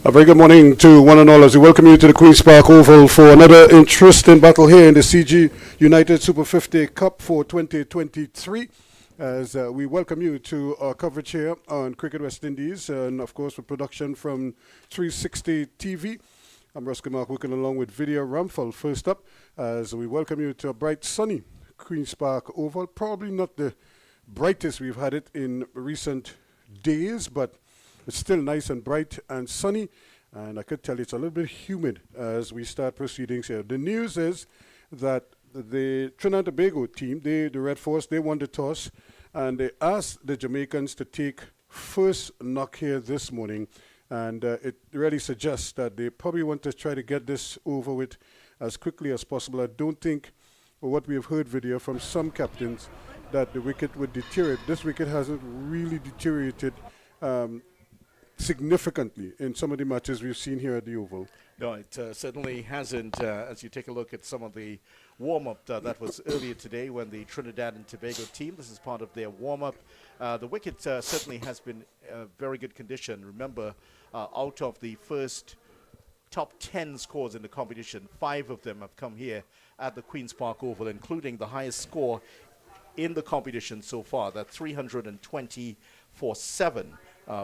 A very good morning to one and all as we welcome you to the Queen's Park Oval for another interesting battle here in the CG United Super 50 Cup for 2023. As we welcome you to our coverage here on Cricket West Indies and of course with production from 360 TV. I'm Ruskin Mark working along with Video Ramphal first up as we welcome you to a bright sunny Queen's Park Oval. Probably not the brightest we've had it in recent days, but it's still nice and bright and sunny, and I could tell you it's a little bit humid as we start proceedings here. The news is that the Trinidad Tobago team, the Red Force, they won the toss, and they asked the Jamaicans to take first knock here this morning, and it really suggests that they probably want to try to get this over with as quickly as possible. I don't think, or what we have heard video from some captains, that the wicket would deteriorate. This wicket hasn't really deteriorated significantly in some of the matches we've seen here at the Oval. No, it certainly hasn't. As you take a look at some of the warm-up that was earlier today when the Trinidad and Tobago team, this is part of their warm-up. The wicket certainly has been very good condition. Remember, out of the first top 10 scores in the competition, 5 of them have come here at the Queen's Park Oval, including the highest score in the competition so far, that 320 for 7.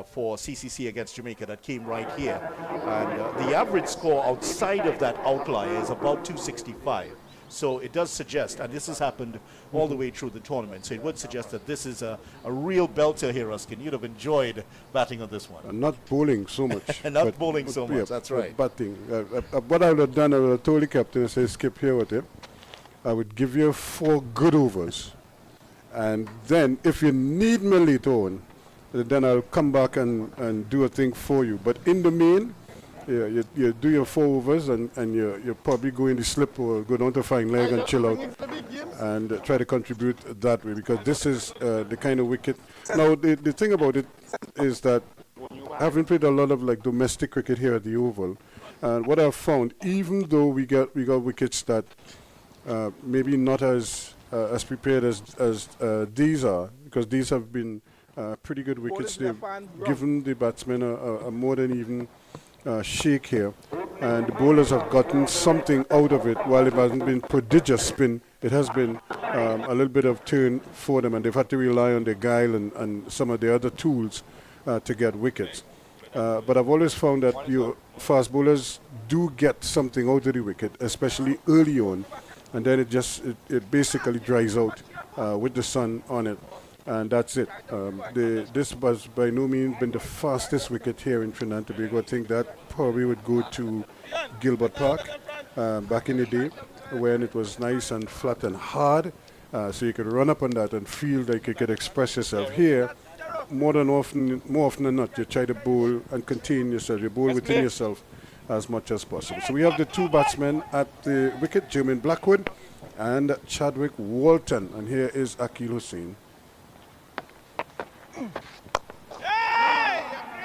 For CCC against Jamaica that came right here. And the average score outside of that outlier is about 265. So it does suggest, and this has happened all the way through the tournament, so it would suggest that this is a real belter here, Ruskin. You'd have enjoyed batting on this one. Not bowling so much. Not bowling so much, that's right. Batting. What I would have done, I would have told the captain, I say, Skip, here with it. I would give you 4 good overs. And then, if you need me later on, then I'll come back and do a thing for you. But in the main, you do your 4 overs and you probably go in the slip or go down to fine leg and chill out and try to contribute that way, because this is the kind of wicket. Now, the thing about it is that I haven't played a lot of like domestic cricket here at the Oval, and what I've found, even though we got wickets that maybe not as prepared as these are, because these have been pretty good wickets. They've given the batsmen a more than even shake here, and the bowlers have gotten something out of it. While it hasn't been prodigious spin, it has been a little bit of turn for them, and they've had to rely on their guile and some of the other tools to get wickets. But I've always found that your fast bowlers do get something out of the wicket, especially early on, and then it basically dries out with the sun on it. And that's it. This was by no means been the fastest wicket here in Trinidad and Tobago. I think that probably would go to Gilbert Park back in the day, when it was nice and flat and hard, so you could run up on that and feel like you could express yourself. Here, more often than not, you try to bowl and contain yourself. You bowl within yourself as much as possible. So we have the 2 batsmen at the wicket, Jermaine Blackwood and Chadwick Walton. And here is Akil Hussain.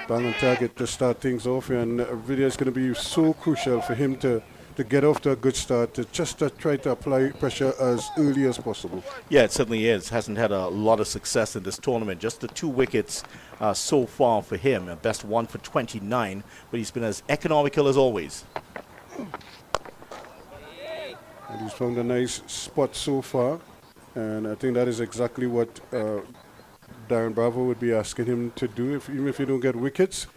Bang on target to start things off, and video is going to be so crucial for him to get off to a good start, to try to apply pressure as early as possible. Yeah, it certainly is. Hasn't had a lot of success in this tournament. Just the 2 wickets so far for him. Best 1 for 29, but he's been as economical as always. And he's found a nice spot so far, and I think that is exactly what Darren Bravo would be asking him to do. Even if you don't get wickets,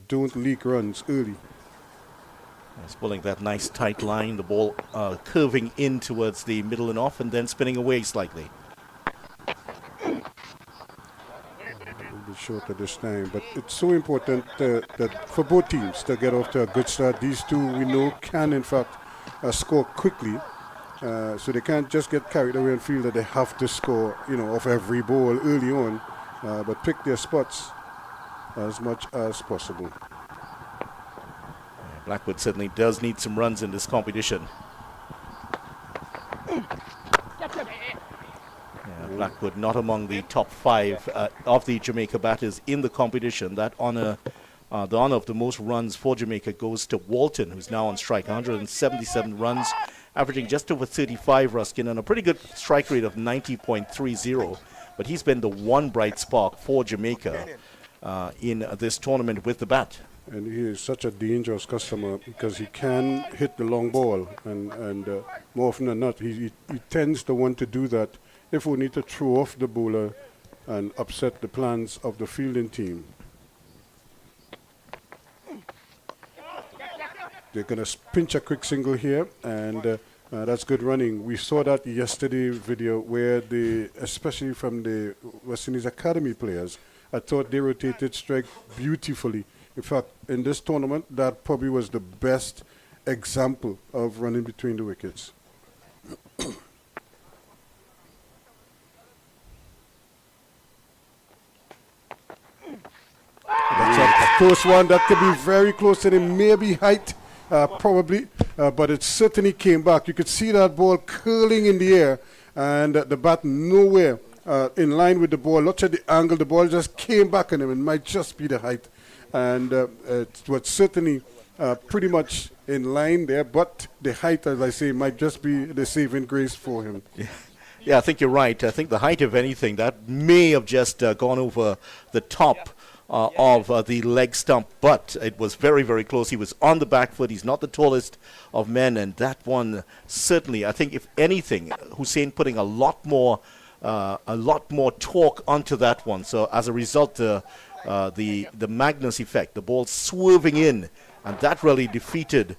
don't leak runs early. He's pulling that nice tight line, the ball curving in towards the middle and off, and then spinning away slightly. A little bit short at this time, but it's so important that for both teams to get off to a good start. These 2, we know, can in fact score quickly. So they can't just get carried away and feel that they have to score, off every ball early on, but pick their spots as much as possible. Blackwood certainly does need some runs in this competition. Blackwood not among the top 5 of the Jamaica batters in the competition. That honor, the honor of the most runs for Jamaica goes to Walton, who's now on strike, 177 runs. Averaging just over 35, Ruskin, and a pretty good strike rate of 90.30. But he's been the one bright spark for Jamaica in this tournament with the bat. And he is such a dangerous customer because he can hit the long ball, and more often than not, he tends to want to do that if we need to throw off the bowler and upset the plans of the fielding team. They're going to pinch a quick single here, and that's good running. We saw that yesterday video where especially from the West Indies Academy players, I thought they rotated strike beautifully. In fact, in this tournament, that probably was the best example of running between the wickets. That's a close one. That could be very close to the maybe height, probably, but it certainly came back. You could see that ball curling in the air, and the bat nowhere in line with the ball. Look at the angle. The ball just came back on him. It might just be the height. And it was certainly pretty much in line there, but the height, as I say, might just be the saving grace for him. Yeah, I think you're right. I think the height, if anything, that may have just gone over the top of the leg stump, but it was very, very close. He was on the back foot. He's not the tallest of men, and that one certainly, I think, if anything, Hussein putting a lot more torque onto that one. So as a result, the Magnus effect, the ball swerving in, and that really defeated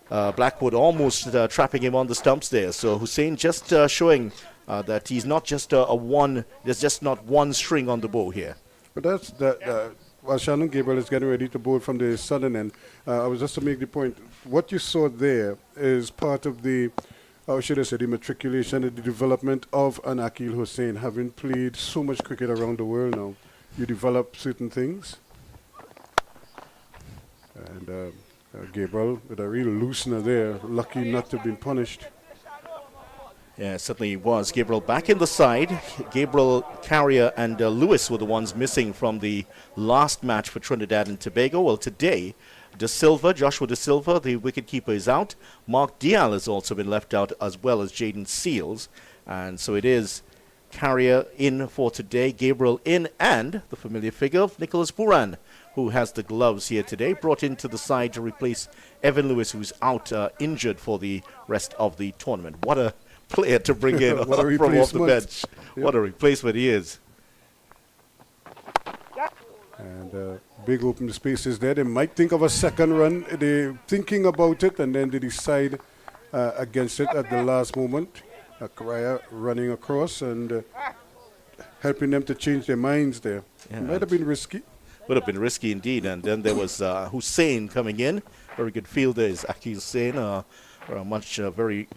Blackwood, almost trapping him on the stumps there. So Hussein just showing that he's not just there's just not one string on the bow here. But that's that. While Shannon Gabriel is getting ready to bowl from the southern end, I was just to make the point. What you saw there is part of the, how should I say, the matriculation and the development of an Akil Hussein, having played so much cricket around the world now. You develop certain things. And Gabriel, with a real loosener there, lucky not to have been punished. Yeah, it certainly was. Gabriel back in the side. Gabriel, Carrier, and Lewis were the ones missing from the last match for Trinidad and Tobago. Well, today, Joshua De Silva, the wicketkeeper, is out. Mark Dial has also been left out, as well as Jaden Seals. And so it is Carrier in for today, Gabriel in, and the familiar figure of Nicholas Buran, who has the gloves here today, brought into the side to replace Evan Lewis, who's out injured for the rest of the tournament. What a player to bring in from off the bench. Yep. What a replacement he is. And big open spaces there. They might think of a second run. They're thinking about it, and then they decide against it at the last moment. Carrier running across and helping them to change their minds there. Yeah. It might have been risky. Would have been risky indeed. And then there was Hussein coming in. Very good fielder is Akil Hussein, a very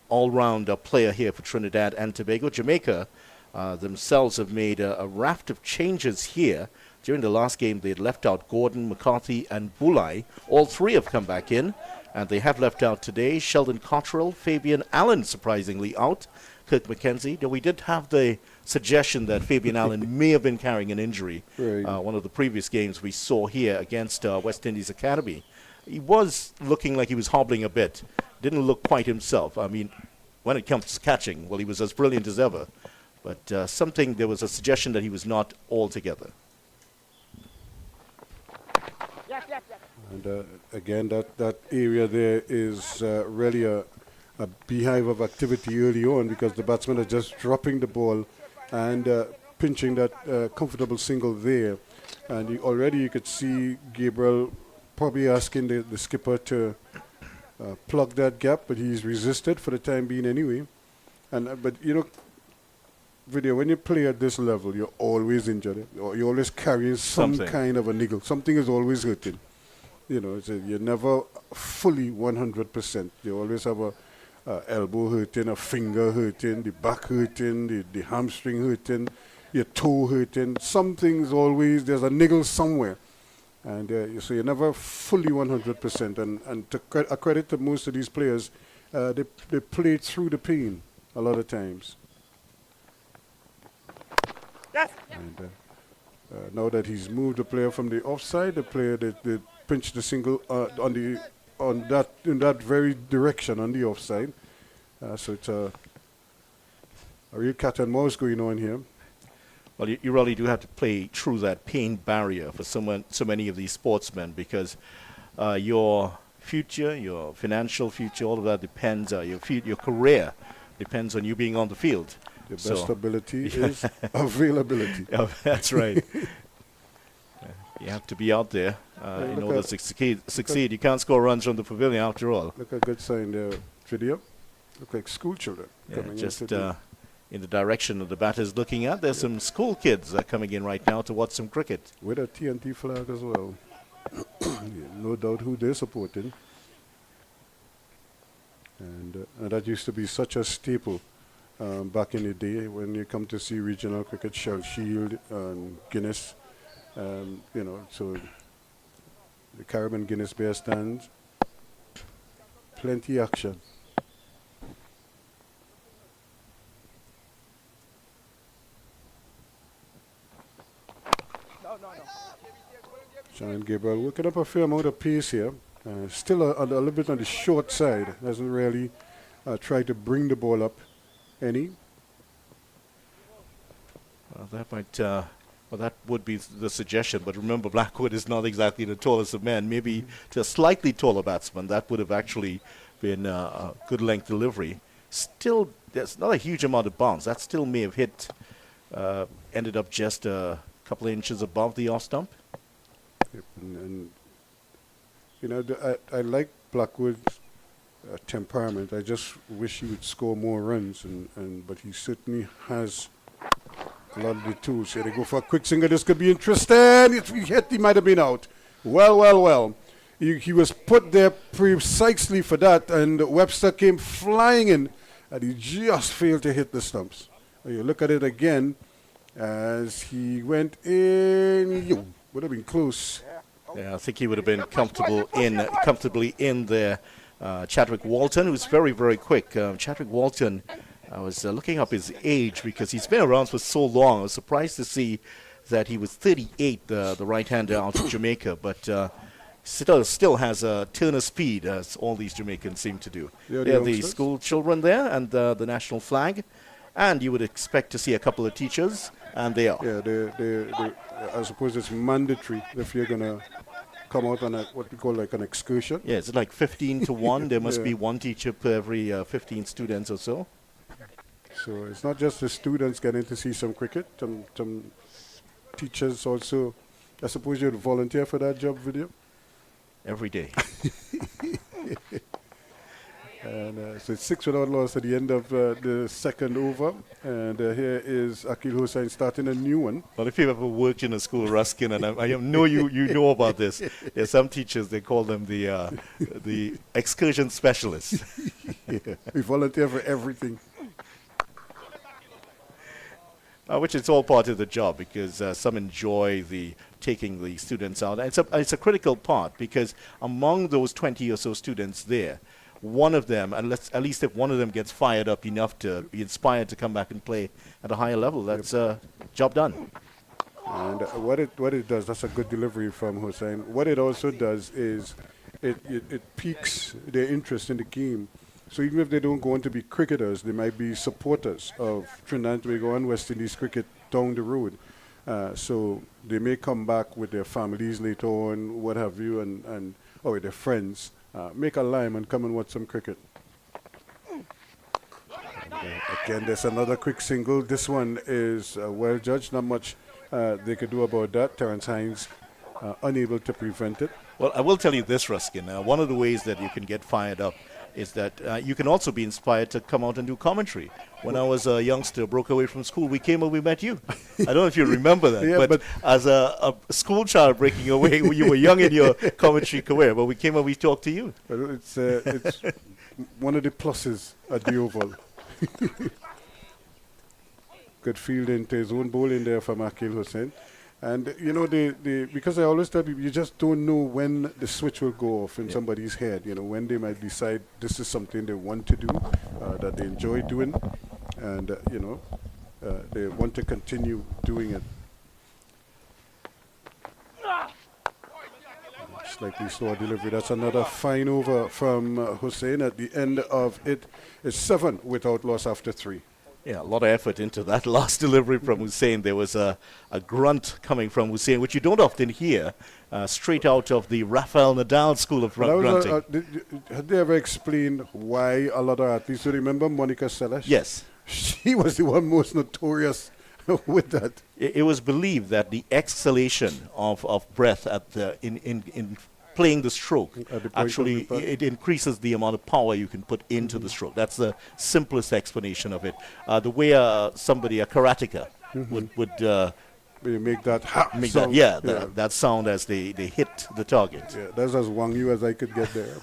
all-round player here for Trinidad and Tobago. Jamaica themselves have made a raft of changes here. During the last game, they had left out Gordon, McCarthy, and Bulai. All three have come back in, and they have left out today Sheldon Cottrell, Fabian Allen, surprisingly out, Kirk McKenzie. We did have the suggestion that Fabian Allen may have been carrying an injury. Right. One of the previous games we saw here against West Indies Academy. He was looking like he was hobbling a bit. Didn't look quite himself. I mean, when it comes to catching, well, he was as brilliant as ever. But there was a suggestion that he was not altogether. And again, that area there is really a beehive of activity early on, because the batsmen are just dropping the ball and pinching that comfortable single there. And already you could see Gabriel probably asking the skipper to plug that gap, but he's resisted for the time being anyway. And but you know, Video, when you play at this level, you're always injured, or you're always carrying some kind of a niggle. Something is always hurting. You know, you're never fully 100%. You always have a elbow hurting, a finger hurting, the back hurting, the hamstring hurting, your toe hurting. Something's always, there's a niggle somewhere. And so you're never fully 100%. And to a credit to most of these players, they play through the pain a lot of times. Yes. And now that he's moved the player from the offside, the player that pinched the single in that very direction on the offside. So it's a real cat and mouse going on here. Well, you really do have to play through that pain barrier for so many of these sportsmen, because your future, your financial future, all of that depends, your career depends on you being on the field. The best ability is availability. Yeah, that's right. You have to be out there in order to succeed. You can't score runs from the pavilion after all. Look at good sign there, video. Look like school children coming just into in the direction of the batters looking at. There's some school kids coming in right now to watch some cricket. With a TNT flag as well. No doubt who they're supporting. And that used to be such a staple back in the day when you come to see regional cricket, Shell Shield and Guinness. You know, so the Caribbean Guinness Bear stands. Plenty action. Sean Gabriel working up a fair amount of pace here. Still a little bit on the short side. Hasn't really tried to bring the ball up any. Well, that might, that would be the suggestion. But remember, Blackwood is not exactly the tallest of men. Maybe to a slightly taller batsman, that would have actually been a good length delivery. Still, there's not a huge amount of bounce. That still may have hit, ended up just a couple of inches above the off stump. Yep, and you know, I like Blackwood's temperament. I just wish he would score more runs, but he certainly has a lot of the tools. Here they go for a quick single. This could be interesting. If he hit, he might have been out. Well. He was put there precisely for that, and Webster came flying in, and he just failed to hit the stumps. You look at it again as he went in. Would have been close. Yeah, I think he would have been comfortably in there. Chadwick Walton, who's very, very quick. Chadwick Walton, I was looking up his age because he's been around for so long. I was surprised to see that he was 38, the right-hander out of Jamaica, but still has a turn of speed, as all these Jamaicans seem to do. They're the school children there, and the national flag. And you would expect to see a couple of teachers, and they are. Yeah, I suppose it's mandatory if you're going to come out on what we call like an excursion. Yeah, it's like 15 to 1. There must be one teacher per every 15 students or so. So it's not just the students getting to see some cricket. Some teachers also, I suppose you'd volunteer for that job, video? Every day. And so it's 6 without loss at the end of the second over. And here is Akil Hussain starting a new one. Well, if you've ever worked in a school, Ruskin, and I know you know about this, there's some teachers, they call them the excursion specialists. Yeah, we volunteer for everything. Which is all part of the job, because some enjoy taking the students out. And it's a critical part, because among those 20 or so students there, one of them, at least if one of them gets fired up enough to be inspired to come back and play at a higher level, that's job done. And what it does, that's a good delivery from Hussain. What it also does is it piques their interest in the game. So even if they don't go on to be cricketers, they might be supporters of Trinidad and Tobago and West Indies cricket down the road. So they may come back with their families later on, what have you, or with their friends. Make a lime and come and watch some cricket. Again, there's another quick single. This one is well judged. Not much they could do about that. Terence Hines unable to prevent it. Well, I will tell you this, Ruskin. One of the ways that you can get fired up is that you can also be inspired to come out and do commentary. When I was a youngster, broke away from school, we came and we met you. I don't know if you remember that, yeah, but as a school child breaking away, you were young in your commentary career, but we came and we talked to you. Well, it's one of the pluses at the Oval. Good fielding to his own bowling there from Akil Hussain. And, you know, because I always tell people, you just don't know when the switch will go off in somebody's head, you know, when they might decide this is something they want to do, that they enjoy doing, and, you know, they want to continue doing it. Slightly slower delivery. That's another fine over from Hussain. At the end of it is 7 without loss after 3. Yeah, a lot of effort into that last delivery from Hussein. There was a grunt coming from Hussein, which you don't often hear, straight out of the Rafael Nadal school of grunting. Had they ever explained why a lot of athletes, you remember Monica Seles? Yes. She was the one most notorious with that. It was believed that the exhalation of breath at in playing the stroke, actually it increases the amount of power you can put into the stroke. That's the simplest explanation of it. The way a karateka would make that make sound. That sound as they hit the target. Yeah, that's as wang you as I could get there.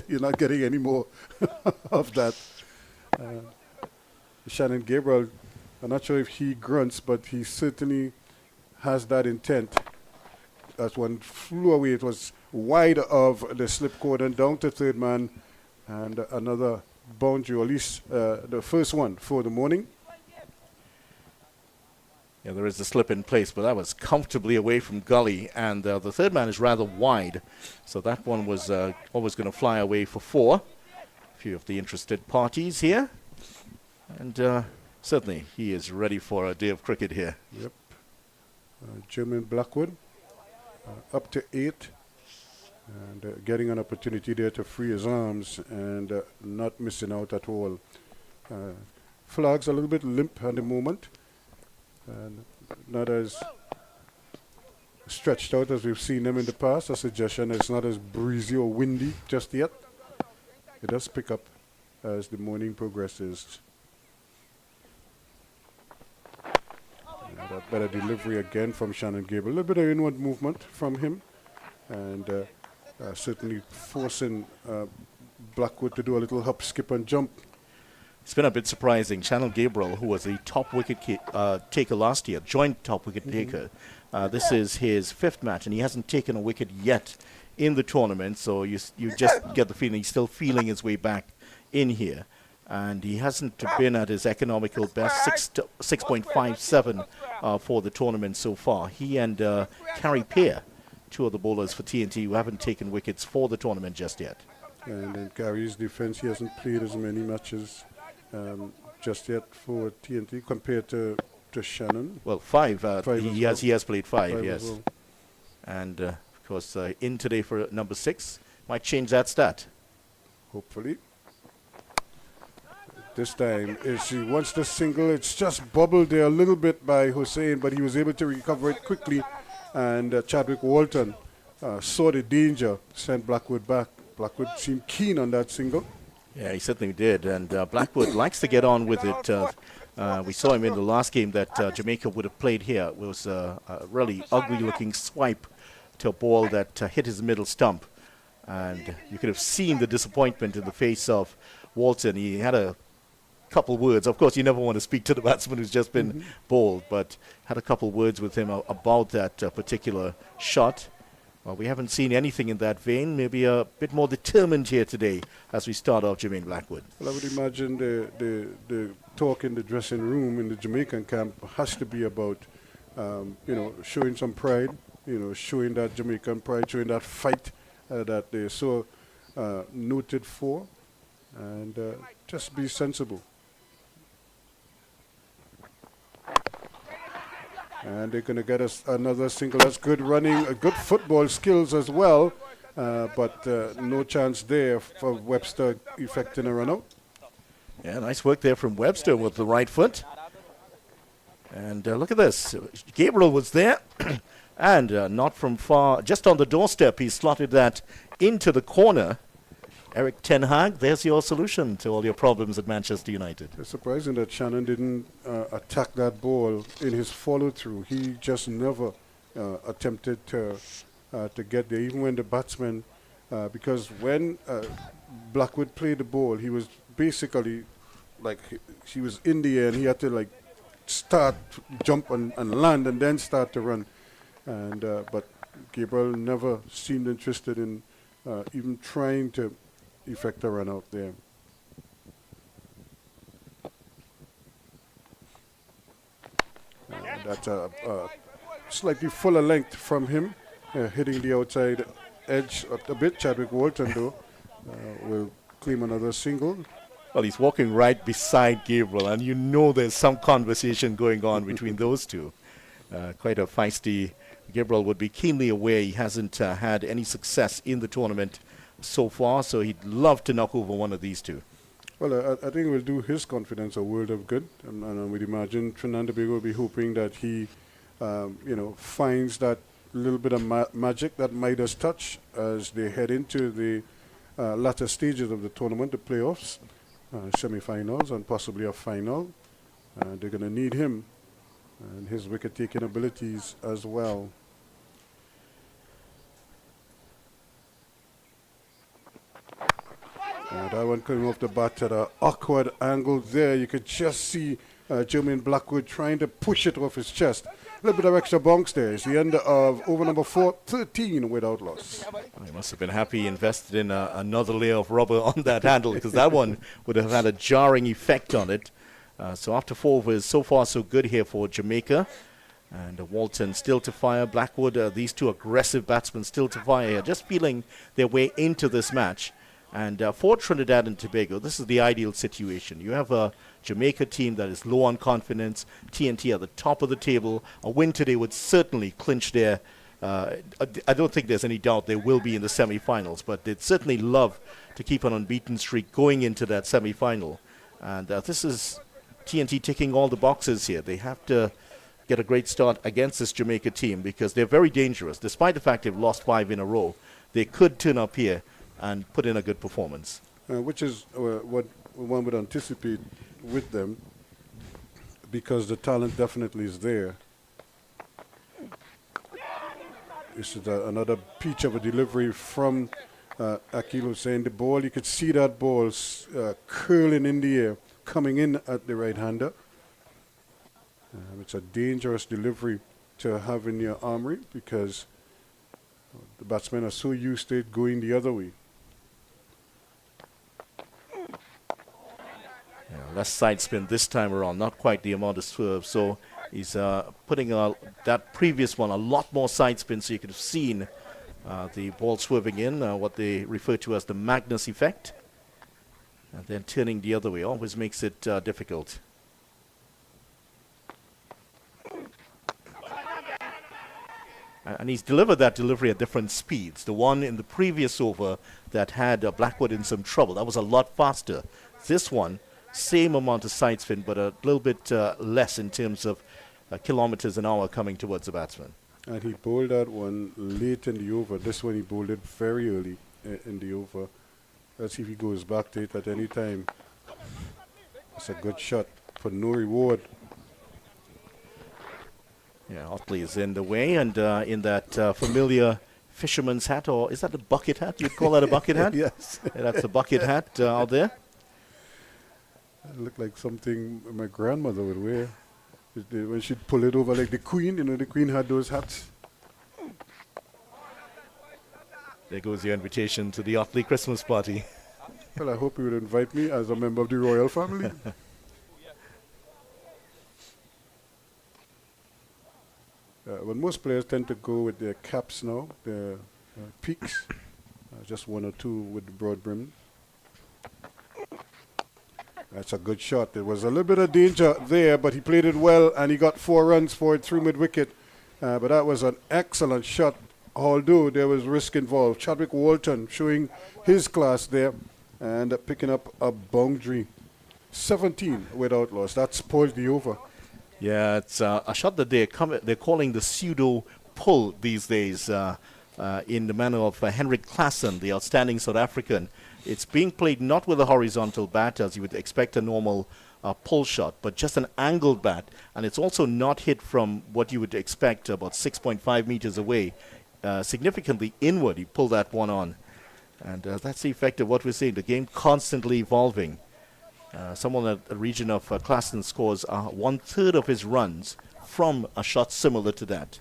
You're not getting any more of that. Shannon Gabriel, I'm not sure if he grunts, but he certainly has that intent. That one flew away. It was wide of the slip cordon down to third man, and another boundary, or at least the first one for the morning. Yeah, there is a slip in place, but that was comfortably away from gully, and the third man is rather wide, so that one was always going to fly away for 4. A few of the interested parties here, and certainly he is ready for a day of cricket here. Yep. German Blackwood up to 8, and getting an opportunity there to free his arms and not missing out at all. Flags a little bit limp at the moment, and not as stretched out as we've seen them in the past. A suggestion it's not as breezy or windy just yet. It does pick up as the morning progresses. And a better delivery again from Shannon Gable. A little bit of inward movement from him, and certainly forcing Blackwood to do a little hop, skip, and jump. It's been a bit surprising. Shannon Gabriel, who was the top wicket taker last year, joint top wicket taker. This is his 5th match, and he hasn't taken a wicket yet in the tournament, so you just get the feeling he's still feeling his way back in here. And he hasn't been at his economical best, 6.57 for the tournament so far. He and Carrie Pear, 2 of the bowlers for TNT, who haven't taken wickets for the tournament just yet. And in Carrie's defense, he hasn't played as many matches just yet for TNT compared to Shannon. Well, 5. 5 he has played 5, yes. Well. And of course, in today for number 6 might change that stat. Hopefully. This time, she wants the single. It's just bubbled there a little bit by Hussein, but he was able to recover it quickly. And Chadwick Walton saw the danger, sent Blackwood back. Blackwood seemed keen on that single. Yeah, he certainly did. And Blackwood likes to get on with it. We saw him in the last game that Jamaica would have played here. It was a really ugly-looking swipe to a ball that hit his middle stump. And you could have seen the disappointment in the face of Walton. He had a couple words. Of course, you never want to speak to the batsman who's just been bowled, but had a couple words with him about that particular shot. Well, we haven't seen anything in that vein. Maybe a bit more determined here today as we start off Jermaine Blackwood. Well, I would imagine the talk in the dressing room in the Jamaican camp has to be about, showing some pride, showing that Jamaican pride, showing that fight that they're so noted for, and just be sensible. And they're going to get us another single. That's good running, good football skills as well, but no chance there for Webster effecting a run out. Yeah, nice work there from Webster with the right foot. And look at this. Gabriel was there, and not from far, just on the doorstep, he slotted that into the corner. Eric Ten Hag, there's your solution to all your problems at Manchester United. It's surprising that Shannon didn't attack that ball in his follow-through. He just never attempted to get there, even when the batsman, because when Blackwood played the ball, he was basically like he was in the air and he had to start, jump and land and then start to run. And but Gabriel never seemed interested in even trying to effect a run out there. That's a slightly fuller length from him, hitting the outside edge a bit. Chadwick Walton, though, will claim another single. Well, he's walking right beside Gabriel, and you know there's some conversation going on between those two. Quite a feisty. Gabriel would be keenly aware he hasn't had any success in the tournament so far, so he'd love to knock over one of these two. Well, I think it will do his confidence a world of good, and I would imagine Trinidad Tobago will be hoping that he, finds that little bit of magic that Midas touch as they head into the latter stages of the tournament, the playoffs, semi-finals, and possibly a final. They're going to need him and his wicket-taking abilities as well. That one coming off the bat at an awkward angle there. You could just see Jermaine Blackwood trying to push it off his chest. A little bit of extra bonks there. It's the end of over number 13 without loss. He must have been happy he invested in another layer of rubber on that handle, because that one would have had a jarring effect on it. So after 4 overs, so far so good here for Jamaica. And Walton still to fire. Blackwood, these two aggressive batsmen still to fire here, just feeling their way into this match. And for Trinidad and Tobago, this is the ideal situation. You have a Jamaica team that is low on confidence, TNT at the top of the table. A win today would certainly clinch their, I don't think there's any doubt they will be in the semi-finals, but they'd certainly love to keep an unbeaten streak going into that semi-final. And this is TNT ticking all the boxes here. They have to get a great start against this Jamaica team because they're very dangerous. Despite the fact they've lost 5 in a row, they could turn up here and put in a good performance. Which is what one would anticipate with them, because the talent definitely is there. This is another peach of a delivery from Akil Hussain. The ball, you could see that ball curling in the air, coming in at the right-hander. It's a dangerous delivery to have in your armory because the batsmen are so used to it going the other way. Less side spin this time around, not quite the amount of swerve. So he's putting that previous one a lot more side spin, so you could have seen the ball swerving in, what they refer to as the Magnus effect. And then turning the other way always makes it difficult. And he's delivered that delivery at different speeds. The one in the previous over that had Blackwood in some trouble, that was a lot faster. This one, same amount of side spin, but a little bit less in terms of kilometers an hour coming towards the batsman. And he bowled that one late in the over. This one he bowled it very early in the over. Let's see if he goes back to it at any time. It's a good shot for no reward. Yeah, Otley is in the way, and in that familiar fisherman's hat, or is that a bucket hat? You'd call that a bucket hat? Yes. Yeah, that's a bucket hat out there. It looked like something my grandmother would wear. When she'd pull it over like the Queen, the Queen had those hats. There goes your invitation to the Otley Christmas party. Well, I hope you would invite me as a member of the royal family. But most players tend to go with their caps now, their peaks, just 1 or 2 with the broad brim. That's a good shot. There was a little bit of danger there, but he played it well, and he got 4 runs for it through mid-wicket. But that was an excellent shot, although there was risk involved. Chadwick Walton showing his class there and picking up a boundary. 17 without loss. That spoiled the over. Yeah, it's a shot that they're calling the pseudo pull these days in the manner of Henrik Klassen, the outstanding South African. It's being played not with a horizontal bat as you would expect a normal pull shot, but just an angled bat. And it's also not hit from what you would expect about 6.5 meters away, significantly inward. He pulled that one on. And that's the effect of what we're seeing, the game constantly evolving. Someone at the region of Klassen scores 1/3 of his runs from a shot similar to that.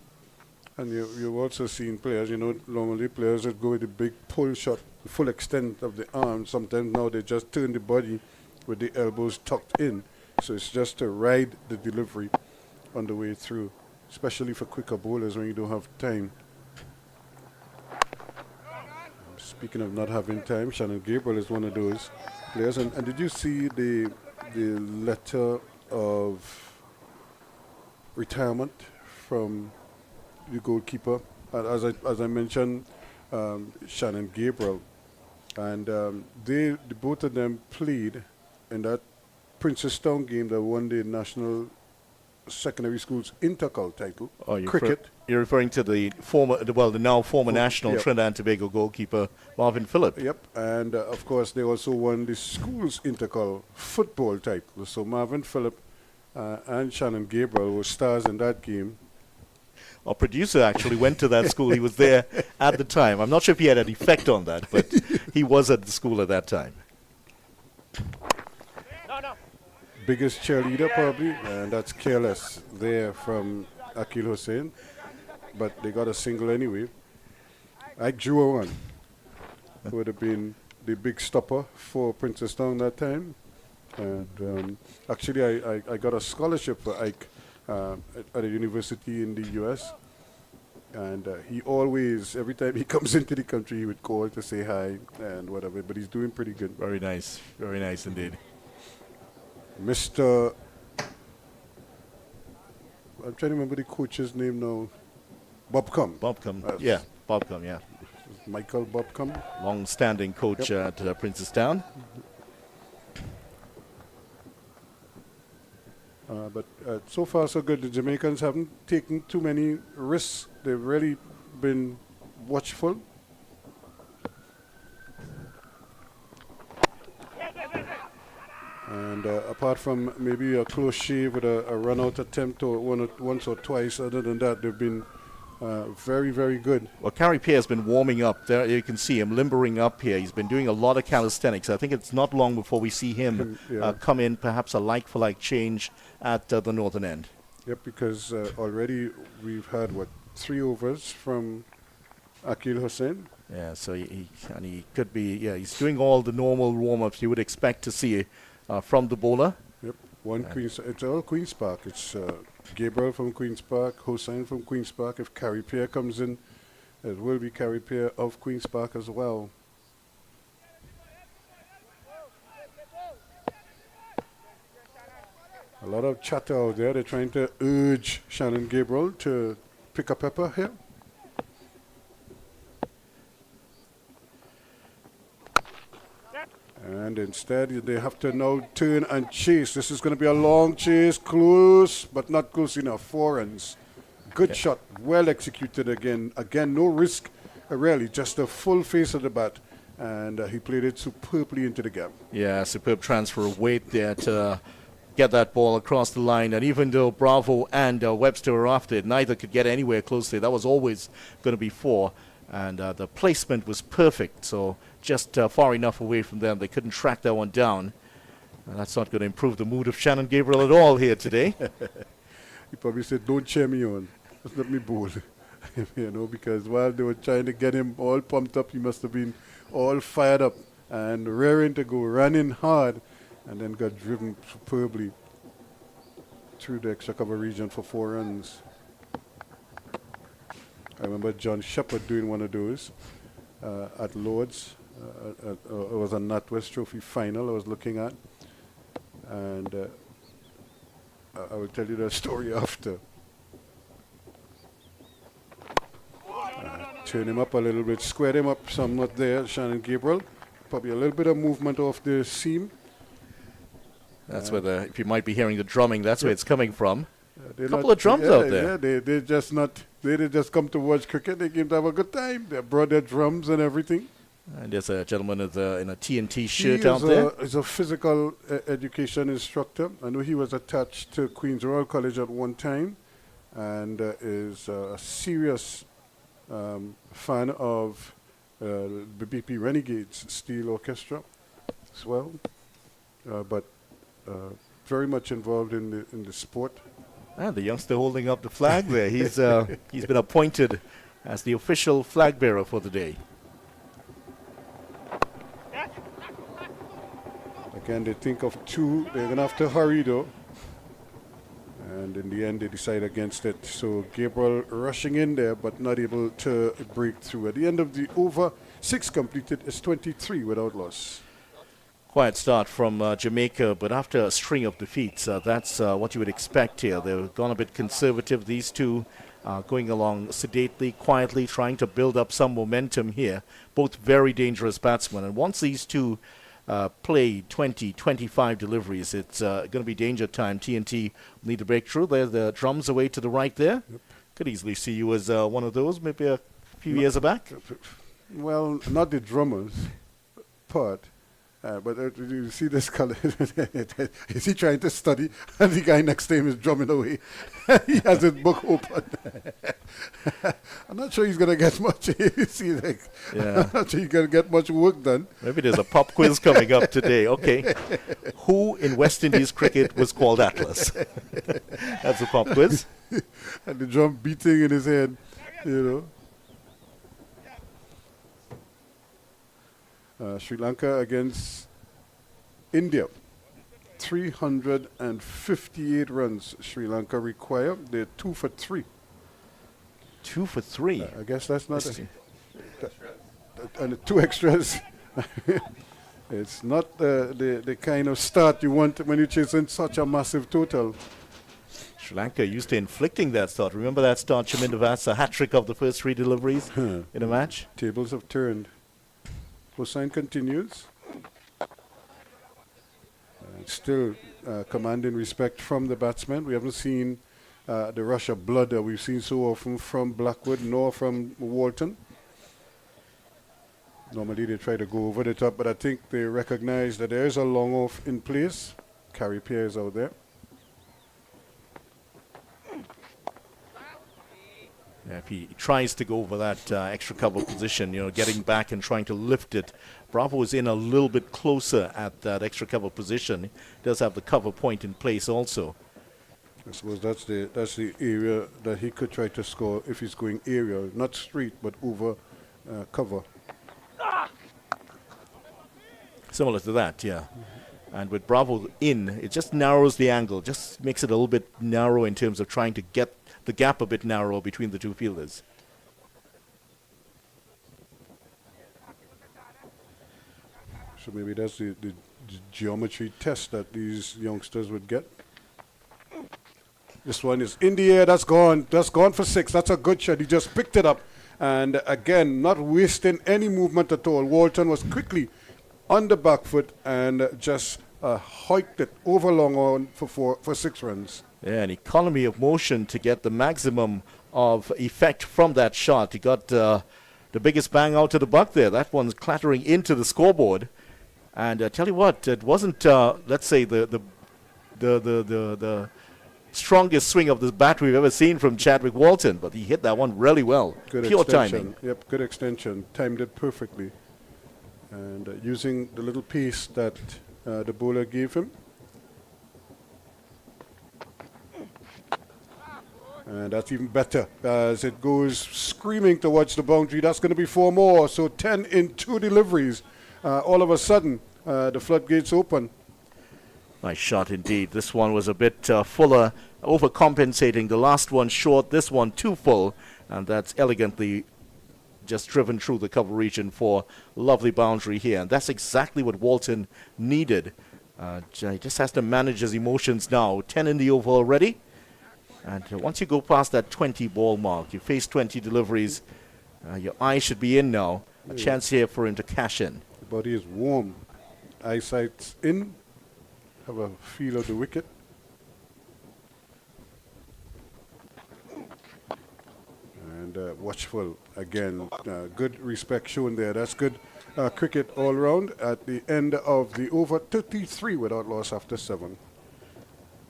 And you've also seen players, normally players that go with the big pull shot, the full extent of the arm. Sometimes now they just turn the body with the elbows tucked in. So it's just to ride the delivery on the way through, especially for quicker bowlers when you don't have time. Speaking of not having time, Shannon Gabriel is one of those. players. And did you see the letter of retirement from the goalkeeper? As I mentioned, Shannon Gabriel, and the both of them played in that Princestown game that won the national secondary schools intercol title. Oh, Cricket. You're referring to the now former national Yep. Trinidad and Tobago goalkeeper Marvin Phillip. Yep, and of course they also won the schools intercol football title. So Marvin Phillip and Shannon Gabriel were stars in that game. Our producer actually went to that school. He was there at the time. I'm not sure if he had an effect on that, but he was at the school at that time. Biggest cheerleader probably, and that's Careless there from Akil Hussain. But they got a single anyway. I drew a one. Would have been the big stopper for Princestown that time. And actually I got a scholarship for Ike at a university in the US. And he always, every time he comes into the country, he would call to say hi and whatever. But he's doing pretty good. Very nice indeed. Mr. I'm trying to remember the coach's name now. Bobcom. Yeah, Bobcom, yeah. Michael Bobcom. Long-standing coach at Princestown. But so far so good. The Jamaicans haven't taken too many risks. They've really been watchful. And apart from maybe a close shave with a run-out attempt or once or twice, other than that, they've been very, very good. Well, Carrie Pierre has been warming up. There you can see him limbering up here. He's been doing a lot of calisthenics. I think it's not long before we see him come in, perhaps a like-for-like change at the northern end. Yep, because already we've had, 3 overs from Akil Hussain. Yeah, so he could be, he's doing all the normal warm-ups you would expect to see from the bowler. Yep, it's all Queen's Park. It's Gabriel from Queen's Park, Hossain from Queen's Park. If Carrie Pierre comes in, it will be Carrie Pierre of Queen's Park as well. A lot of chatter out there. They're trying to urge Shannon Gabriel to pick a pepper here. And instead, they have to now turn and chase. This is going to be a long chase, close, but not close enough. 4 runs. Good shot, well executed again. Again, no risk, really, just a full face of the bat. And he played it superbly into the gap. Yeah, superb transfer of weight there to get that ball across the line. And even though Bravo and Webster were after it, neither could get anywhere close to it. That was always going to be 4. And the placement was perfect, so just far enough away from them. They couldn't track that one down. And that's not going to improve the mood of Shannon Gabriel at all here today. He probably said, don't cheer me on. Just let me bowl. Because while they were trying to get him all pumped up, he must have been all fired up and raring to go, running hard, and then got driven superbly through the extra cover region for 4 runs. I remember John Shepard doing one of those at Lord's. It was a NatWest Trophy final I was looking at. And I will tell you the story after. Turn him up a little bit, squared him up somewhat there, Shannon Gabriel. Probably a little bit of movement off the seam. That's where if you might be hearing the drumming, that's where it's coming from. A couple of drums out there. Yeah, they didn't just come to watch cricket. They came to have a good time. They brought their drums and everything. And there's a gentleman in a TNT shirt out there. He's a physical education instructor. I know he was attached to Queen's Royal College at one time, and is a serious fan of the BP Renegades Steel Orchestra as well, but very much involved in the sport. And the youngster holding up the flag there. He's been appointed as the official flag bearer for the day. Again, they think of 2. They're going to have to hurry, though. And in the end, they decide against it. So Gabriel rushing in there, but not able to break through. At the end of the over, 6 completed is 23 without loss. Quiet start from Jamaica, but after a string of defeats, that's what you would expect here. They've gone a bit conservative. These two going along sedately, quietly, trying to build up some momentum here. Both very dangerous batsmen. And once these two play 20, 25 deliveries, it's going to be danger time. TNT need to break through. There, the drums away to the right there. Yep. Could easily see you as one of those, maybe a few years back. Well, not the drummers part. But you see this color. Is he trying to study? And the guy next to him is drumming away. He has his book open. I'm not sure he's going to get much. See, like, yeah. I'm not sure he's going to get much work done. Maybe there's a pop quiz coming up today. Okay. Who in West Indies cricket was called Atlas? That's a pop quiz. And the drum beating in his head, you know. Sri Lanka against India. 358 runs Sri Lanka require. They're 2 for 3. 2 for 3? I guess that's not... and 2 extras. It's not the kind of start you want when you're chasing such a massive total. Sri Lanka used to inflicting that start. Remember that start, Chaminda Vass, a hat-trick of the first 3 deliveries in a match? Tables have turned. Hossain continues. Still commanding respect from the batsmen. We haven't seen the rush of blood that we've seen so often from Blackwood nor from Walton. Normally they try to go over the top, but I think they recognize that there is a long off in place. Carry pairs out there. Yeah, if he tries to go over that extra cover position, you know, getting back and trying to lift it, Bravo is in a little bit closer at that extra cover position. He does have the cover point in place also. I suppose that's the area that he could try to score if he's going aerial, not straight, but over cover. Similar to that, yeah. And with Bravo in, it just narrows the angle, just makes it a little bit narrow in terms of trying to get the gap a bit narrow between the two fielders. So maybe that's the geometry test that these youngsters would get. This one is in the air. That's gone. That's gone for 6. That's a good shot. He just picked it up. And again, not wasting any movement at all. Walton was quickly on the back foot and just hiked it over long on for 6 runs. Yeah, an economy of motion to get the maximum of effect from that shot. He got the biggest bang out of the buck there. That one's clattering into the scoreboard. And tell you what, it wasn't, let's say, the strongest swing of the bat we've ever seen from Chadwick Walton, but he hit that one really well. Good Pure extension. timing. Yep, good extension. Timed it perfectly. And using the little piece that the bowler gave him. And that's even better as it goes screaming towards the boundary. That's going to be 4 more. So 10 in 2 deliveries. All of a sudden, the floodgates open. Nice shot indeed. This one was a bit fuller, overcompensating. The last one short, this one too full. And that's elegantly just driven through the cover region for lovely boundary here. And that's exactly what Walton needed. He just has to manage his emotions now. 10 in the over already. And once you go past that 20 ball mark, you face 20 deliveries, your eye should be in now. A chance here for him to cash in. The body is warm. Eyesight's in. Have a feel of the wicket. And watchful again. Good respect shown there. That's good cricket all round at the end of the over. 33 without loss after 7.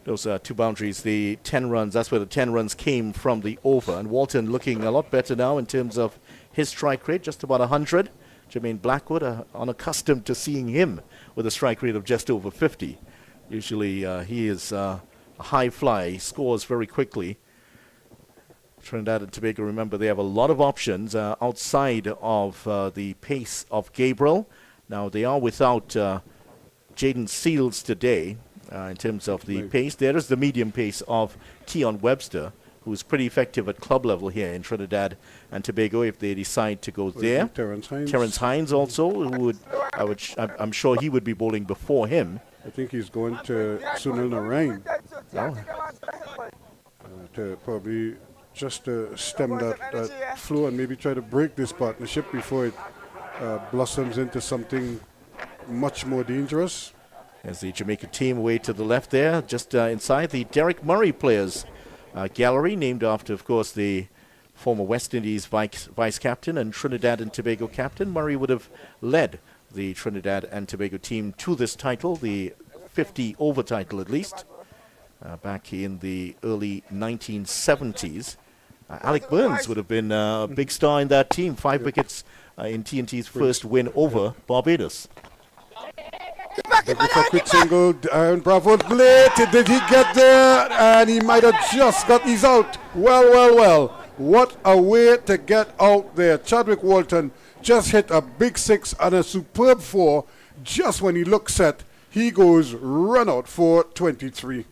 Those 2 boundaries, the 10 runs, that's where the 10 runs came from the over. And Walton looking a lot better now in terms of his strike rate, just about 100. Jermaine Blackwood, unaccustomed to seeing him with a strike rate of just over 50. Usually he is a high fly, he scores very quickly. Trinidad and Tobago, remember, they have a lot of options outside of the pace of Gabriel. Now, they are without Jaden Seals today. In terms of the pace, there is the medium pace of Keon Webster, who's pretty effective at club level here in Trinidad and Tobago if they decide to go there. Terrence Hines also, who I'm sure he would be bowling before him. I think he's going to Sunil Narine. Oh. To probably just stem that flow and maybe try to break this partnership before it blossoms into something much more dangerous. As the Jamaica team away to the left there, just inside the Derek Murray players gallery, named after, of course, the former West Indies vice captain and Trinidad and Tobago captain. Murray would have led the Trinidad and Tobago team to this title, the 50 over title at least, back in the early 1970s. Alec Burns would have been a big star in that team, 5 wickets in TNT's first win over Barbados. Looking for a quick single, Aaron Bravo late. Did he get there? And he might have just got these out. Well. What a way to get out there. Chadwick Walton just hit a big 6 and a superb 4. Just when he looks set, he goes run out for 23.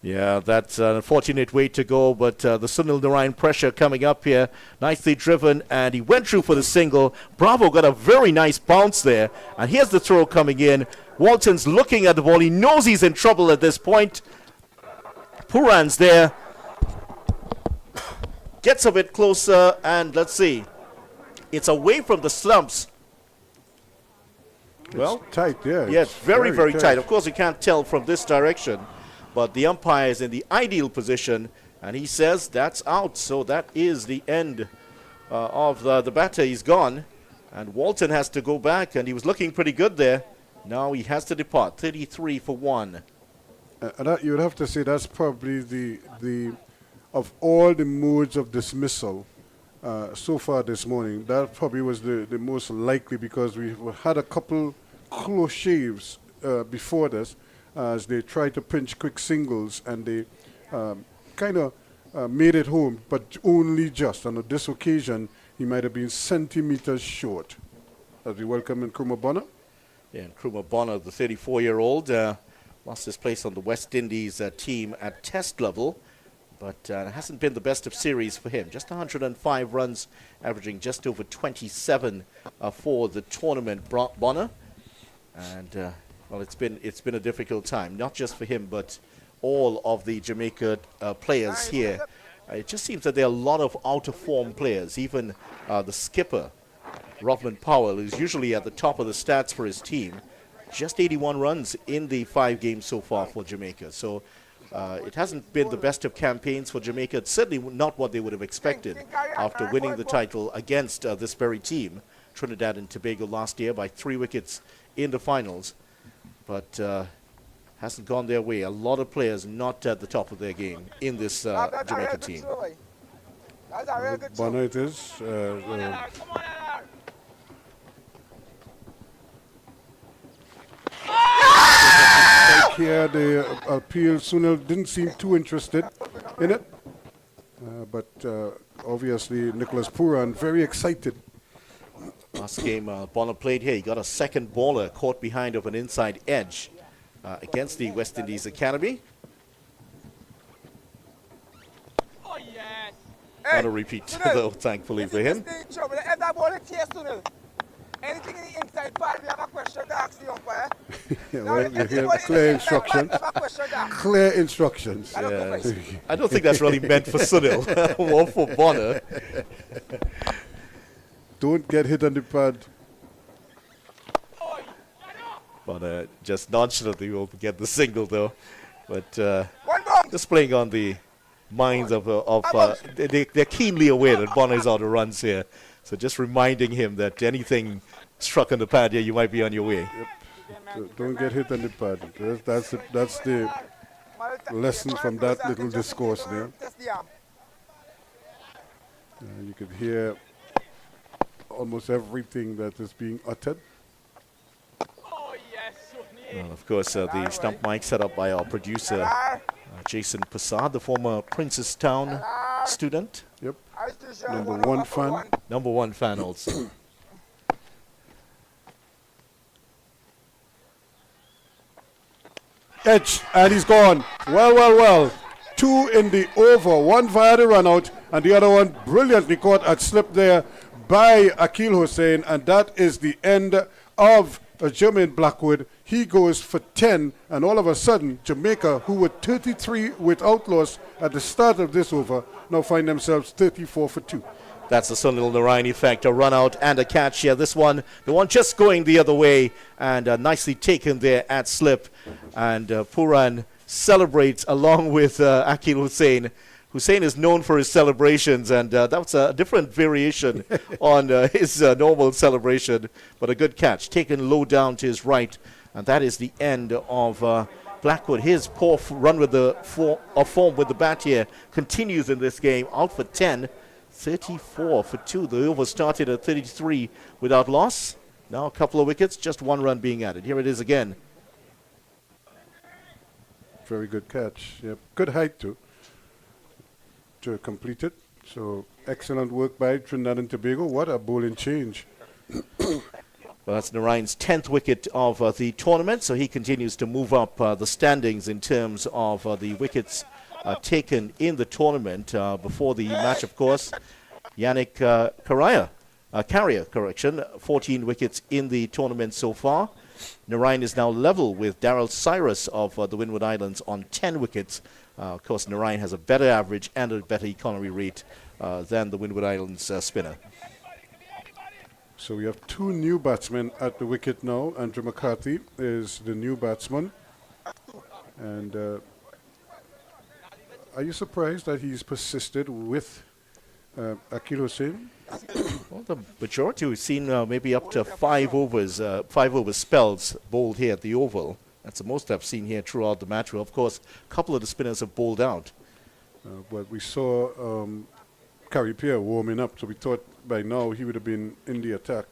Yeah, that's an unfortunate way to go, but the Sunil Narine pressure coming up here. Nicely driven, and he went through for the single. Bravo got a very nice bounce there, and here's the throw coming in. Walton's looking at the ball. He knows he's in trouble at this point. Puran's there. Gets a bit closer, and let's see. It's away from the stumps. Well, tight, yeah. Yeah, it's very tight. Of course, you can't tell from this direction. But the umpire is in the ideal position, and he says that's out. So that is the end of the batter. He's gone, and Walton has to go back, and he was looking pretty good there. Now he has to depart, 33 for 1. And you would have to say that's probably the of all the modes of dismissal so far this morning, that probably was the most likely, because we've had a couple close shaves before this, as they tried to pinch quick singles, and they kind of made it home, but only just. And on this occasion, he might have been centimeters short. As we welcome in Nkrumah Bonner. Yeah, and Nkrumah Bonner, the 34-year-old, lost his place on the West Indies team at test level, but it hasn't been the best of series for him. Just 105 runs, averaging just over 27 for the tournament, Bonner. And well, it's been a difficult time, not just for him, but all of the Jamaica players here. It just seems that there are a lot of out-of-form players. Even the skipper, Rodman Powell, who's usually at the top of the stats for his team, just 81 runs in the 5 games so far for Jamaica. So it hasn't been the best of campaigns for Jamaica. It's certainly not what they would have expected after winning the title against this very team, Trinidad and Tobago, last year by 3 wickets in the finals. But hasn't gone their way. A lot of players not at the top of their game in this Jamaica team. Bonner it is. Here the appeal, Sunil didn't seem too interested in it. But obviously Nicholas Puran very excited. Last game Bonner played here, he got a second baller caught behind of an inside edge against the West Indies Academy. Oh, yes. Not a repeat, though, thankfully for him. Anything in the inside part, we have a question to ask the umpire. Yeah, well, you hear clear instructions. Clear instructions. Yeah. I don't think that's really meant for Sunil, more for Bonner. Don't get hit on the pad. Bonner just nonchalantly will get the single, though. But just playing on the minds of they're keenly aware that Bonner is out of runs here. So just reminding him that anything struck on the pad here, you might be on your way. Yep. So don't get hit on the pad. That's the lesson from that little discourse there. You could hear almost everything that is being uttered. Well, of course, the stump mic set up by our producer, Jason Passard, the former Princestown student. Yep. Number 1 fan. Number 1 fan also. Edge, and he's gone. Well. 2 in the over, one via the run out, and the other one brilliantly caught at slip there by Akil Hussain, and that is the end of Jermaine Blackwood. He goes for 10, and all of a sudden, Jamaica, who were 33 without loss at the start of this over, now find themselves 34 for 2. That's the Sunil Narine effect, a run out and a catch here. This one, the one just going the other way, and nicely taken there at slip. And Puran celebrates along with Akil Hussain. Hussain is known for his celebrations, and that was a different variation on his normal celebration. But a good catch, taken low down to his right, and that is the end of Blackwood. His poor run with the form with the bat here continues in this game, out for 10. 34 for 2. The over started at 33 without loss. Now a couple of wickets, just one run being added. Here it is again. Very good catch. Yep. Good height too to complete it. So excellent work by Trinidad and Tobago. What a bowling change. Well, that's Narine's 10th wicket of the tournament, so he continues to move up the standings in terms of the wickets taken in the tournament. Before the match, of course, Yannick Carrier, 14 wickets in the tournament so far. Narine is now level with Daryl Cyrus of the Windward Islands on 10 wickets. Of course, Narine has a better average and a better economy rate than the Windward Islands spinner. So we have 2 new batsmen at the wicket now. Andrew McCarthy is the new batsman. And are you surprised that he's persisted with Akil Hussain? Well, the majority we've seen maybe up to 5 over spells bowled here at the Oval. That's the most I've seen here throughout the match. Well, of course, a couple of the spinners have bowled out. But we saw Carrie Pierre warming up, so we thought by now he would have been in the attack.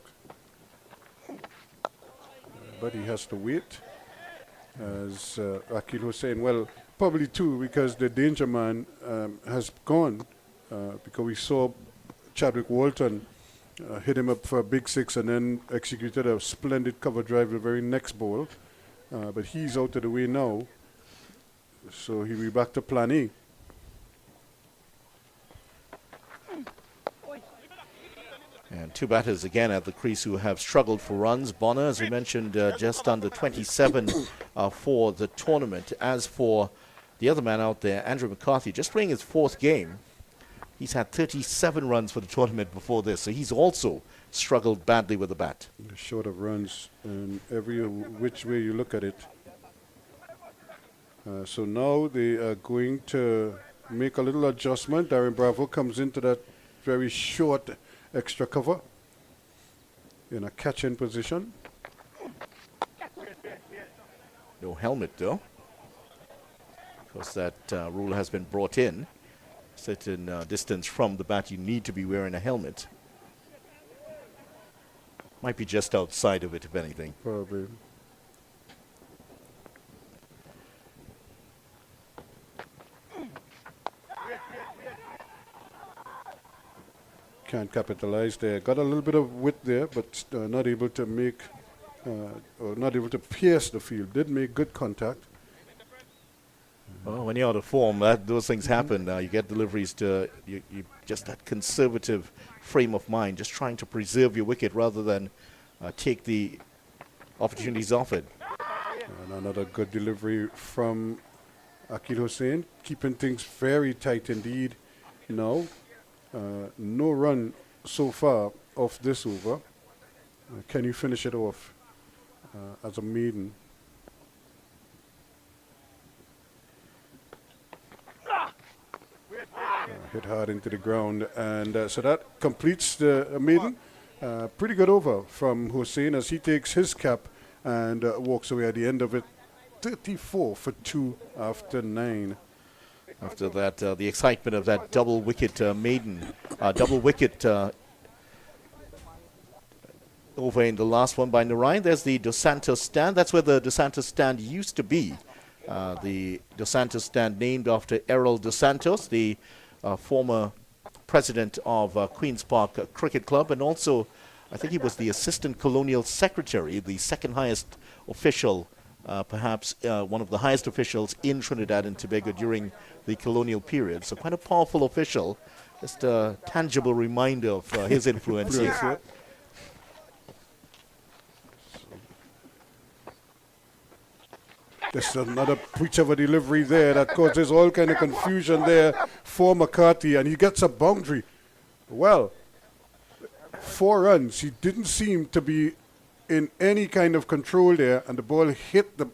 But he has to wait as Akil Hussain, well, probably 2 because the danger man has gone because we saw Chadwick Walton hit him up for a big 6 and then executed a splendid cover drive the very next ball. But he's out of the way now, so he'll be back to plan A. And 2 batters again at the crease who have struggled for runs. Bonner, as we mentioned, just under 27 for the tournament. As for the other man out there, Andrew McCarthy, just playing his 4th game. He's had 37 runs for the tournament before this, so he's also struggled badly with the bat. Short of runs in every which way you look at it. So now they are going to make a little adjustment. Darren Bravo comes into that very short extra cover in a catch-in position. No helmet though, because that rule has been brought in. Certain distance from the bat, you need to be wearing a helmet. Might be just outside of it, if anything. Probably. Can't capitalize there. Got a little bit of width there, but not able to make, or not able to pierce the field. Did make good contact. Well, when you're out of form, those things happen. You get deliveries to you just that conservative frame of mind, just trying to preserve your wicket rather than take the opportunities offered. And another good delivery from Akil Hussain, keeping things very tight indeed now. No run so far off this over. Can you finish it off as a maiden? Hit hard into the ground, and so that completes the maiden. Pretty good over from Hussain as he takes his cap and walks away at the end of it. 34 for 2 after 9. After that, the excitement of that double wicket maiden, double wicket over in the last one by Narine. There's the Dos Santos stand. That's where the Dos Santos stand used to be. The Dos Santos stand named after Errol Dos Santos, the former president of Queen's Park Cricket Club, and also I think he was the assistant colonial secretary, the second highest official perhaps one of the highest officials in Trinidad and Tobago during the colonial period. So quite a powerful official. Just a tangible reminder of his influence here. There's another breach of a delivery there that causes all kind of confusion there for McCarthy, and he gets a boundary. Well, 4 runs. He didn't seem to be in any kind of control there, and the ball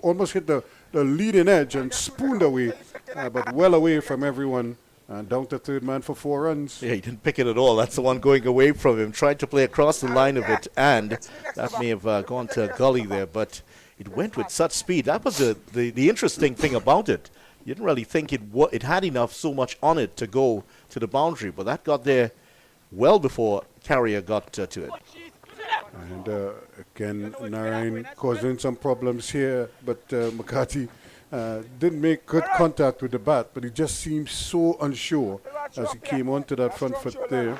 almost hit the leading edge and spooned away, but well away from everyone. And down to third man for 4 runs. Yeah, he didn't pick it at all. That's the one going away from him. Tried to play across the line of it, and that may have gone to a gully there, but it went with such speed. That was the interesting thing about it. You didn't really think it had enough so much on it to go to the boundary, but that got there well before Carrier got to it. And again, Narine causing some problems here, but McCarthy didn't make good contact with the bat, but he just seemed so unsure as he came onto that front foot there.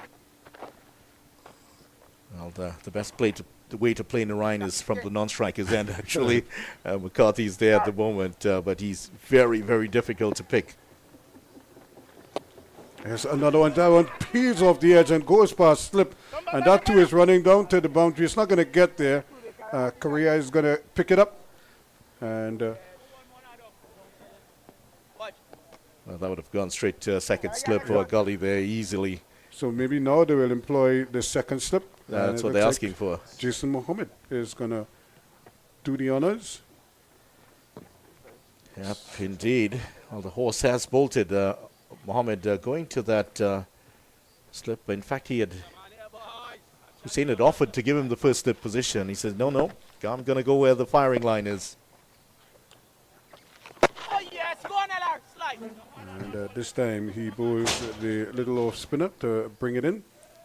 Well, the best way to play Narine is from the non-striker's end, actually. McCarthy's there at the moment, but he's very, very difficult to pick. There's another one. That one peels off the edge and goes past slip, and that too is running down to the boundary. It's not going to get there. Correa is going to pick it up, and well, that would have gone straight to a second slip or a gully there easily. so maybe now they will employ the second slip. That's what they're asking for. Jason Mohammed is going to do the honors. Yep, indeed. Well, the horse has bolted. Mohammed going to that slip. In fact, Hussein had offered to give him the first slip position. He says, no, I'm going to go where the firing line is. And this time he bowls the little off spinner to bring it in.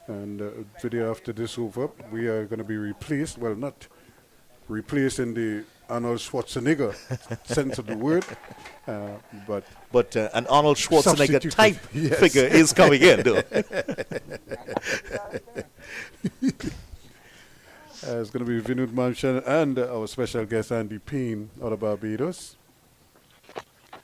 And video after this over, we are going to be replaced. Well, not replaced in the Arnold Schwarzenegger sense of the word, but an Arnold Schwarzenegger type yes. figure is coming in, though. It's going to be Vinod Mamshan and our special guest Andy Payne out of Barbados.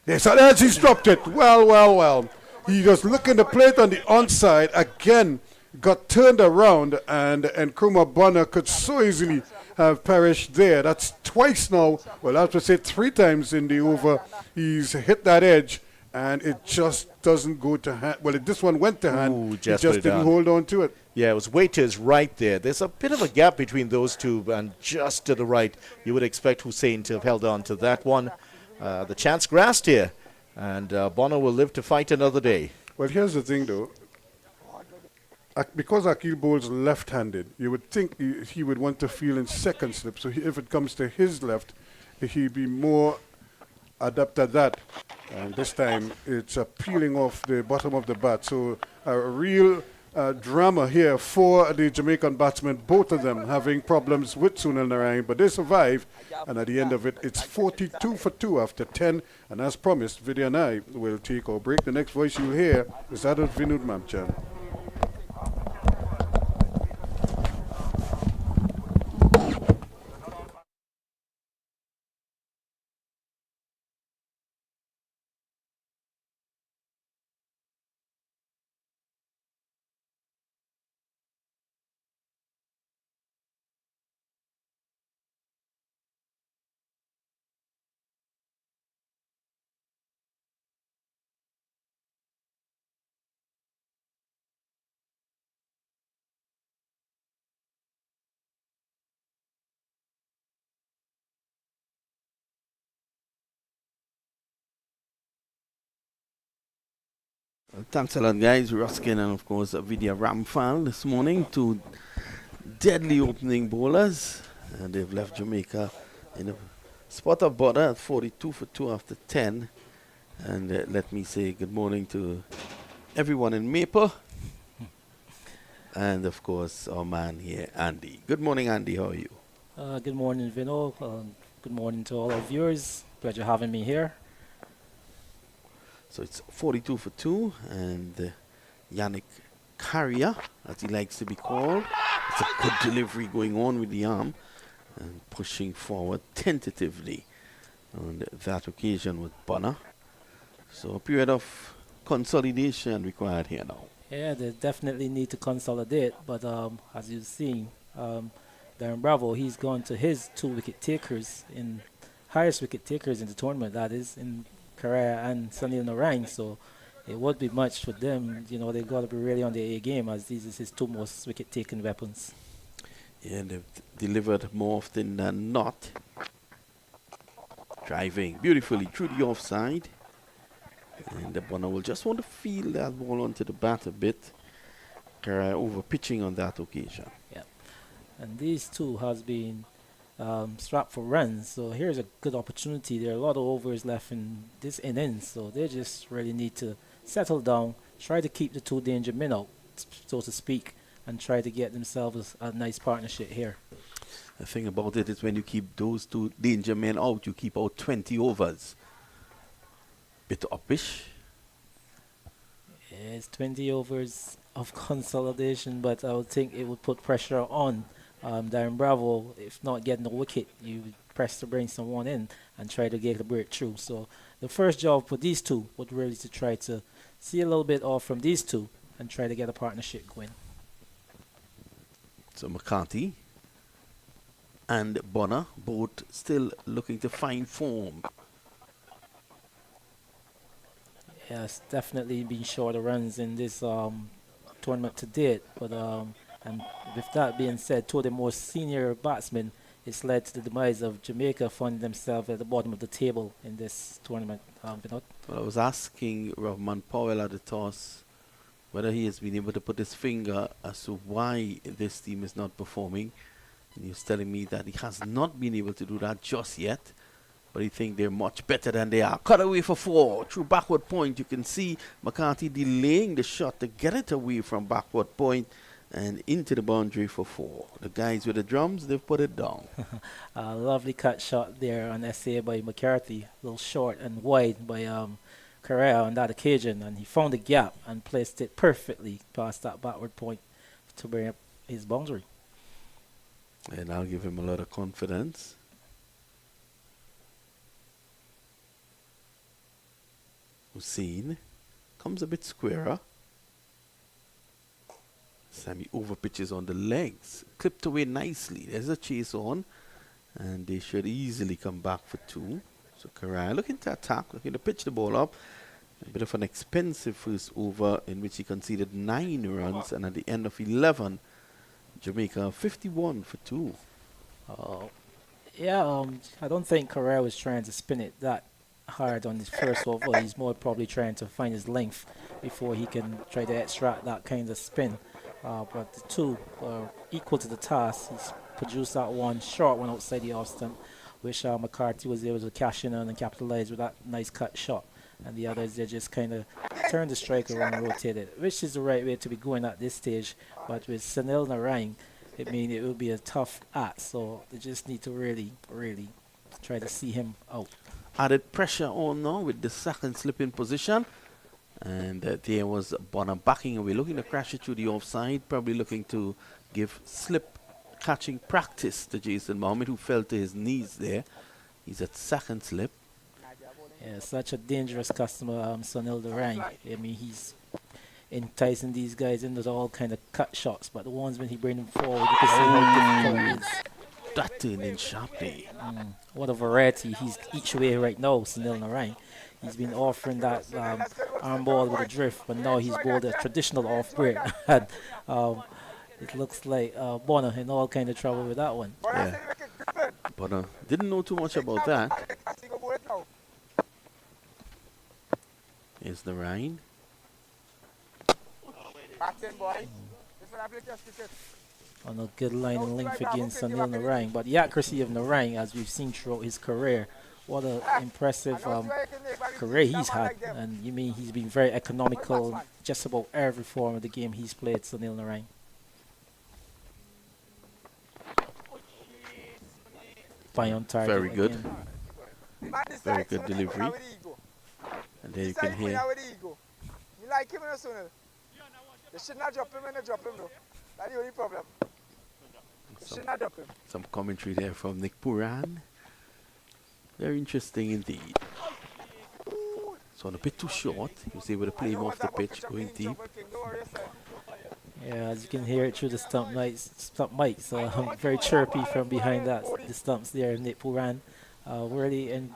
Yes, and as he's dropped it. Well. He just looking the plate on the onside again. Got turned around, and Nkrumah Bonner could so easily have perished there. That's twice now. Well, I have to say 3 times in the over. He's hit that edge, and it just doesn't go to hand. Well, this one went to hand. Ooh, he just didn't hold on to it. Yeah, it was way to his right there. There's a bit of a gap between those two, and just to the right, you would expect Hussein to have held on to that one. The chance grasped here, and Bonner will live to fight another day. Well, here's the thing, though. Because Akil bowls left-handed, you would think he would want to feel in second slip. So if it comes to his left, he'd be more adept at that. And this time, it's peeling off the bottom of the bat. So a real drama here for the Jamaican batsmen, both of them having problems with Sunil Narine, but they survive. And at the end of it, it's 42 for 2 after 10. And as promised, Vidya and I will take our break. The next voice you'll hear is that of Vinod Mamchan. Thanks a lot, guys. Ruskin and, of course, Vidya Ramphal this morning. 2 deadly opening bowlers. And they've left Jamaica in a spot of bother at 42 for 2 after 10. And let me say good morning to everyone in Maple. And, of course, our man here, Andy. Good morning, Andy. How are you? Good morning, Vino. Good morning to all our viewers. Pleasure having me here. So it's 42 for 2, and Yannick Carrier, as he likes to be called. It's a good delivery going on with the arm and pushing forward tentatively. on that occasion with Bonner. So a period of consolidation required here now. Yeah, they definitely need to consolidate, but as you've seen, Darren Bravo, he's gone to his 2 wicket takers in highest wicket takers in the tournament, that is, in Correa and Sunil Narine. So it would be much for them. You know, they've got to be really on their A game, as these is his 2 most wicket taking weapons. Yeah, and they've delivered more often than not. Driving beautifully through the offside. And the Bonner will just want to feel that ball onto the bat a bit. Over pitching on that occasion. Yeah. And these 2 has been strapped for runs. So here's a good opportunity. There are a lot of overs left in this innings. So they just really need to settle down, try to keep the 2 danger men out, so to speak, and try to get themselves a nice partnership here. The thing about it is when you keep those 2 danger men out, you keep out 20 overs. Bit uppish. Yeah, it's 20 overs of consolidation, but I would think it would put pressure on Darren Bravo. If not getting a wicket, you would press to bring someone in and try to get a breakthrough. So the first job for these 2 would really to try to see a little bit off from these 2 and try to get a partnership going. So McCarthy and Bonner both still looking to find form. Yes, definitely been short of runs in this tournament to date. But and with that being said, 2 of the most senior batsmen, it's led to the demise of Jamaica finding themselves at the bottom of the table in this tournament. Vinod? Well, I was asking Rahman Powell at the toss whether he has been able to put his finger as to why this team is not performing. And he was telling me that he has not been able to do that just yet. But he thinks they're much better than they are. Cut away for 4. Through backward point, you can see McCarthy delaying the shot to get it away from backward point and into the boundary for 4. The guys with the drums, they've put it down. A lovely cut shot there on SA by McCarthy. A little short and wide by Correa on that occasion. And he found the gap and placed it perfectly past that backward point to bring up his boundary. And I'll give him a lot of confidence. Hussein comes a bit squarer. Sammy over pitches on the legs, clipped away nicely. There's a chase on, and they should easily come back for 2. So Correa looking to attack, looking to pitch the ball up. A bit of an expensive first over in which he conceded 9 runs, and at the end of 11, Jamaica 51 for 2. Yeah, I don't think Correa was trying to spin it that hard on his first over. He's more probably trying to find his length before he can try to extract that kind of spin. But the 2 are equal to the task. He's produced that one short one outside the off stump, which McCarthy was able to cash in on and capitalize with that nice cut shot. And the others, they just kind of turned the strike around and rotated, which is the right way to be going at this stage. But with Sunil Narine, it means it will be a tough act. So they just need to really, really try to see him out. Added pressure on now with the second slip in position. And there was Bonner backing away, looking to crash it through the offside, probably looking to give slip catching practice to Jason Mohammed, who fell to his knees there. He's at second slip. Yeah, such a dangerous customer, Sunil Narine. I mean, he's enticing these guys into all kind of cut shots, but the ones when he brings them forward, you can see how difficult it is. That turned in sharply. What a variety he's each way right now, Sunil Narine. He's been offering that arm ball with a drift, but now he's bowled a traditional off break. And it looks like Bonner in all kind of trouble with that one. Yeah. Bonner didn't know too much about that. Here's the Narine. On a good line and length against Sunil Narine. But the accuracy of Narine, as we've seen throughout his career, what an impressive career he's had. And you mean he's been very economical just about every form of the game he's played, Sunil Narine. Fine on target. Very good. Again. Very good delivery. And there you can hear. You like him, Sunil? You should not drop him and drop him, though. That's the only problem. You should not drop him. Some commentary there from Nick Puran. Very interesting indeed. So a bit too short. He was able to play him off the pitch, going deep. Yeah, as you can hear it through the stump mics, very chirpy from behind the stumps there. Nick Puran, really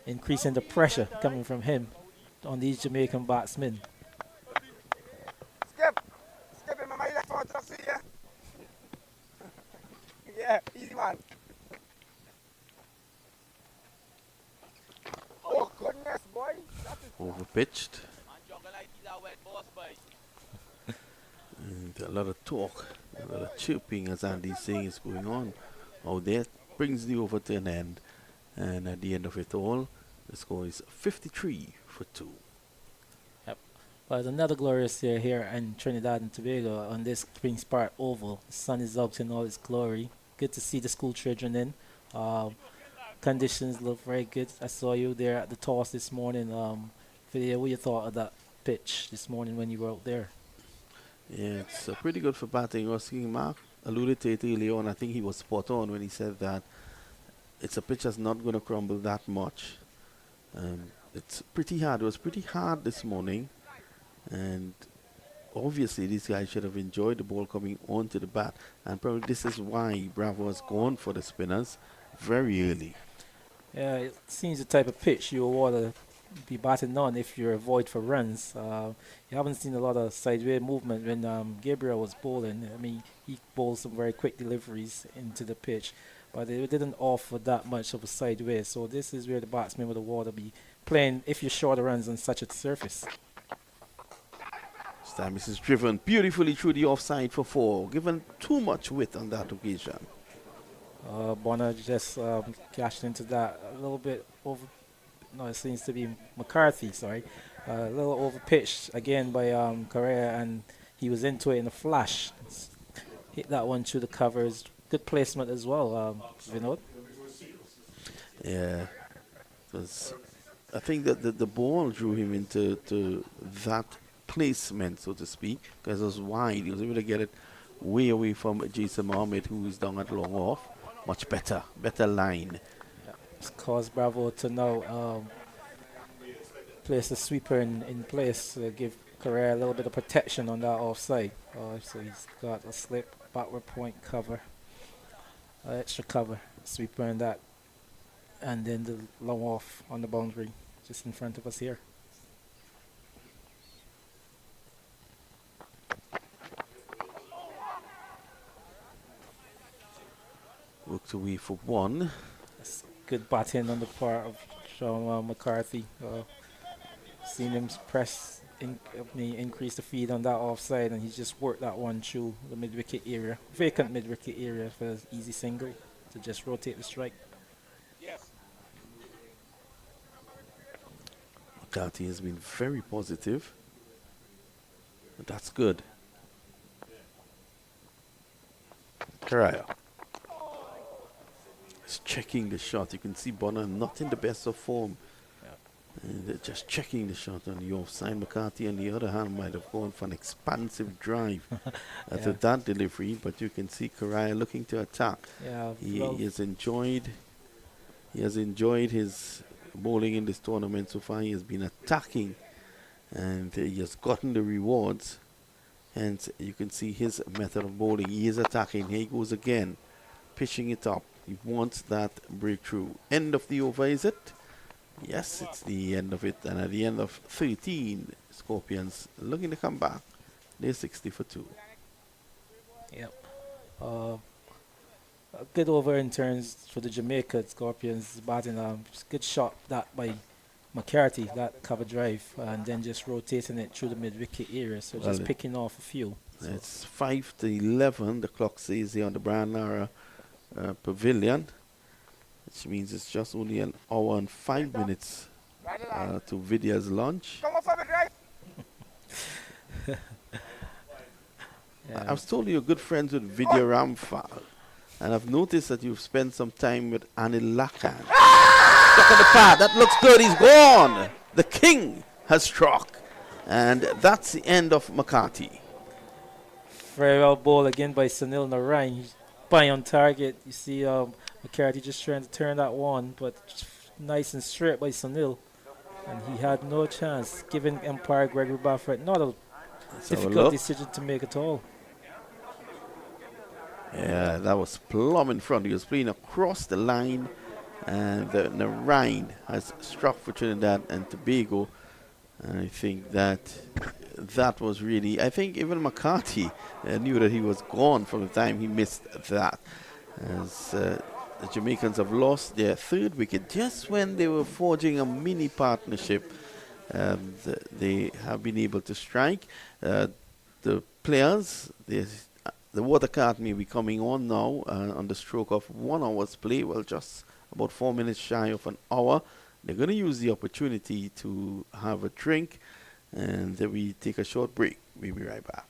increasing the pressure coming from him on these Jamaican batsmen. Skip him, my left foot, see ya. Yeah, easy one. Oh goodness, boy. Overpitched. And a lot of talk, a lot of chirping, as Andy's saying, is going on out there. Brings the over to an end. And at the end of it all, the score is 53 for 2. Yep. But another glorious year here in Trinidad and Tobago on this Queen's Park Oval. The sun is out in all its glory. Good to see the school children in. Conditions look very good. I saw you there at the toss this morning. Video, what you thought of that pitch this morning when you were out there? Yeah, it's pretty good for batting. Mark alluded to it earlier on. I think he was spot on when he said that it's a pitch that's not going to crumble that much. It's pretty hard. It was pretty hard this morning. And obviously these guys should have enjoyed the ball coming onto the bat. And probably this is why Bravo has gone for the spinners very early. Yeah, it seems the type of pitch you want to be batting on if you're avoid for runs. You haven't seen a lot of sideways movement when Gabriel was bowling. I mean, he bowled some very quick deliveries into the pitch, but they didn't offer that much of a sideways. So this is where the batsman with the water be playing if you're short of runs on such a surface. This time this is driven beautifully through the offside for 4, given too much width on that occasion. Bonner just cashed into that a little bit over. No, it seems to be McCarthy, sorry. A little over pitched again by Correa, and he was into it in a flash. Hit that one through the covers. Good placement as well, Vinod. Yeah, because I think that the ball drew him into that placement, so to speak, because it was wide. He was able to get it way away from Jason Mohammed, who is down at long off. Much better line. Yeah. It's caused Bravo to now place the sweeper in place to give Correa a little bit of protection on that offside. So he's got a slip, backward point cover, extra cover, sweeper and that, and then the long off on the boundary just in front of us here. Worked away for 1. That's good batting on the part of Sean McCarthy. Seen him increase the feed on that offside, and he's just worked that one through the mid-wicket area, vacant mid-wicket area for an easy single to just rotate the strike. McCarthy has been very positive. But that's good. Correa. He's checking the shot. You can see Bonner not in the best of form. And they're just checking the shot on the offside. McCarthy, on the other hand, might have gone for an expansive drive after that delivery. But you can see Correa looking to attack. Yeah, He has enjoyed his bowling in this tournament so far. He has been attacking, and he has gotten the rewards. Hence, you can see his method of bowling. He is attacking. Here he goes again, pitching it up. He wants that breakthrough. End of the over, is it? Yes, it's the end of it. And at the end of 13, Scorpions looking to come back. They're 60 for 2. Yep. A good over in terms for the Jamaica Scorpions batting. Good shot that by McCarthy, that cover drive, and then just rotating it through the mid-wicket area. So just picking off a few. So it's 5 to 11. The clock says here on the Brian Lara Pavilion, which means it's just only an hour and 5 minutes to Vidya's lunch. I was told you're good friends with Vidya Ramphal, and I've noticed that you've spent some time with Anil Lakan. Stuck on the pad, that looks good, he's gone! The king has struck, and that's the end of McCarthy. Very well bowled again by Sunil Narine. He's by on target. You see McCarthy just trying to turn that one, but just nice and straight by Sunil, and he had no chance, giving umpire Gregory Baffert not a Let's have a difficult look. decision to make at all. Yeah, that was plumb in front. He was playing across the line, and the Narine has struck for Trinidad and Tobago. And I think that was really, I think even McCarthy knew that he was gone from the time he missed that. As the Jamaicans have lost their third wicket just when they were forging a mini partnership. They have been able to strike. The players, the water cart may be coming on now on the stroke of 1 hour's play. Well, just about 4 minutes shy of an hour. They're going to use the opportunity to have a drink, and then we take a short break. We'll be right back.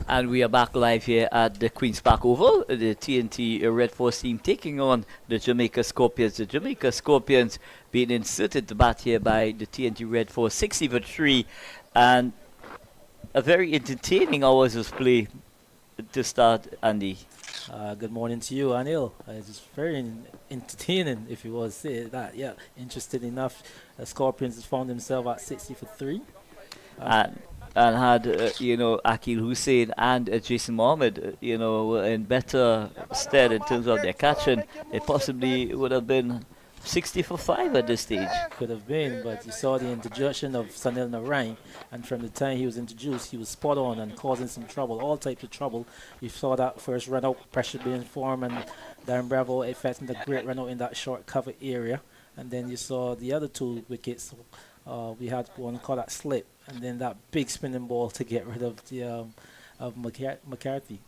And we are back live here at the Queen's Park Oval. The TNT Red Force team taking on the Jamaica Scorpions. The Jamaica Scorpions being inserted to bat here by the TNT Red Force, 60 for 3. And a very entertaining hours of play to start, Andy. Good morning to you, Anil. It's very entertaining, if you want to say that. Yeah, interesting enough. Scorpions has found themselves at 60 for 3. And had, Akil Hussein and Jason Mohammed, in better stead in terms of their catching. They possibly would have been 60 for 5 at this stage. Could have been, but you saw the introduction of Sunil Narine, and from the time he was introduced, he was spot on and causing some trouble, all types of trouble. You saw that first run out, pressure being formed, and Darren Bravo effecting the great run out in that short cover area. And then you saw the other 2 wickets. We had one called that slip, and then that big spinning ball to get rid of the of McCarthy.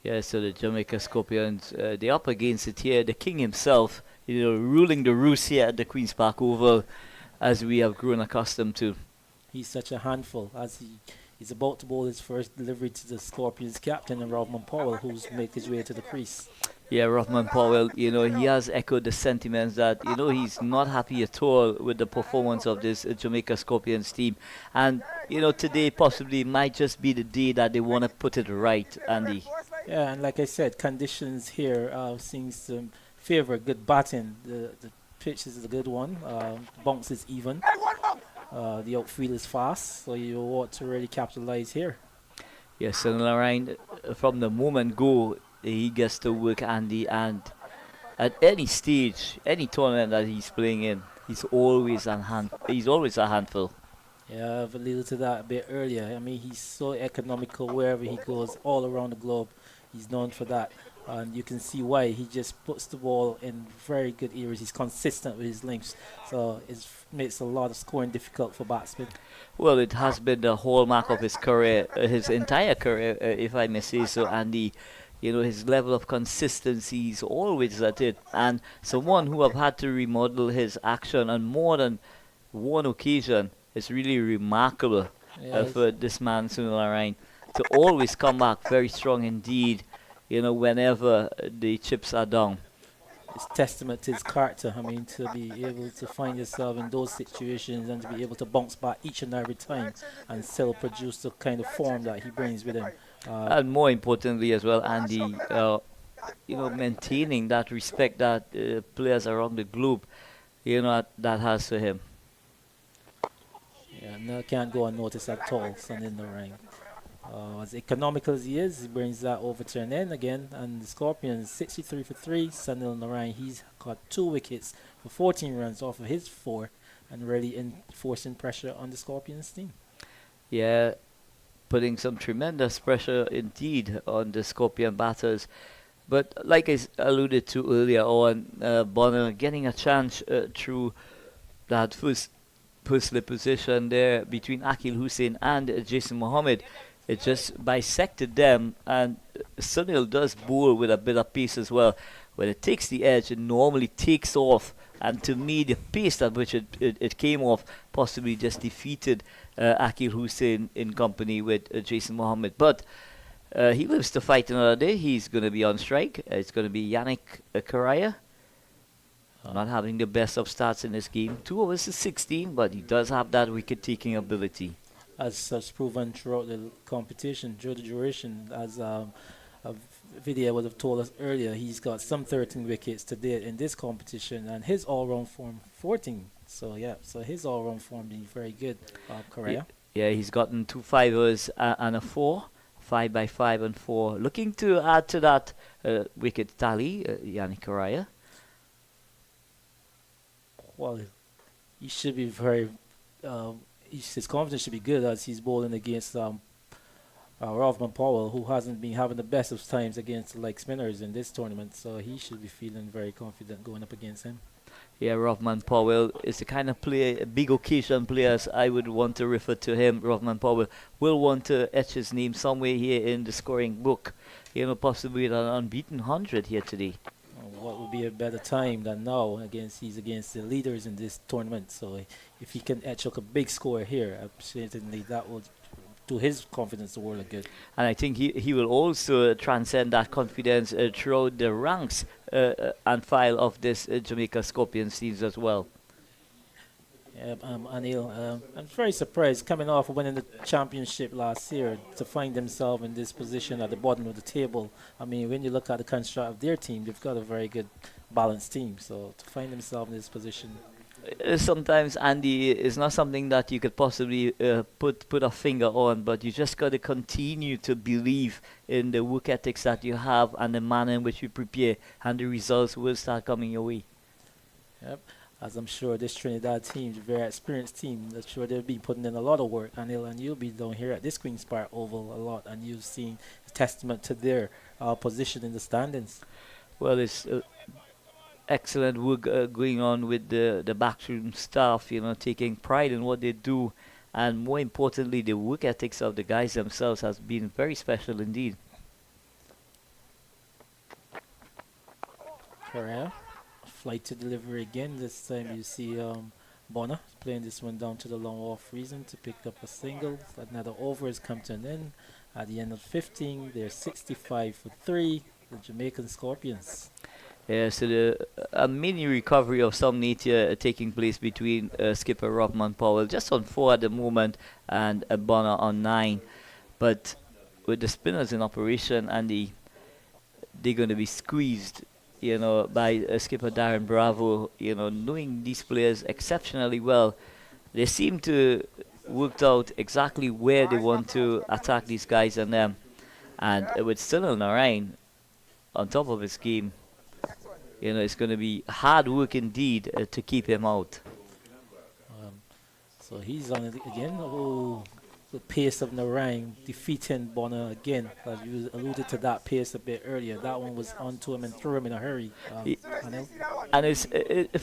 Yeah, so the Jamaica Scorpions, they're up against it here. The king himself, ruling the roost here at the Queen's Park Oval, as we have grown accustomed to. He's such a handful as he's about to bowl his first delivery to the Scorpions captain, Rodman Powell, who's made his way to the crease. Yeah, Rothman Powell, he has echoed the sentiments that, he's not happy at all with the performance of this Jamaica Scorpions team. And, today possibly might just be the day that they want to put it right, Andy. Yeah, and like I said, conditions here seems to favor good batting. The pitch is a good one. Bounce is even. The outfield is fast, so you want to really capitalize here. Yes, and Narine, from the moment go, he gets to work Andy, and at any stage, any tournament that he's playing in, he's always a handful. Yeah, I've alluded to that a bit earlier. I mean, he's so economical wherever he goes, all around the globe. He's known for that. And you can see why. He just puts the ball in very good areas. He's consistent with his links. So it makes a lot of scoring difficult for batsmen. Well, it has been the hallmark of his career, his entire career, if I may say so, Andy. His level of consistency is always at it. And someone who have had to remodel his action on more than one occasion is really remarkable for this man, Sunil Narine, to always come back very strong indeed, whenever the chips are down. It's testament to his character. I mean, to be able to find yourself in those situations and to be able to bounce back each and every time and still produce the kind of form that he brings with him. And more importantly as well, Andy, maintaining that respect that players around the globe, that has for him. Yeah, no, can't go unnoticed at all, son in the ring. As economical as he is, he brings that over to an end again. And the Scorpions, 63 for 3. Sunil Narine, he's got 2 wickets for 14 runs off of his 4 and really enforcing pressure on the Scorpions team. Yeah, putting some tremendous pressure indeed on the Scorpion batters. But like I alluded to earlier on, Bonner getting a chance through that first slip position there between Akil Hussain and Jason Mohammed. It just bisected them, and Sunil does bowl with a bit of pace as well. When it takes the edge, it normally takes off, and to me, the pace at which it came off possibly just defeated Akil Hussain in company with Jason Mohammed. But he lives to fight another day. He's going to be on strike. It's going to be Yannick Karaya. Not having the best of starts in this game. 2 overs is 16, but he does have that wicket-taking ability. As proven throughout the competition, during the duration, as a video would have told us earlier, he's got some 13 wickets to date in this competition, and his all-round form 14. So his all-round form being very good. Korea. Yeah, he's gotten 2 fivers and a 4, 5 by 5 and 4. Looking to add to that wicket tally, Yannick Karaya. Well, he should be very. His confidence should be good as he's bowling against Rothman Powell, who hasn't been having the best of times against like spinners in this tournament. So he should be feeling very confident going up against him. Yeah, Rothman Powell is the kind of player, big occasion players I would want to refer to him. Rothman Powell will want to etch his name somewhere here in the scoring book. Possibly an unbeaten 100 here today. What would be a better time than now? He's against the leaders in this tournament. So if he can etch up a big score here, certainly that will do his confidence the world of good. And I think he will also transcend that confidence throughout the ranks and file of this Jamaica Scorpions teams as well. Yeah, Anil, I'm very surprised coming off winning the championship last year to find themselves in this position at the bottom of the table. I mean, when you look at the construct of their team, they've got a very good balanced team. So to find themselves in this position. Sometimes, Andy, it's not something that you could possibly put a finger on, but you just got to continue to believe in the work ethics that you have and the manner in which you prepare, and the results will start coming your way. Yep. As I'm sure this Trinidad team, a very experienced team, I'm sure they'll be putting in a lot of work. Anil, and you'll be down here at this Queen's Park Oval a lot, and you've seen a testament to their position in the standings. Well, it's excellent work going on with the backroom staff, taking pride in what they do, and more importantly, the work ethics of the guys themselves has been very special indeed. Correa. Flight to delivery again. This time you see Bonner playing this one down to the long off reason to pick up a single. Another over has come to an end. At the end of 15, they're 65 for 3. the Jamaican Scorpions. Yeah, so a mini recovery of some nature taking place between skipper Robman Powell, just on 4 at the moment, and Bonner on 9. But with the spinners in operation, and they're going to be squeezed, by skipper Darren Bravo, knowing these players exceptionally well. They seem to worked out exactly where they want to attack these guys and them. And with Sunil Narine on top of his game, it's going to be hard work indeed to keep him out. So he's on it again. Oh, the pace of Narine defeating Bonner again. As you alluded to that pace a bit earlier. That one was onto him and threw him in a hurry. Anil? And it's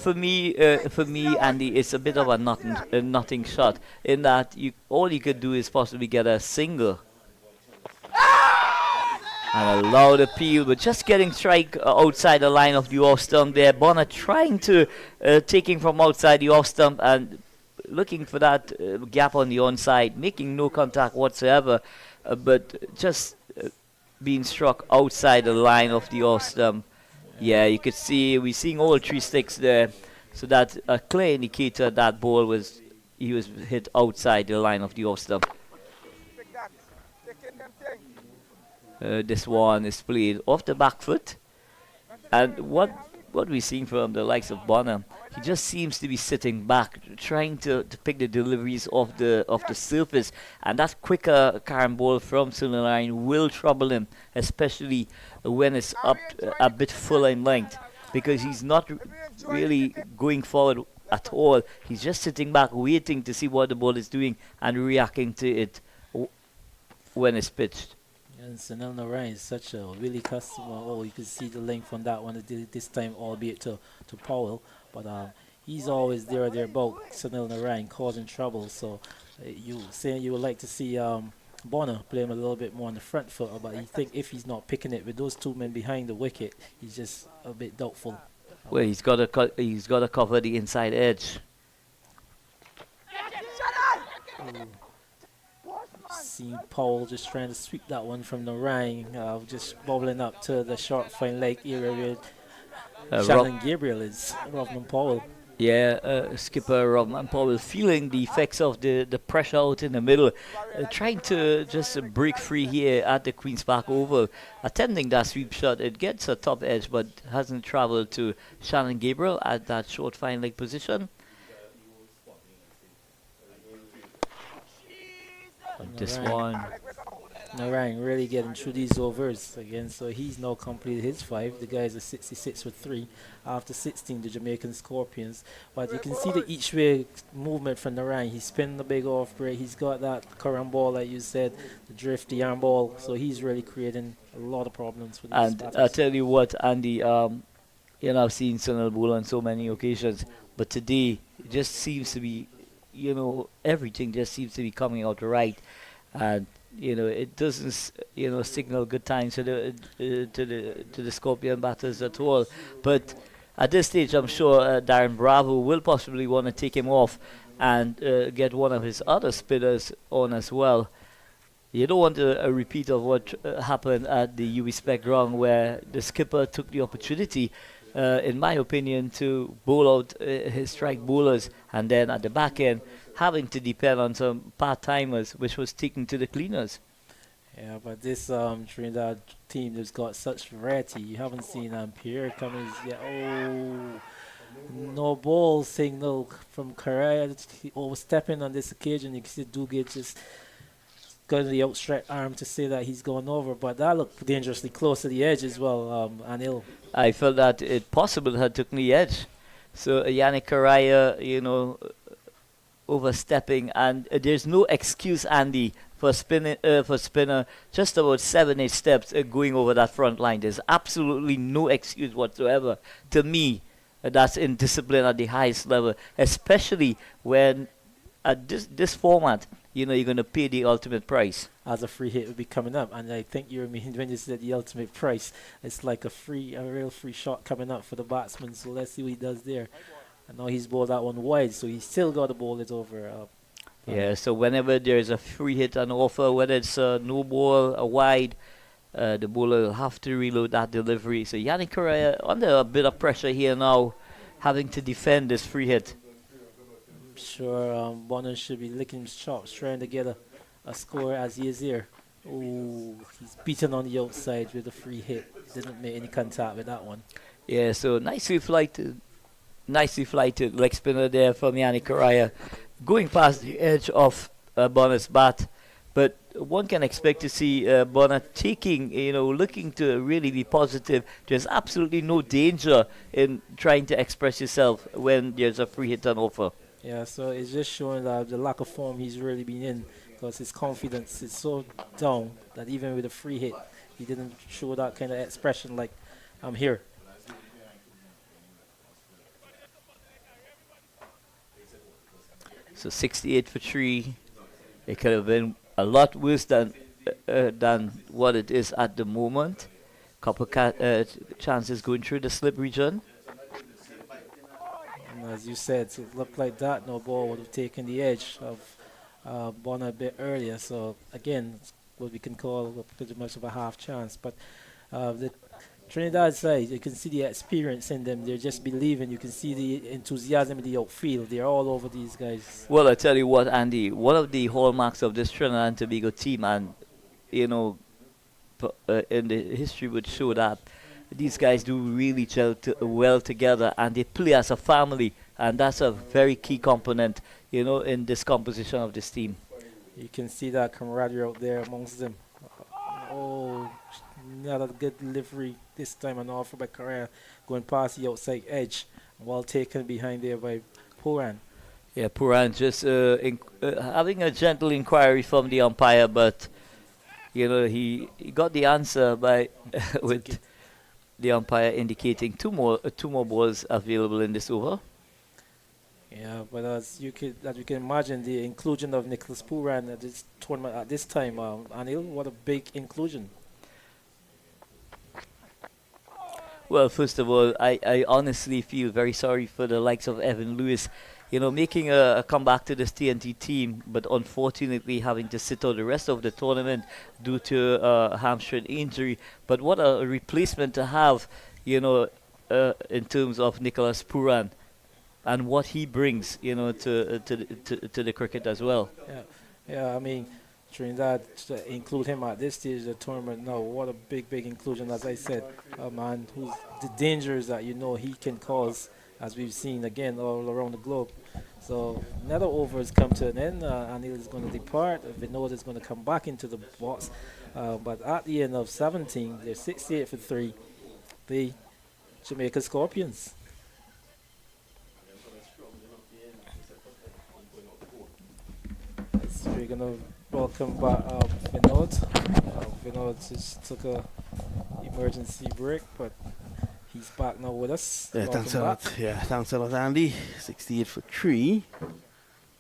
for me, Andy, it's a bit of a nothing shot in that all you could do is possibly get a single. And a loud appeal, but just getting strike outside the line of the off stump there. Bonner trying to take him from outside the off stump and looking for that gap on the onside, making no contact whatsoever, but just being struck outside the line of the off stump. Yeah, you could see, we're seeing all 3 sticks there, so that's a clear indicator that ball was hit outside the line of the off stump. This one is played off the back foot, and what we're seeing from the likes of Bonner, he just seems to be sitting back, trying to pick the deliveries off the surface, and that quicker carry ball from Sunil will trouble him, especially when it's up a bit fuller in length, because he's not really going forward at all. He's just sitting back, waiting to see what the ball is doing and reacting to it when it's pitched. And Sunil Narine is such a really customer. Oh, you can see the length on that one this time, albeit to Powell. But he's always there or thereabout, Sunil Narine, causing trouble. So you saying you would like to see Bonner play him a little bit more on the front foot, but you think if he's not picking it with those 2 men behind the wicket, he's just a bit doubtful. Well, he's got to cover the inside edge. Seeing Powell just trying to sweep that one from the Narine, just bobbling up to the short fine leg area where Shannon Gabriel is, Robman Powell. Yeah, skipper Robman Powell feeling the effects of the pressure out in the middle, trying to just break free here at the Queen's Park Oval, attempting that sweep shot. It gets a top edge but hasn't travelled to Shannon Gabriel at that short fine leg position. This one. Narine really getting through these overs again, so he's now completed his 5. The guys are 66 with 3 after 16, the Jamaican Scorpions. But you can see the each way movement from Narine. He's spinning the big off break. He's got that current ball, like you said, the drift, the arm ball. So he's really creating a lot of problems for these And batters. I tell you what, Andy, I've seen Sunil bowl on so many occasions, but today it just seems to be, everything just seems to be coming out right. And it doesn't signal good times to the Scorpion batters at all. But at this stage, I'm sure Darren Bravo will possibly want to take him off and get one of his other spinners on as well. You don't want a repeat of what happened at the UB Spec ground, where the skipper took the opportunity, in my opinion, to bowl out his strike bowlers, and then at the back end having to depend on some part-timers, which was taken to the cleaners. Yeah, but this Trinidad team has got such variety. You haven't seen Pierre Cummins yet. Oh, no ball signal from Correa. He overstepping on this occasion. You can see Duguay just got the outstretched arm to say that he's going over, but that looked dangerously close to the edge as well, Anil. I felt that it possible had taken the edge. So Yannick Correa, overstepping, and there's no excuse, Andy, for spinner just about 7-8 steps going over that front line. There's absolutely no excuse whatsoever. To me, that's indiscipline at the highest level, especially when at this format, you're going to pay the ultimate price. As a free hit will be coming up, and I think you mean when you said the ultimate price, it's like a real free shot coming up for the batsman. So let's see what he does there. And now he's bowled that one wide, so he's still got to bowl it over. Yeah, so whenever there's a free hit on offer, whether it's a no ball, a wide, The bowler will have to reload that delivery. So Yannick Correa under a bit of pressure here now, having to defend this free hit. I'm sure Bonner should be licking his chops, trying to get a score as he is here. Ooh, he's beaten on the outside with a free hit. Didn't make any contact with that one. Yeah, so nicely flighted leg spinner there from Yannick Correa, going past the edge of Bonner's bat. But one can expect to see Bonner taking, looking to really be positive. There's absolutely no danger in trying to express yourself when there's a free hit on offer. Yeah, so it's just showing the lack of form he's really been in, because his confidence is so down that even with a free hit, he didn't show that kind of expression like, I'm here. So 68 for 3. It could have been a lot worse than what it is at the moment. Couple chances going through the slip region. And as you said, it looked like that no ball would have taken the edge of Bonner a bit earlier. So again, it's what we can call pretty much of a half chance. But the Trinidad side, you can see the experience in them. They're just believing. You can see the enthusiasm in the outfield. They're all over these guys. Well, I tell you what, Andy, one of the hallmarks of this Trinidad and Tobago team, and in the history would show that these guys do really gel well together, and they play as a family, and that's a very key component, in this composition of this team. You can see that camaraderie out there amongst them. Oh, not a good delivery this time, an offer by Correa going past the outside edge, well taken behind there by Puran. Yeah, Puran just having a gentle inquiry from the umpire, but he got the answer by with the umpire indicating two more balls available in this over. Yeah, but as you can imagine, the inclusion of Nicholas Puran at this tournament at this time, Anil, what a big inclusion. Well, first of all, I honestly feel very sorry for the likes of Evan Lewis, making a comeback to this TNT team, but unfortunately having to sit out the rest of the tournament due to a hamstring injury. But what a replacement to have, in terms of Nicholas Puran and what he brings, to the cricket as well. Yeah. I mean, Trinidad to include him at this stage of the tournament now. What a big inclusion, as I said. A man who's the dangers that he can cause, as we've seen again all around the globe. So another over has come to an end. Anil is going to depart. Vinod is going to come back into the box. But at the end of 17, they're 68 for 3. The Jamaica Scorpions. So we're going to welcome back Vinod. Vinod just took a emergency break, but he's back now with us. Yeah, thanks a lot. Yeah, thanks a lot, Andy. 68 for 3.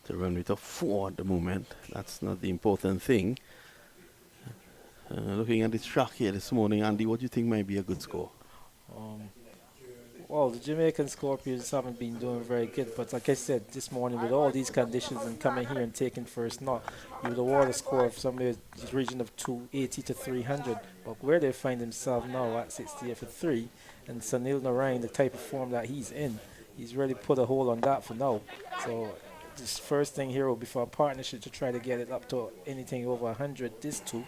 To run with a 4 at the moment. That's not the important thing. Looking at this track here this morning, Andy, what do you think might be a good score? Well, the Jamaican Scorpions haven't been doing very good, but like I said this morning, with all these conditions and coming here and taking first knock, you would award a score of somewhere in the region of 280 to 300. But where they find themselves now at 68 for 3, and Sunil Narine, the type of form that he's in, he's really put a hold on that for now. So this first thing here will be for a partnership to try to get it up to anything over 100, this two.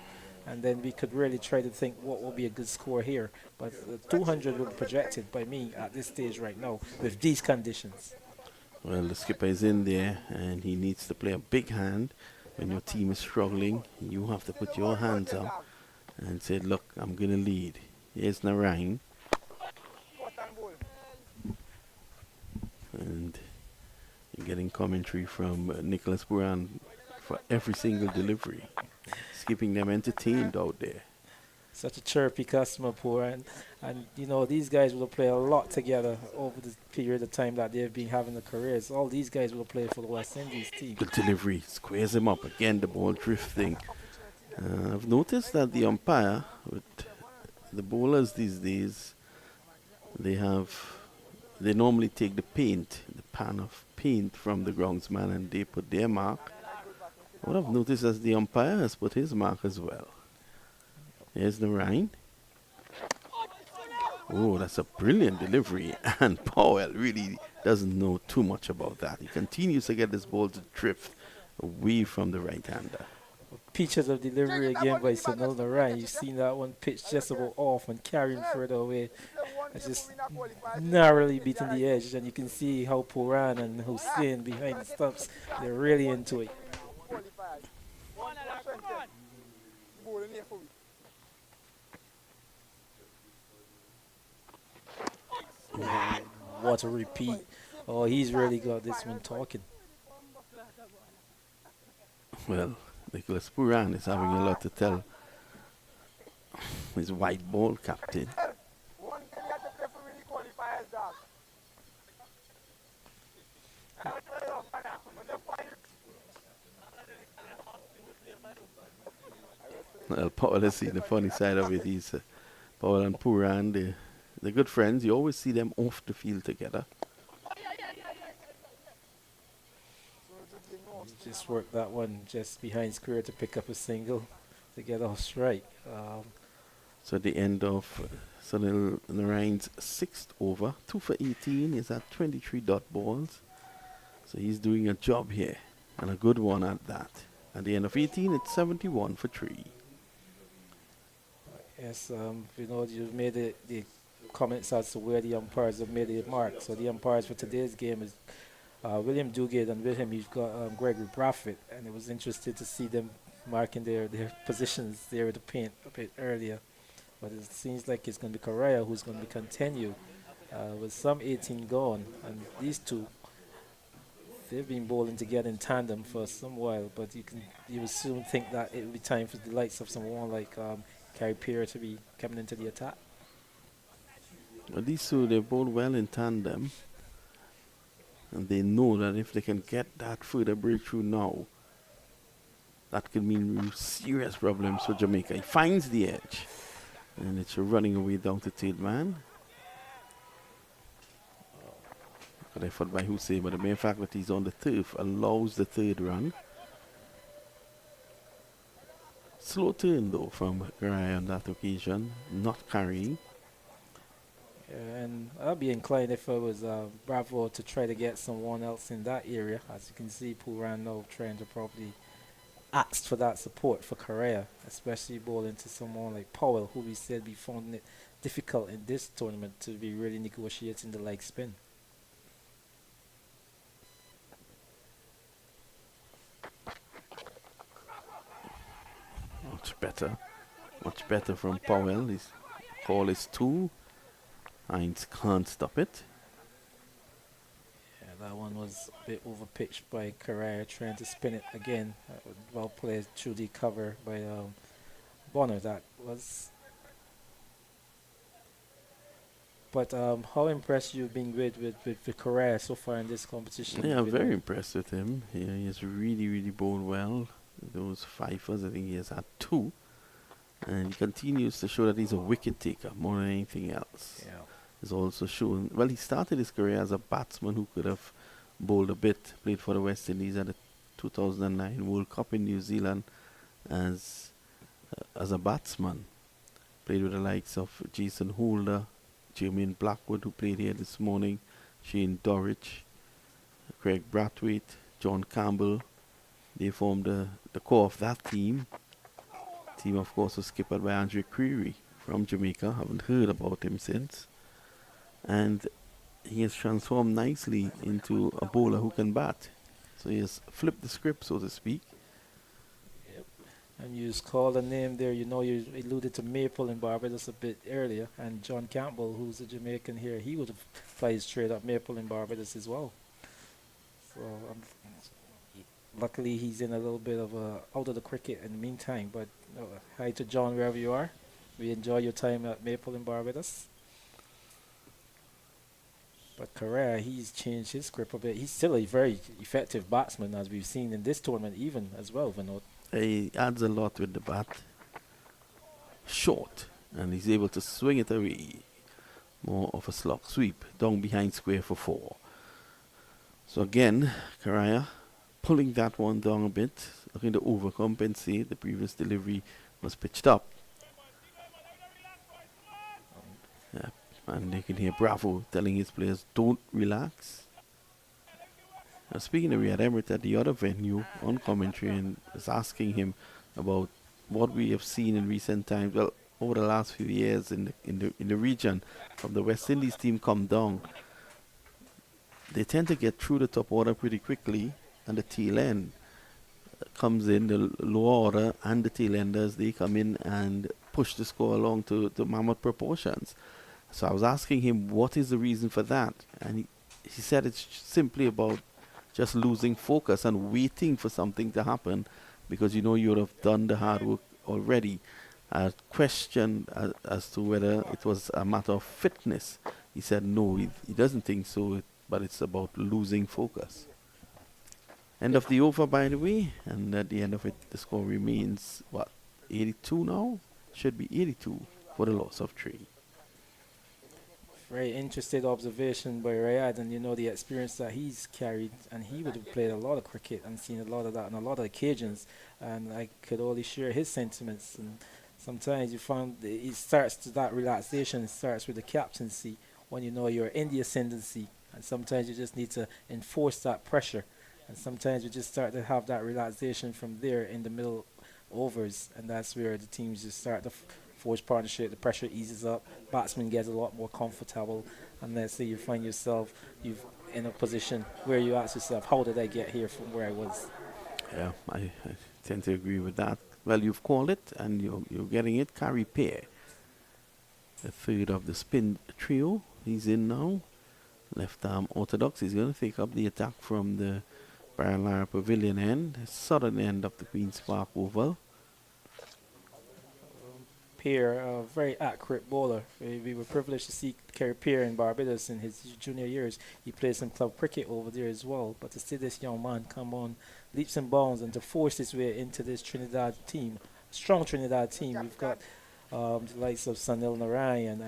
And then we could really try to think what will be a good score here. But 200 will be projected by me at this stage right now with these conditions. Well, the skipper is in there, and he needs to play a big hand. When your team is struggling, you have to put your hands up and say, look, I'm going to lead. Here's Narine. And you're getting commentary from Nicholas Buran for every single delivery. It's keeping them entertained out there. Such a chirpy customer, poor, and these guys will play a lot together over the period of time that they've been having their careers. All these guys will play for the West Indies team. Good delivery, squares him up again. The ball drifting. I've noticed that the umpire with the bowlers these days, they normally take the pan of paint from the groundsman, and they put their mark. What I've noticed is the umpire has put his mark as well. Here's Narine. Oh, that's a brilliant delivery. And Powell really doesn't know too much about that. He continues to get this ball to drift away from the right-hander. Peaches of delivery again by Sunil Narine. You've seen that one pitch just about off and carrying further away. It's just narrowly beating the edge, and you can see how Puran and Hussein behind the stumps, they're really into it. Oh, what a repeat. Oh, he's really got this one talking. Well, Nicholas Puran is having a lot to tell his white ball captain. Well, Powell has seen the funny side of it. He's Powell and Puran, they're good friends. You always see them off the field together. Just worked that one just behind square to pick up a single to get off strike. So at the end of Sunil Narayan's 6th over, 2 for 18, is at 23 dot balls. So he's doing a job here, and a good one at that. At the end of 18, it's 71 for 3. Yes, you've made the comments as to where the umpires have made their mark. So the umpires for today's game is William Dugate, and with him you've got Gregory Braffett, and it was interesting to see them marking their positions there at the paint a bit earlier. But it seems like it's going to be Correa who's going to continue with some 18 gone, and these two, they've been bowling together in tandem for some while, but you would soon think that it would be time for the likes of someone like Kerry Pierre to be coming into the attack. Well, these two, they bowl well in tandem, and they know that if they can get that further breakthrough now, that could mean serious problems for Jamaica. He finds the edge, and it's running away down to third man. Good effort by Hussein, but the mere fact that he's on the turf allows the third run. Slow turn though from Garay on that occasion, not carrying. Yeah, and I'd be inclined if it was Bravo to try to get someone else in that area. As you can see, Puran now trying to probably ask for that support for Correa, especially bowling to someone like Powell, who we said we found it difficult in this tournament to be really negotiating the leg spin. Much better from Powell. His call is 2. Hines can't stop it. Yeah, that one was a bit overpitched by Correa, trying to spin it again. Well played through the cover by Bonner. That was. But how impressed you've been with Correa so far in this competition? Yeah, I'm very impressed with him. Yeah, he has really bowled well. Those fifers, I think he has had 2. And he continues to show that he's a wicket taker more than anything else. Yeah. He's also shown, well, he started his career as a batsman who could have bowled a bit, played for the West Indies at the 2009 World Cup in New Zealand as a batsman. Played with the likes of Jason Holder, Jermaine Blackwood, who played here this morning, Shane Dorridge, Craig Brathwaite, John Campbell. They formed the core of that team. Team, of course, was skippered by Andrew Creary from Jamaica. Haven't heard about him since. And he has transformed nicely into a bowler who can bat. So he has flipped the script, so to speak. Yep. And you just called a name there. You know, you alluded to Maple in Barbados a bit earlier. And John Campbell, who's a Jamaican here, he would have played straight up Maple in Barbados as well. So luckily he's in a little bit of out of the cricket in the meantime. But hi to John wherever you are. We enjoy your time at Maple in Barbados. But Correa, he's changed his grip a bit. He's still a very effective batsman, as we've seen in this tournament even as well, Vinod. He adds a lot with the bat. Short, and he's able to swing it away. More of a slog sweep, down behind square for 4. So again, Correa pulling that one down a bit, looking to overcompensate. The previous delivery was pitched up. Yeah, and you can hear Bravo telling his players, don't relax. Now, speaking of Riyad Emirates at the other venue on commentary and was asking him about what we have seen in recent times. Well, over the last few years in the region, from the West Indies team come down, they tend to get through the top order pretty quickly, and the tail end comes in, the lower order and the tail enders, they come in and push the score along to mammoth proportions. So I was asking him what is the reason for that, and he said it's simply about just losing focus and waiting for something to happen because you know you would have done the hard work already. I questioned as to whether it was a matter of fitness. He said no, he doesn't think so, but it's about losing focus. End of the over, by the way, and at the end of it, the score remains, what, 82 now? Should be 82 for the loss of 3. Very interested observation by Rayad, and you know the experience that he's carried, and he would have played a lot of cricket and seen a lot of that on a lot of occasions, and I could only share his sentiments. And sometimes you find it starts to that relaxation. It starts with the captaincy when you know you're in the ascendancy, and sometimes you just need to enforce that pressure, and sometimes you just start to have that relaxation from there in the middle overs, and that's where the teams just start to force partnership. The pressure eases up, batsman gets a lot more comfortable, and let's say you find yourself you've in a position where you ask yourself, how did I get here from where I was? Yeah, I tend to agree with that. Well, you've called it, and you're getting it. Carry pair, the third of the spin trio. He's in now. Left arm orthodox. He's going to take up the attack from the Paralara Pavilion end, southern end of the Queen's Park Oval. Pierre, a very accurate bowler. We were privileged to see Kerry Pierre in Barbados in his junior years. He played some club cricket over there as well. But to see this young man come on leaps and bounds and to force his way into this Trinidad team, strong Trinidad team, we've got the likes of Sanil Narine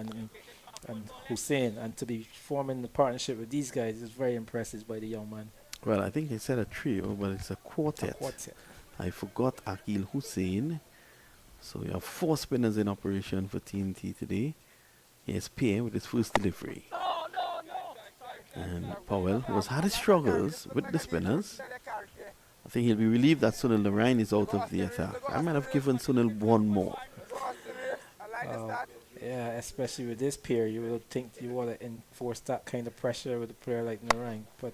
and Hussein, and to be forming the partnership with these guys is very impressive by the young man. Well, I think they said a trio, but it's a quartet. A quartet. I forgot Akil Hussein. So you have 4 spinners in operation for TNT today. Here's Pierre with his first delivery. And Powell, who has had his struggles with the spinners, I think he'll be relieved that Sunil Narine is out of the attack. I might have given Sunil one more. Yeah, especially with this pair, you would think you want to enforce that kind of pressure with a player like Narine. But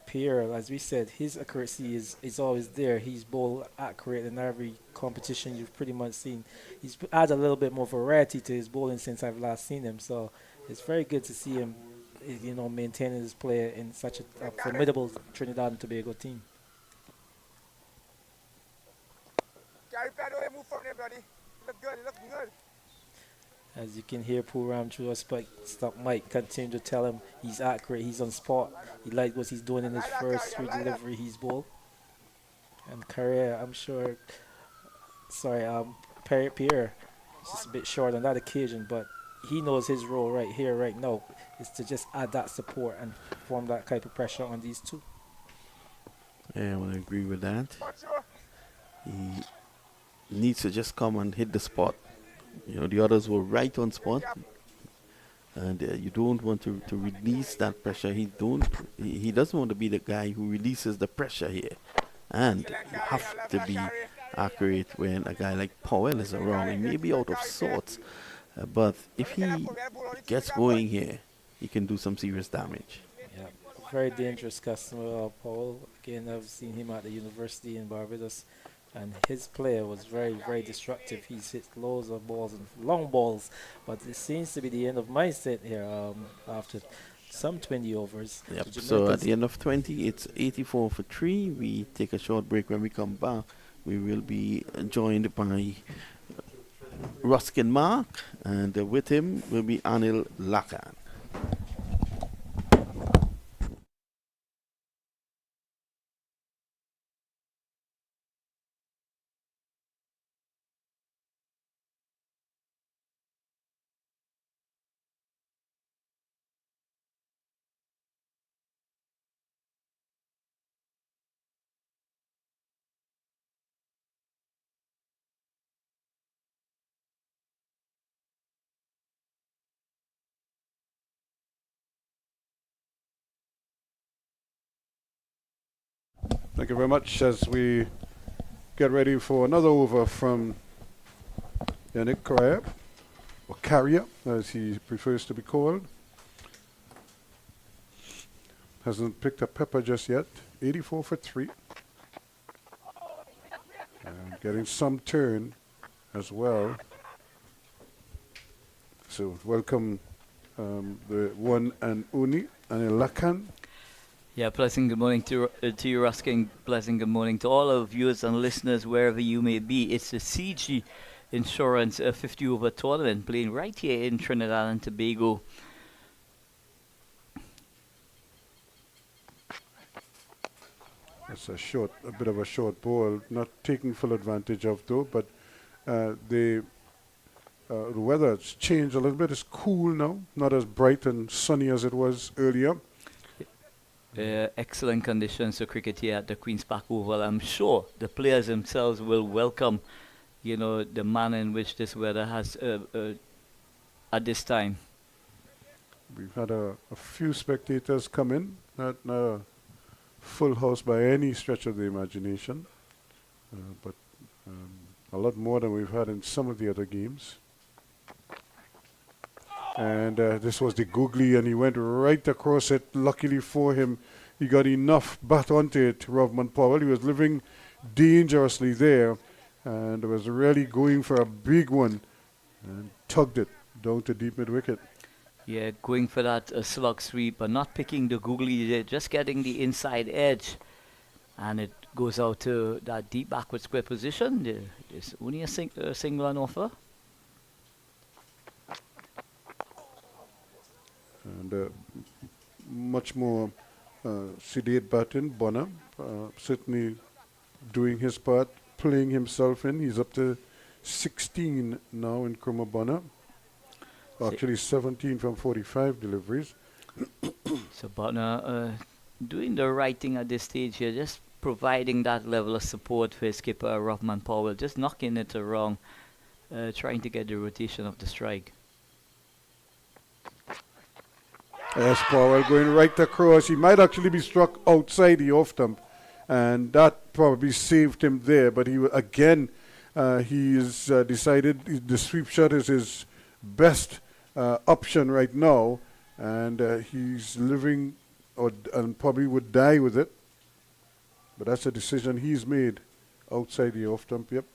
Pierre, as we said, his accuracy is always there. He's ball accurate in every competition you've pretty much seen. He's added a little bit more variety to his bowling since I've last seen him. So it's very good to see him, maintaining his play in such a formidable Trinidad and Tobago team. As you can hear, Puram through a stop Mike continue to tell him he's accurate, he's on spot. He likes what he's doing in his first 3 delivery he's bowled. And Carrera, I'm sure, Pierre, just a bit short on that occasion, but he knows his role right here, right now, is to just add that support and form that type of pressure on these two. Yeah, I want to agree with that. He needs to just come and hit the spot. The others were right on spot, and you don't want to release that pressure. He doesn't want to be the guy who releases the pressure here, and you have to be accurate when a guy like Powell is around. He may be out of sorts, but if he gets going here, he can do some serious damage. Yeah, very dangerous customer, Paul. Again, I've seen him at the university in Barbados, and his play was very, very destructive. He's hit loads of balls and long balls, but it seems to be the end of my set here after some 20 overs. Yep. So at the end of 20, it's 84 for 3. We take a short break. When we come back, we will be joined by Ruskin Mark, and with him will be Anil Lakan. Thank you very much as we get ready for another over from Yannick Correa, or Carrier as he prefers to be called. Hasn't picked a pepper just yet. 84 for 3. And getting some turn as well. So welcome the one and only Anilakan. Yeah, pleasant good morning to you, Ruskin. Pleasant good morning to all our viewers and listeners wherever you may be. It's the CG Insurance 50 over tournament playing right here in Trinidad and Tobago. It's a bit of a short ball, not taking full advantage of though, but the weather has changed a little bit. It's cool now, not as bright and sunny as it was earlier. Excellent conditions for cricket here at the Queen's Park Oval. I'm sure the players themselves will welcome, the manner in which this weather has at this time. We've had a few spectators come in, not a full house by any stretch of the imagination, but a lot more than we've had in some of the other games. And this was the googly, and he went right across it. Luckily for him, he got enough bat onto it, Rovman Powell. He was living dangerously there, and was really going for a big one, and tugged it down to deep mid-wicket. Yeah, going for that slug sweep, but not picking the googly there, just getting the inside edge. And it goes out to that deep backward square position. There's only a single on offer. And much more sedate batting. Bonner certainly doing his part, playing himself in. He's up to 16 now in Cromer Bonner. Actually 17 from 45 deliveries. So Bonner doing the right thing at this stage here, just providing that level of support for his skipper, Rovman Powell, just knocking it around, trying to get the rotation of the strike. Yes, Powell going right across. He might actually be struck outside the off stump, and that probably saved him there. But he has decided the sweep shot is his best option right now, and he's living and probably would die with it. But that's a decision he's made outside the off stump. Yep.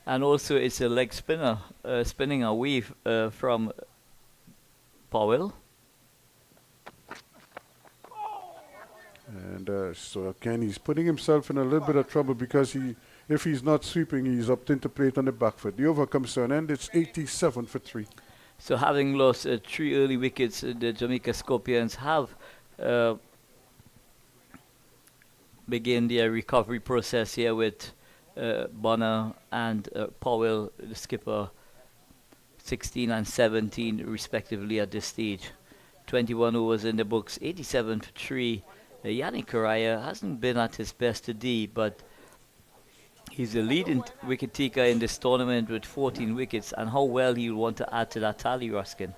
And also, it's a leg spinner spinning away from Powell. And so again, he's putting himself in a little bit of trouble because if he's not sweeping, he's opting to play it on the back foot. The over comes to an end. It's 87 for 3. So having lost 3 early wickets, the Jamaica Scorpions have begun their recovery process here with Bonner and Powell, the skipper, 16 and 17 respectively at this stage. 21 overs in the books, 87 for 3. Yannick Correa hasn't been at his best today, but he's the leading wicket taker in this tournament with 14 wickets, and how well he'll want to add to that tally, Ruskin.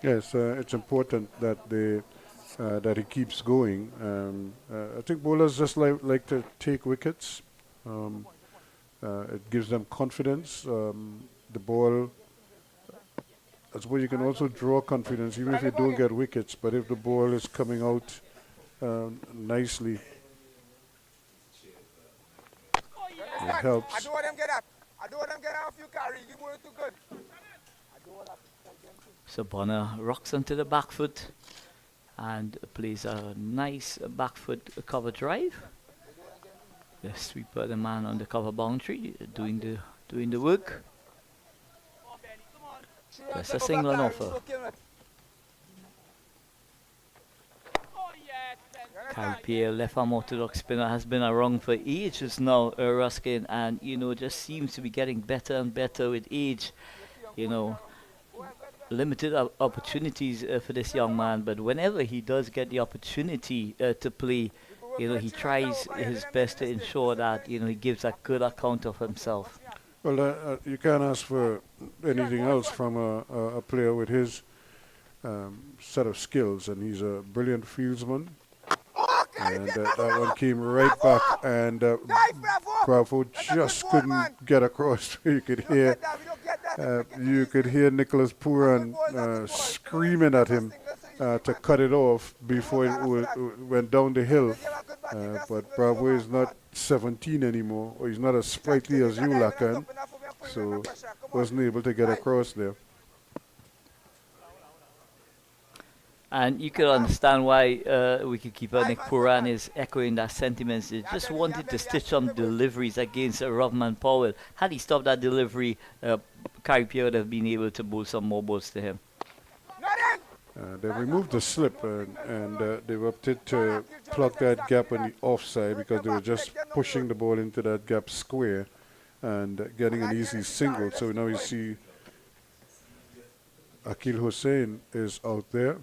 Yes, it's important that that he keeps going. I think bowlers just like to take wickets. It gives them confidence. The ball, I suppose you can also draw confidence even if you don't get wickets, but if the ball is coming out nicely, it helps. I don't want them get up. I don't want them get off you, carry. You were too good. So Bonner rocks onto the back foot and plays a nice back foot cover drive. The sweeper, the man on the cover boundary, doing the work. That's a single on offer. Kyle Pierre, left arm orthodox spinner, has been around for ages now, Ruskin, and just seems to be getting better and better with age. Limited opportunities for this young man, but whenever he does get the opportunity to play, he tries his best to ensure that he gives a good account of himself. Well, you can't ask for anything else from a player with his set of skills, and he's a brilliant fieldsman. And that one came right back, and Bravo just couldn't get across. You could hear Nicholas Puran screaming at him to cut it off before it went down the hill. But Bravo is not 17 anymore, or he's not as sprightly as Ulakan, so wasn't able to get across there. And you could understand why wicketkeeper Nick Puran is echoing that sentiment. He just wanted to stitch some deliveries against Rovman Powell. Had he stopped that delivery, Carey Pierre would have been able to bowl some more balls to him. They removed the slip, and they opted to plug that gap on the offside because they were just pushing the ball into that gap square and getting an easy single. So now you see Akil Hussain is out there.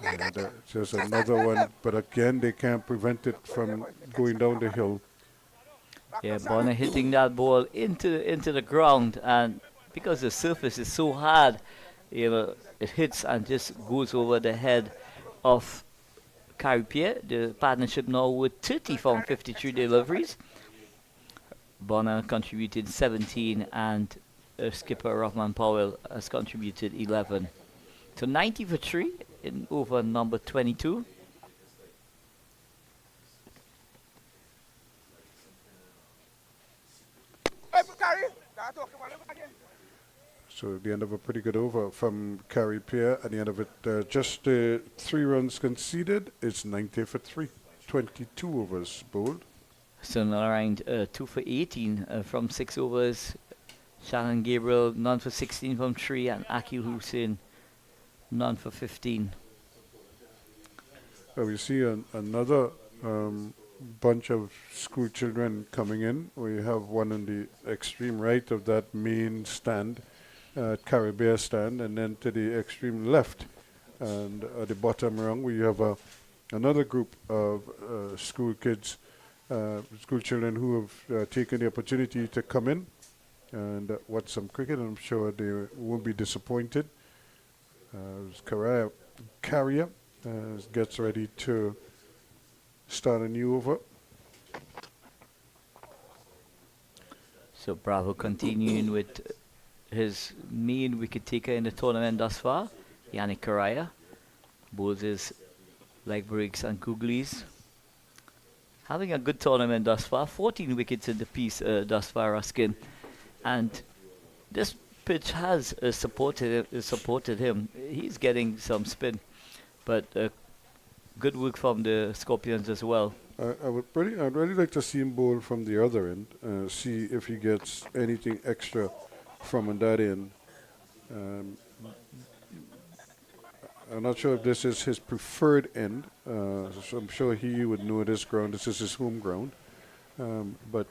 And just another one, but again they can't prevent it from going down the hill. Yeah, Bonner hitting that ball into the ground, and because the surface is so hard, it hits and just goes over the head of Carey Pierre. The partnership now with 30 from 53 deliveries. Bonner contributed 17, and skipper Rovman Powell has contributed 11. So 90 for 3 in over number 22. So the end of a pretty good over from Carey Pierre. At the end of it, just 3 runs conceded. It's 90 for 3. 22 overs bowled. So Narine 2 for 18 from 6 overs. Shannon Gabriel none for 16 from 3, and Akil Hussain none for 15. We see another bunch of school children coming in. We have one on the extreme right of that main stand, Caribbean stand, and then to the extreme left and at the bottom rung we have another group of school kids, school children who have taken the opportunity to come in and watch some cricket, and I'm sure they won't be disappointed. Carrier gets ready to start a new over. So Bravo continuing with his main wicket taker in the tournament thus far, Yannick Correa. Bowls his leg breaks and googlies. Having a good tournament thus far, 14 wickets in the piece thus far, Ruskin. And this pitch has supported him. He's getting some spin, but good work from the Scorpions as well. I'd really like to see him bowl from the other end, see if he gets anything extra from that end. I'm not sure if this is his preferred end, so I'm sure he would know this ground. This is his home ground, but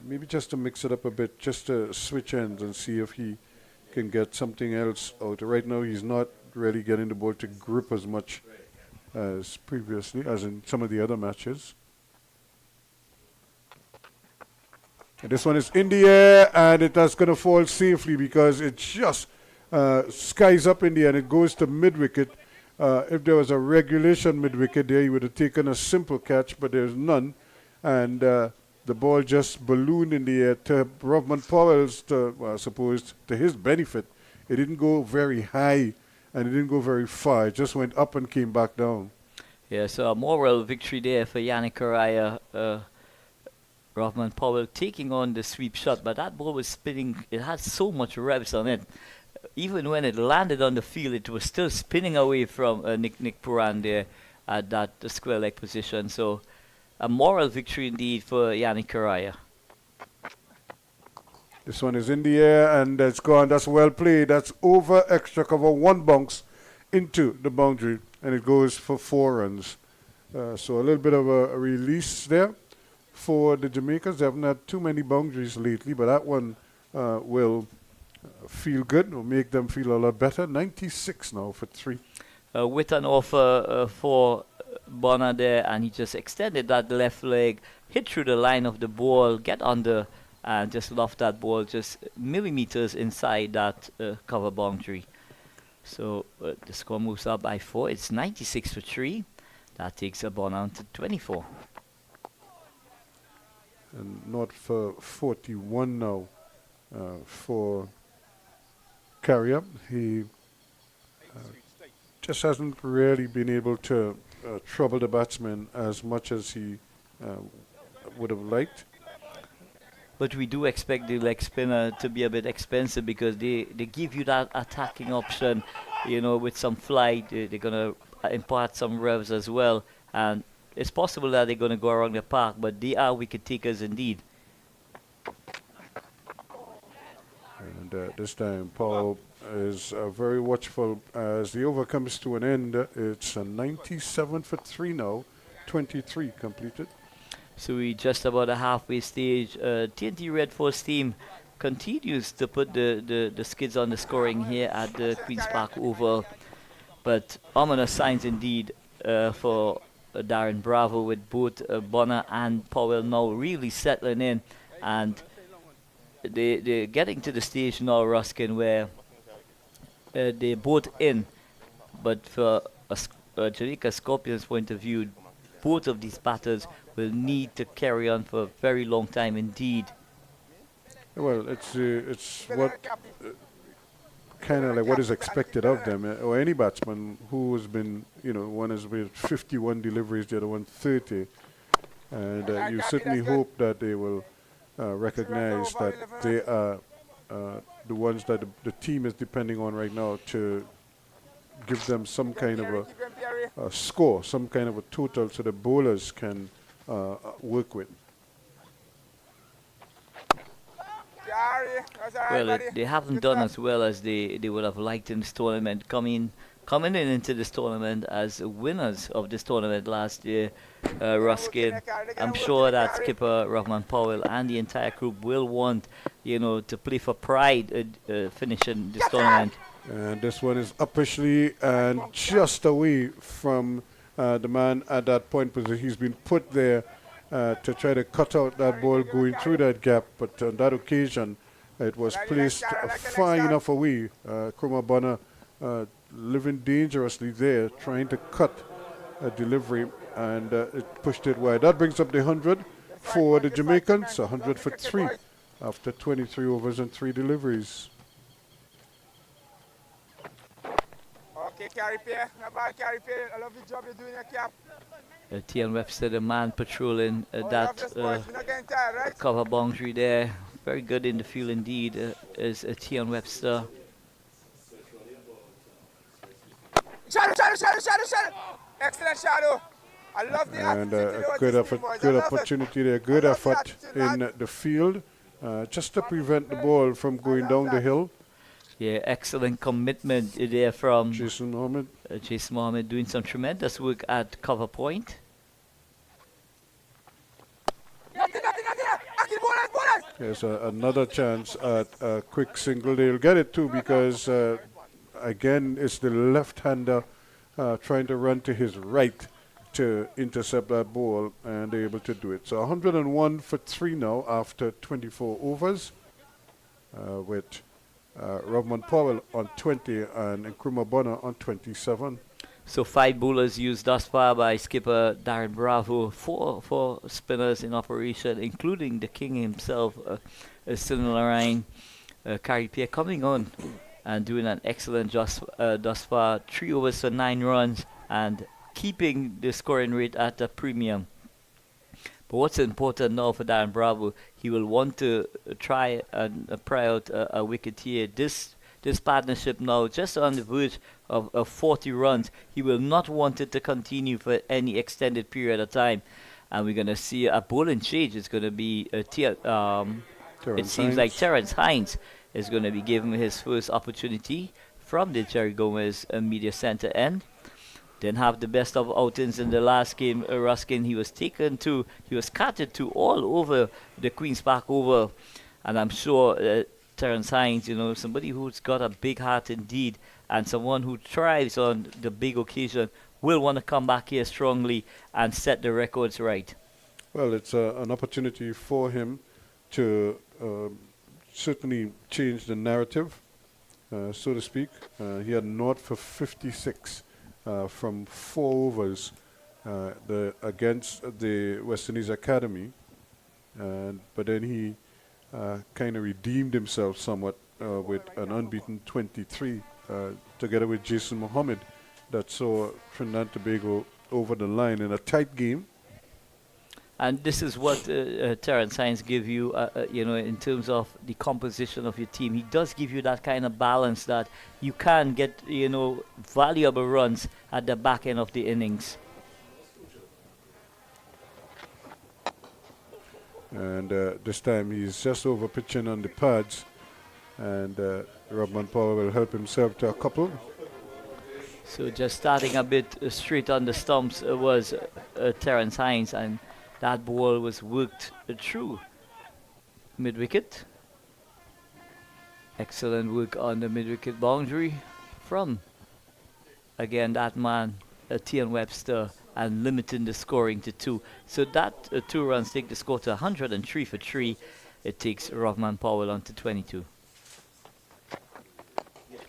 maybe just to mix it up a bit, just to switch ends and see if he can get something else out. Right now he's not really getting the ball to grip as much as previously, as in some of the other matches. And this one is in the air, and that's going to fall safely because it just skies up in the air and it goes to mid-wicket. If there was a regulation mid-wicket there, he would have taken a simple catch, but there's none. And the ball just ballooned in the air to Rovman Powell's, I suppose, to his benefit. It didn't go very high and it didn't go very far. It just went up and came back down. Yeah, so a moral victory there for Yannick Correa. Rovman Powell taking on the sweep shot, but that ball was spinning. It had so much revs on it. Even when it landed on the field, it was still spinning away from Nick Puran there at that square leg position. So a moral victory indeed for Yannick Correa. This one is in the air and it's gone. That's well played. That's over extra cover, 1 bounce into the boundary, and it goes for 4 runs. So a little bit of a release there for the Jamaicans. They haven't had too many boundaries lately, but that one will feel good, will make them feel a lot better. 96 now for 3. With an offer for Bonner there, and he just extended that left leg, hit through the line of the ball, get under, and just loft that ball just millimeters inside that cover boundary. So the score moves up by 4. It's 96 for 3. That takes Bonner to 24. And not for 41 now for Carrier. He just hasn't really been able to trouble the batsman as much as he would have liked. But we do expect the leg spinner to be a bit expensive because they give you that attacking option, with some flight. They're going to impart some revs as well. And it's possible that they're going to go around the park, but they are wicket takers indeed. And this time, Powell is very watchful as the over comes to an end. It's a 97 for 3 now, 23 completed. So we just about a halfway stage. TNT Red Force team continues to put the skids on the scoring here at the Queen's Park Oval. But ominous signs indeed for Darren Bravo, with both Bonner and Powell now really settling in. And they're getting to the stage now, Ruskin, where they're both in. But for a Jamaica Scorpions point of view, both of these batters will need to carry on for a very long time indeed. Well, it's what kind of like what is expected of them, or any batsman who has been, one has with 51 deliveries, the other one 30, and you certainly hope that they will recognize that they are the ones that the team is depending on right now to give them some kind of a score, some kind of a total, so the bowlers can work with. Well, they haven't done as well as they would have liked in this tournament. Coming into this tournament as winners of this tournament last year, Ruskin. I'm sure that skipper Rahman Powell and the entire group will want, to play for pride finishing this tournament. And this one is officially and just away from the man at that point, because he's been put there to try to cut out that ball going through that gap. But on that occasion, it was placed far enough away. Nkrumah Bonner living dangerously there, trying to cut a delivery, and it pushed it wide. That brings up the 100 for the Jamaicans, 100 for 3 after 23 overs and 3 deliveries. Okay, Carry Pair. Not bad, Carry Pair. I love the job you're doing, your cap. Tian Webster, the man patrolling that We're not getting tired, right? cover boundary there. Very good in the field indeed, is Tian Webster. Shadow. Excellent shadow. I love the And attitude. a good opportunity there, good effort in the field, just to prevent the ball from going down the hill. Yeah, excellent commitment there from Jason Mohammed. Jason Mohammed, doing some tremendous work at cover point. Nothing. Bowlers. There's another chance at a quick single. They'll get it too, because again, it's the left-hander trying to run to his right to intercept that ball, and they're able to do it. So 101 for 3 now after 24 overs, with Rahman Powell on 20 and Nkrumah Bonner on 27. So 5 bowlers used thus far by skipper Darren Bravo. 4 spinners in operation, including the king himself, Narine. Carey Pierre coming on and doing an excellent job thus far. 3 overs for 9 runs and keeping the scoring rate at a premium. But what's important now for Darren Bravo, he will want to try and pry out a wicket here. This partnership now just on the verge of 40 runs. He will not want it to continue for any extended period of time. And we're going to see a bowling change. It's going to be it seems like Terence Hines is going to be given his first opportunity from the Jerry Gomez media center end. Didn't have the best of outings in the last game. Ruskin, he was carted to all over the Queen's Park Oval. And I'm sure Terence Hines, somebody who's got a big heart indeed, and someone who thrives on the big occasion, will want to come back here strongly and set the records right. Well, it's an opportunity for him to certainly change the narrative, so to speak. He had naught for 56 from 4 overs against the West Indies Academy, but then he kind of redeemed himself somewhat with an unbeaten 23 together with Jason Mohammed that saw Trinidad Tobago over the line in a tight game. And this is what Terrence Hines give you, in terms of the composition of your team. He does give you that kind of balance that you can get, valuable runs at the back end of the innings. And this time he's just over pitching on the pads, and Robman Powell will help himself to a couple. So just starting a bit straight on the stumps was Terrence Hines, and that ball was worked through mid-wicket. Excellent work on the mid-wicket boundary from, again, that man, Tian Webster, and limiting the scoring to 2. So that 2 runs take the score to 103 for 3. It takes Rahman Powell on to 22.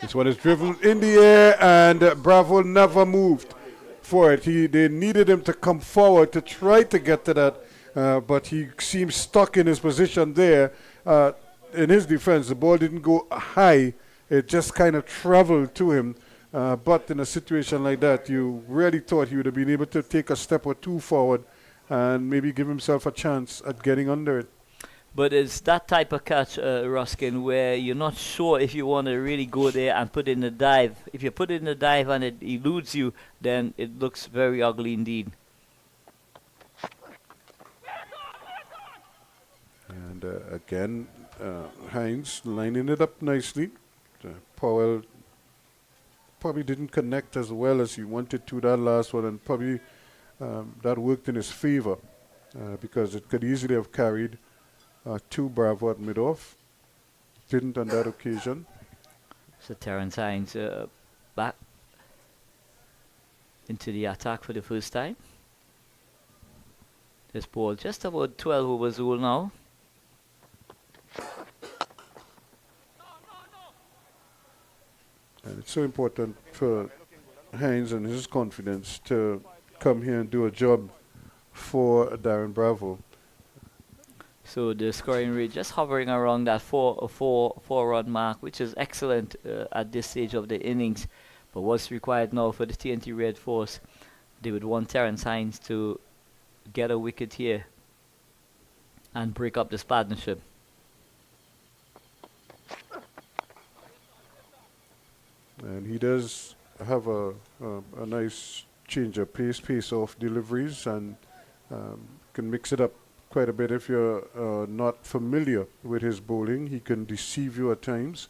This one is driven in the air, and Bravo never moved for it. They needed him to come forward to try to get to that, but he seems stuck in his position there. In his defense, the ball didn't go high. It just kind of traveled to him. But in a situation like that, you really thought he would have been able to take a step or 2 forward and maybe give himself a chance at getting under it. But it's that type of catch, Ruskin, where you're not sure if you want to really go there and put in a dive. If you put in a dive and it eludes you, then it looks very ugly indeed. And again, Hines lining it up nicely. Powell probably didn't connect as well as he wanted to that last one, and probably that worked in his favor because it could easily have carried 2 Bravo at mid-off. Didn't on that occasion. So Terrence Hines back into the attack for the first time. This ball just about 12 overs old now. And it's so important for Hines and his confidence to come here and do a job for Darren Bravo. So the scoring rate just hovering around that 4-run mark, which is excellent at this stage of the innings. But what's required now for the TNT Red Force, they would want Terrence Hines to get a wicket here and break up this partnership. And he does have a nice change of pace off deliveries, and can mix it up quite a bit. If you're not familiar with his bowling, he can deceive you at times.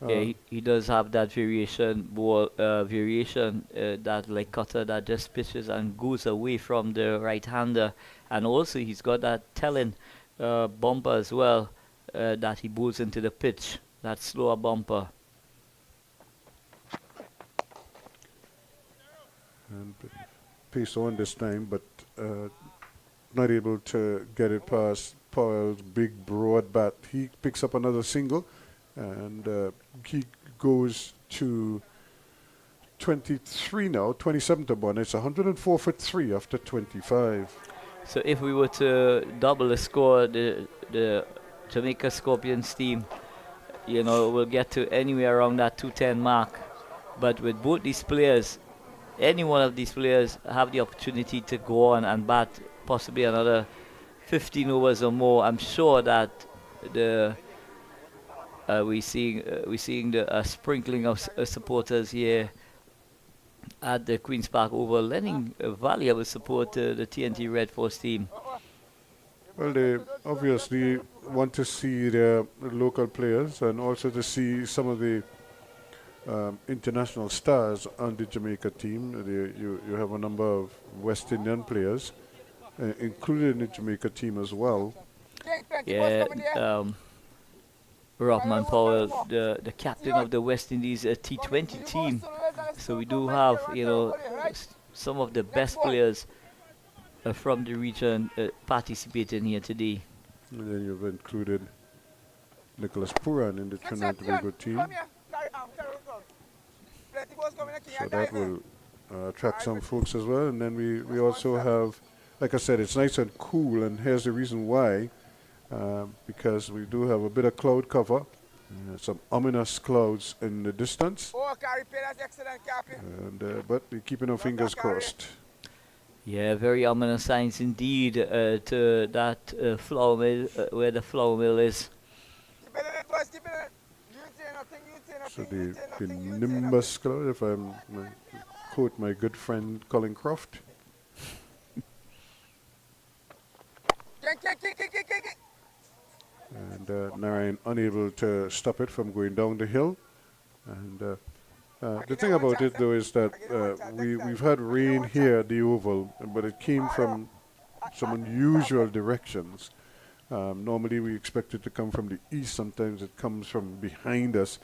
Yeah, he does have that variation, that like cutter that just pitches and goes away from the right-hander, and also he's got that telling bumper as well that he bowls into the pitch, that slower bumper. And pace on this time, but not able to get it past Powell's big broad bat. He picks up another single, and he goes to 23 now, 27 to 1. It's 104 for 3 after 25. So if we were to double the score, the Jamaica Scorpions team, will get to anywhere around that 210 mark. But with both these players, any one of these players have the opportunity to go on and bat possibly another 15 overs or more. I'm sure that we're seeing the sprinkling of supporters here at the Queen's Park Oval, lending valuable support to the TNT Red Force team. Well, they obviously want to see their local players and also to see some of the international stars on the Jamaica team. You have a number of West Indian players included in the Jamaica team as well. Yeah, Rahman Powell, the captain of the West Indies T20 team. So we do have, some of the best players from the region participating here today. And then you've included Nicholas Puran in the Trinidad Tobago team. So that will attract some folks as well. And then we also have, like I said, it's nice and cool, and here's the reason why. Because we do have a bit of cloud cover, some ominous clouds in the distance, Oh, carry pay, that's excellent, Captain. and but we're keeping our fingers crossed. Yeah, very ominous signs indeed to that flour mill, where the flour mill is. Keep it in it, boys, keep it in it. You ain't saying nothing, you ain't saying So nothing, you the, ain't saying the nothing, you ain't saying nimbus cloud, if I'm quote my good friend Colin Croft. nothing. And Narine unable to stop it from going down the hill. And the thing about it, though, is that we've had rain here at the Oval, but it came from some unusual directions. Normally we expect it to come from the east. Sometimes it comes from behind us.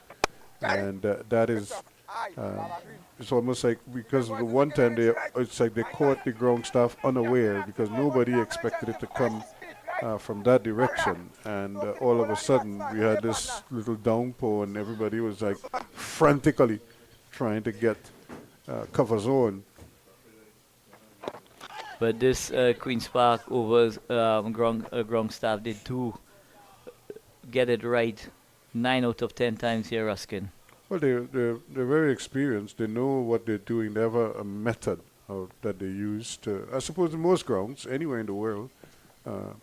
And that is, it's almost like, because the one time it's like they caught the ground staff unaware, because nobody expected it to come from that direction, and all of a sudden we had this little downpour, and everybody was like frantically trying to get cover zone. But this Queen's Park overs ground staff did too get it right 9 out of 10 times here, Ruskin. Well, they're very experienced. They know what they're doing. They have a method that they use to, I suppose in most grounds anywhere in the world,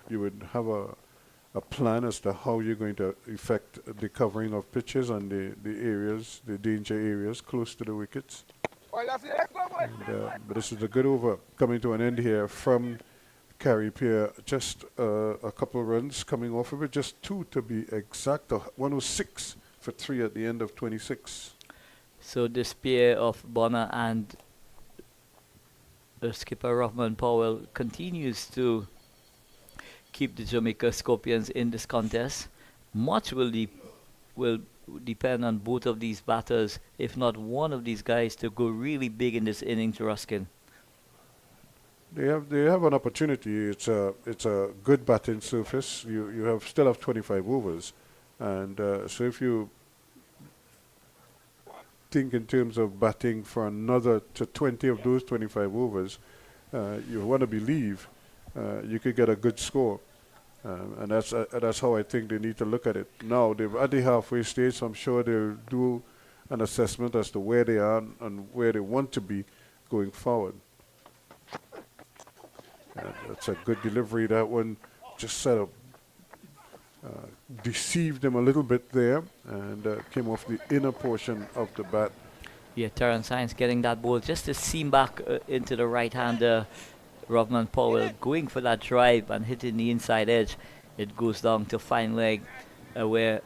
you would have a plan as to how you're going to effect the covering of pitches and the areas, the danger areas close to the wickets. But this is a good over coming to an end here from Carey Pier. Just a couple of runs coming off of it, just 2 to be exact, 106 for 3 at the end of 26. So this pair of Bonner and skipper Rahman Powell continues to keep the Jamaica Scorpions in this contest. Much will depend on both of these batters, if not one of these guys, to go really big in this innings, Ruskin. They have an opportunity. It's a good batting surface. You still have 25 overs, and so if you think in terms of batting for another 20 of those 25 overs, you want to believe you could get a good score, and that's how I think they need to look at it. Now they're at the halfway stage, so I'm sure they'll do an assessment as to where they are and where they want to be going forward. And that's a good delivery. That one just sort of deceived them a little bit there, and came off the inner portion of the bat. Yeah, Terrence Hines getting that ball just to seam back into the right-hander. Rahman Powell going for that drive and hitting the inside edge. It goes down to fine leg, where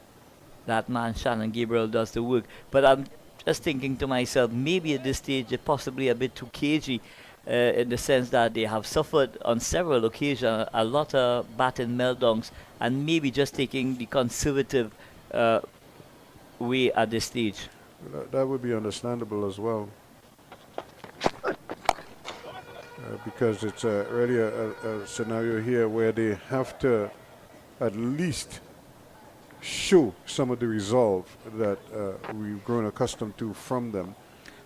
that man Shannon Gabriel does the work. But I'm just thinking to myself, maybe at this stage they're possibly a bit too cagey, in the sense that they have suffered on several occasions a lot of batting meltdowns, and maybe just taking the conservative way at this stage. That would be understandable as well. Because it's really a scenario here where they have to at least show some of the resolve that we've grown accustomed to from them.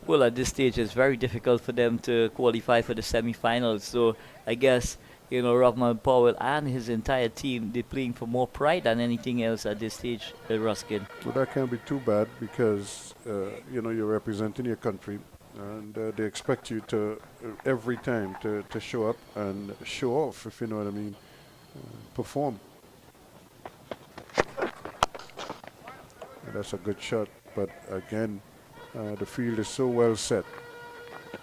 Well, at this stage, it's very difficult for them to qualify for the semi-finals. So I guess, Rahman Powell and his entire team, they're playing for more pride than anything else at this stage, Ruskin. Well, that can't be too bad because, you're representing your country, and they expect you to, every time, to show up and show off, if you know what I mean, perform. And that's a good shot, but again, the field is so well set,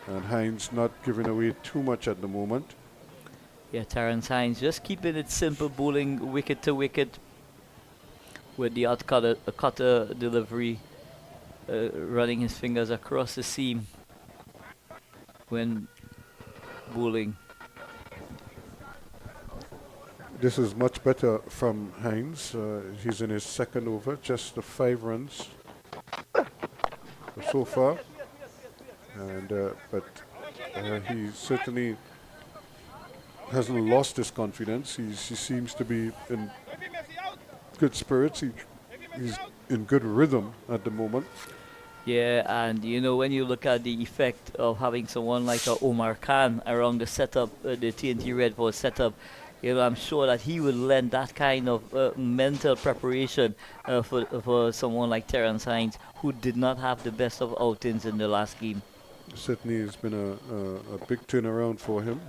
and Hines not giving away too much at the moment. Yeah, Terrence Hines just keeping it simple, bowling wicket to wicket with the odd cutter delivery, running his fingers across the seam when bowling. This is much better from Hines. He's in his second over, just the 5 runs so far, and but he certainly hasn't lost his confidence. He seems to be in good spirits. He's in good rhythm at the moment. Yeah, and you know, when you look at the effect of having someone like Omar Khan around the setup, the TNT Red Force setup, you know, I'm sure that he will lend that kind of mental preparation for someone like Terrence Hines, who did not have the best of outings in the last game. Certainly has been a big turnaround for him.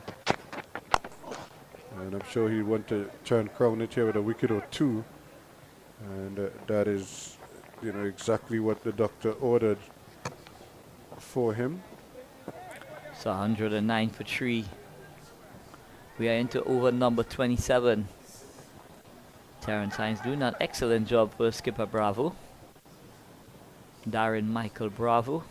And I'm sure he want to try and crown it here with a wicket or two. And that is, you know, exactly what the doctor ordered for him. So 109 for 3. We are into over number 27. Terrence Hines doing an excellent job for skipper Bravo. Darren Michael Bravo.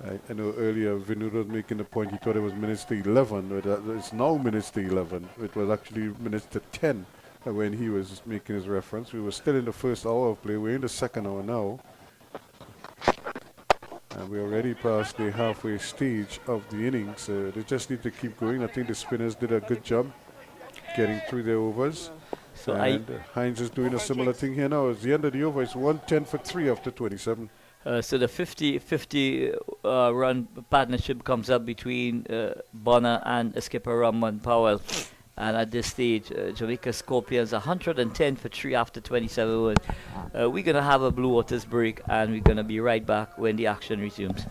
I know earlier Vinod was making the point he thought it was minutes to 11, but it's now minutes to 11. It was actually minutes to 10 when he was making his reference. We were still in the first hour of play. We're in the second hour now. And we're already past the halfway stage of the innings. They just need to keep going. I think the spinners did a good job getting through their overs. So and Hines is doing a similar thing here now. It's the end of the over. It's 110 for 3 after 27. So the 50-50 run partnership comes up between Bonner and skipper Ramon Powell. And at this stage, Jamaica Scorpions 110 for 3 after 27 overs. We're going to have a Blue Waters break, and we're going to be right back when the action resumes.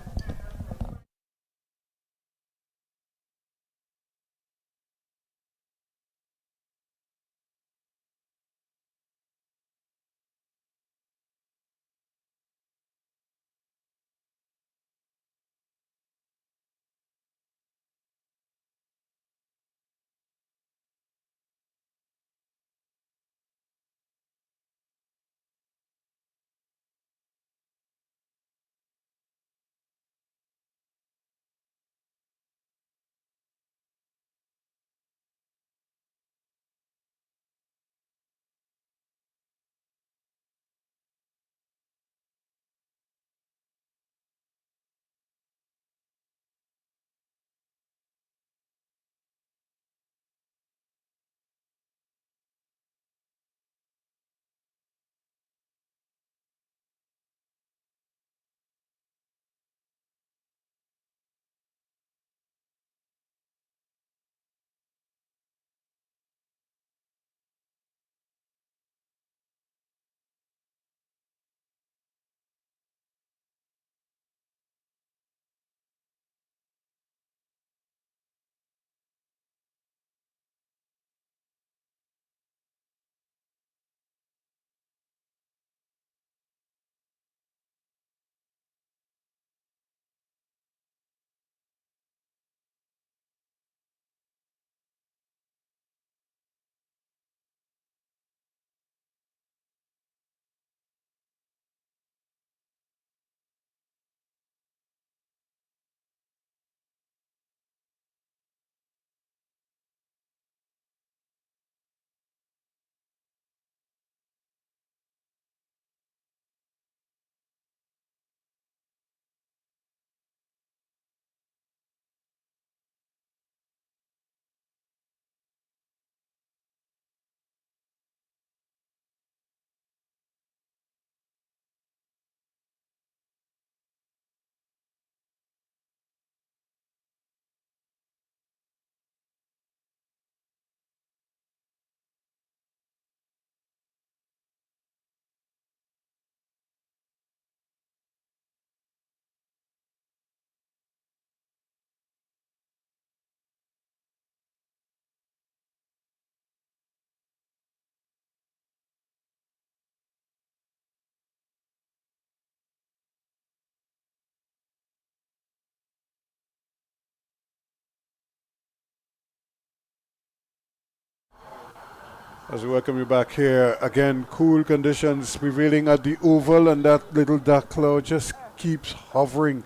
As we welcome you back here, again, cool conditions prevailing at the Oval, and that little dark cloud just keeps hovering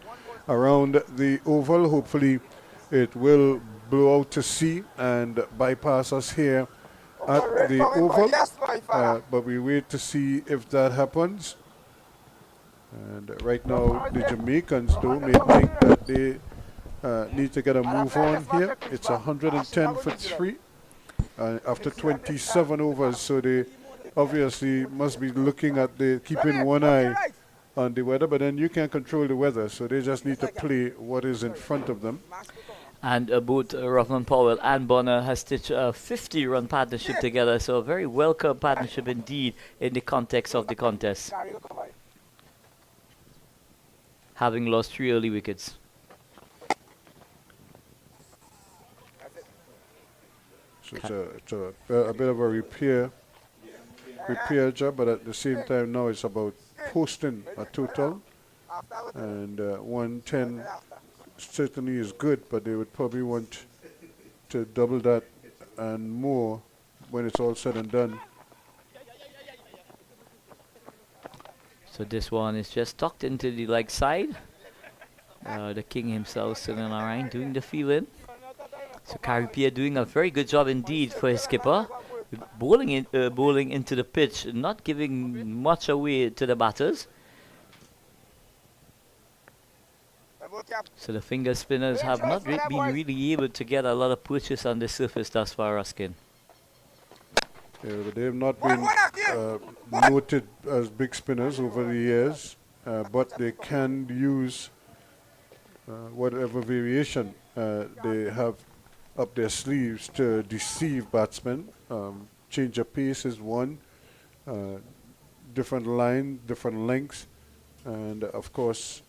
around the Oval. Hopefully it will blow out to sea and bypass us here at the Oval, but we wait to see if that happens. And right now the Jamaicans though may think that they need to get a move on here. It's 110 for 3 after 27 overs, so they obviously must be looking at keeping one eye on the weather, but then you can't control the weather, so they just need to play what is in front of them. And both Rothman Powell and Bonner has stitched a 50-run partnership together, so a very welcome partnership indeed in the context of the contest, having lost 3 early wickets. So it's a bit of a repair job, but at the same time now it's about posting a total, and 110 certainly is good, but they would probably want to double that and more when it's all said and done. So this one is just tucked into the leg side. The king himself, Narine, doing the field-in. So Caripia doing a very good job indeed for his skipper. Bowling into the pitch, not giving much away to the batters. So the finger spinners have not been really able to get a lot of pushes on the surface thus far, Ruskin. Yeah, but they have not been noted as big spinners over the years, but they can use whatever variation they have up their sleeves to deceive batsmen. Change of pace is one, different line, different lengths, and of course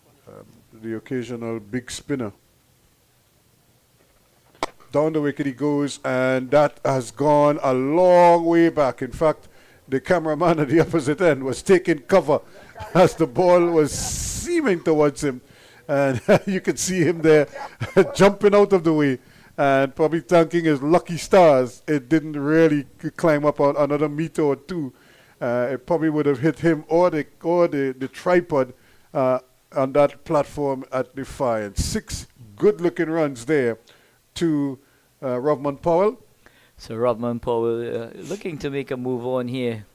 the occasional big spinner. Down the wicket he goes, and that has gone a long way back. In fact, the cameraman at the opposite end was taking cover as the ball was seaming towards him, and you could see him there jumping out of the way and probably thanking his lucky stars it didn't really climb up on another meter or two. It probably would have hit him or the tripod on that platform at Defiance. 6 good-looking runs there to Rothman Powell. So Rothman Powell looking to make a move on here.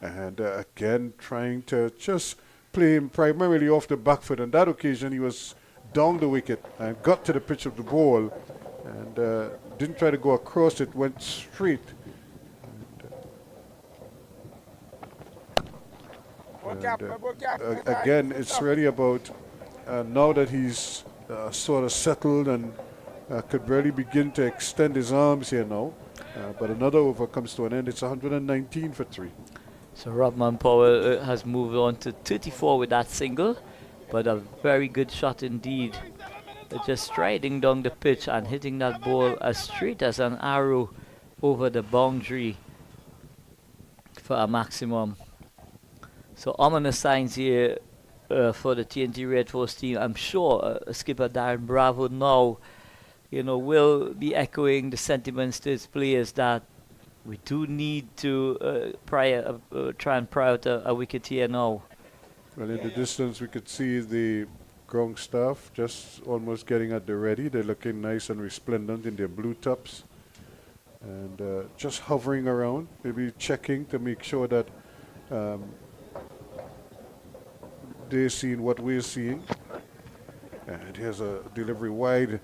And again, trying to just play him primarily off the back foot. On that occasion, he was down the wicket and got to the pitch of the ball and didn't try to go across it, went straight. And, again, it's really about now that he's sort of settled and could really begin to extend his arms here now. But another over comes to an end. It's 119 for 3. So Rothman Powell has moved on to 34 with that single, but a very good shot indeed. Just striding down the pitch and hitting that ball as straight as an arrow over the boundary for a maximum. So ominous signs here for the TNT Red Force team. I'm sure skipper Darren Bravo now, will be echoing the sentiments to his players that we do need to try and pry out a wicket here now. Well, in the distance we could see the ground staff just almost getting at the ready. They're looking nice and resplendent in their blue tops and just hovering around, maybe checking to make sure that they're seeing what we're seeing. And here's a delivery wide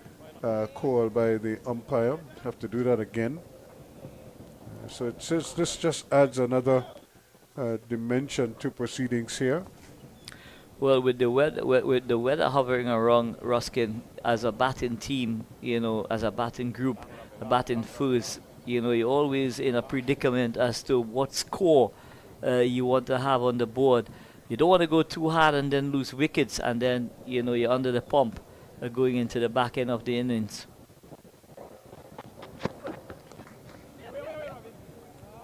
call by the umpire. Have to do that again. So it says this just adds another dimension to proceedings here. Well, with the weather hovering around Ruskin as a batting team, as a batting group, a batting first, you're always in a predicament as to what score you want to have on the board. You don't want to go too hard and then lose wickets, and then you're under the pump going into the back end of the innings.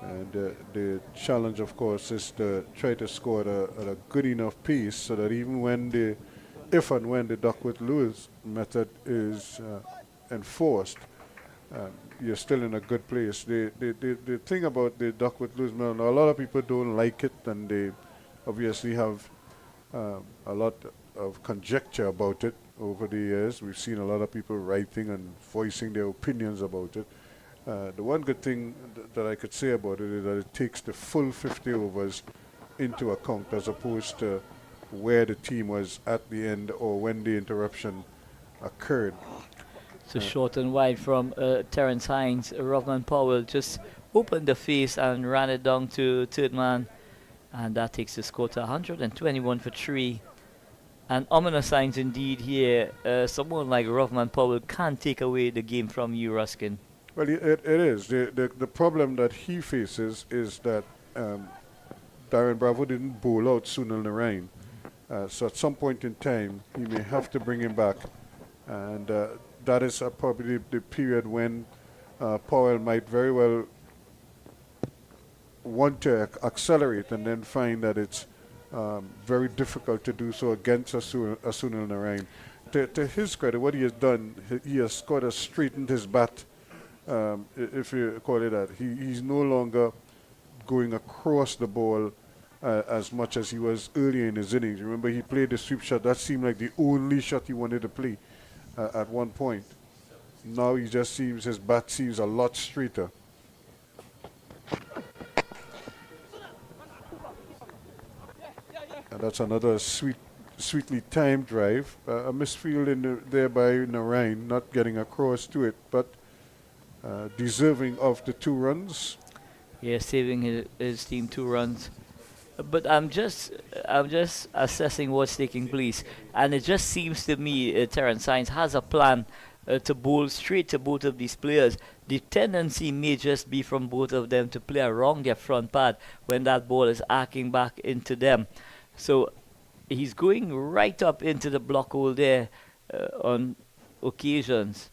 And the challenge, of course, is to try to score at a good enough pace so that even when if and when the Duckworth-Lewis method is enforced, you're still in a good place. The thing about the Duckworth-Lewis method, a lot of people don't like it, and they obviously have a lot of conjecture about it over the years. We've seen a lot of people writing and voicing their opinions about it. The one good thing that I could say about it is that it takes the full 50 overs into account as opposed to where the team was at the end or when the interruption occurred. So short and wide from Terence Hines. Rothman Powell just opened the face and ran it down to third man. And that takes the score to 121 for 3. And ominous signs indeed here. Someone like Rovman Powell can't take away the game from you, Ruskin. Well, it is. The problem that he faces is that Darren Bravo didn't bowl out Sunil Narine. So at some point in time, he may have to bring him back. And that is probably the period when Powell might very well want to accelerate and then find that it's very difficult to do so against a Sunil Narine. To his credit, what he has done, he has sort of straightened his bat, if you call it that. He's no longer going across the ball as much as he was earlier in his innings. Remember, he played the sweep shot. That seemed like the only shot he wanted to play at one point. Now he just seems, his bat seems a lot straighter. And that's another sweetly timed drive. A misfield there by Narine, not getting across to it, but deserving of the 2 runs. Yeah, saving his team 2 runs. But I'm just assessing what's taking place, and it just seems to me Terrence Hines has a plan to bowl straight to both of these players. The tendency may just be from both of them to play around their front pad when that ball is arcing back into them. So he's going right up into the block hole there on occasions.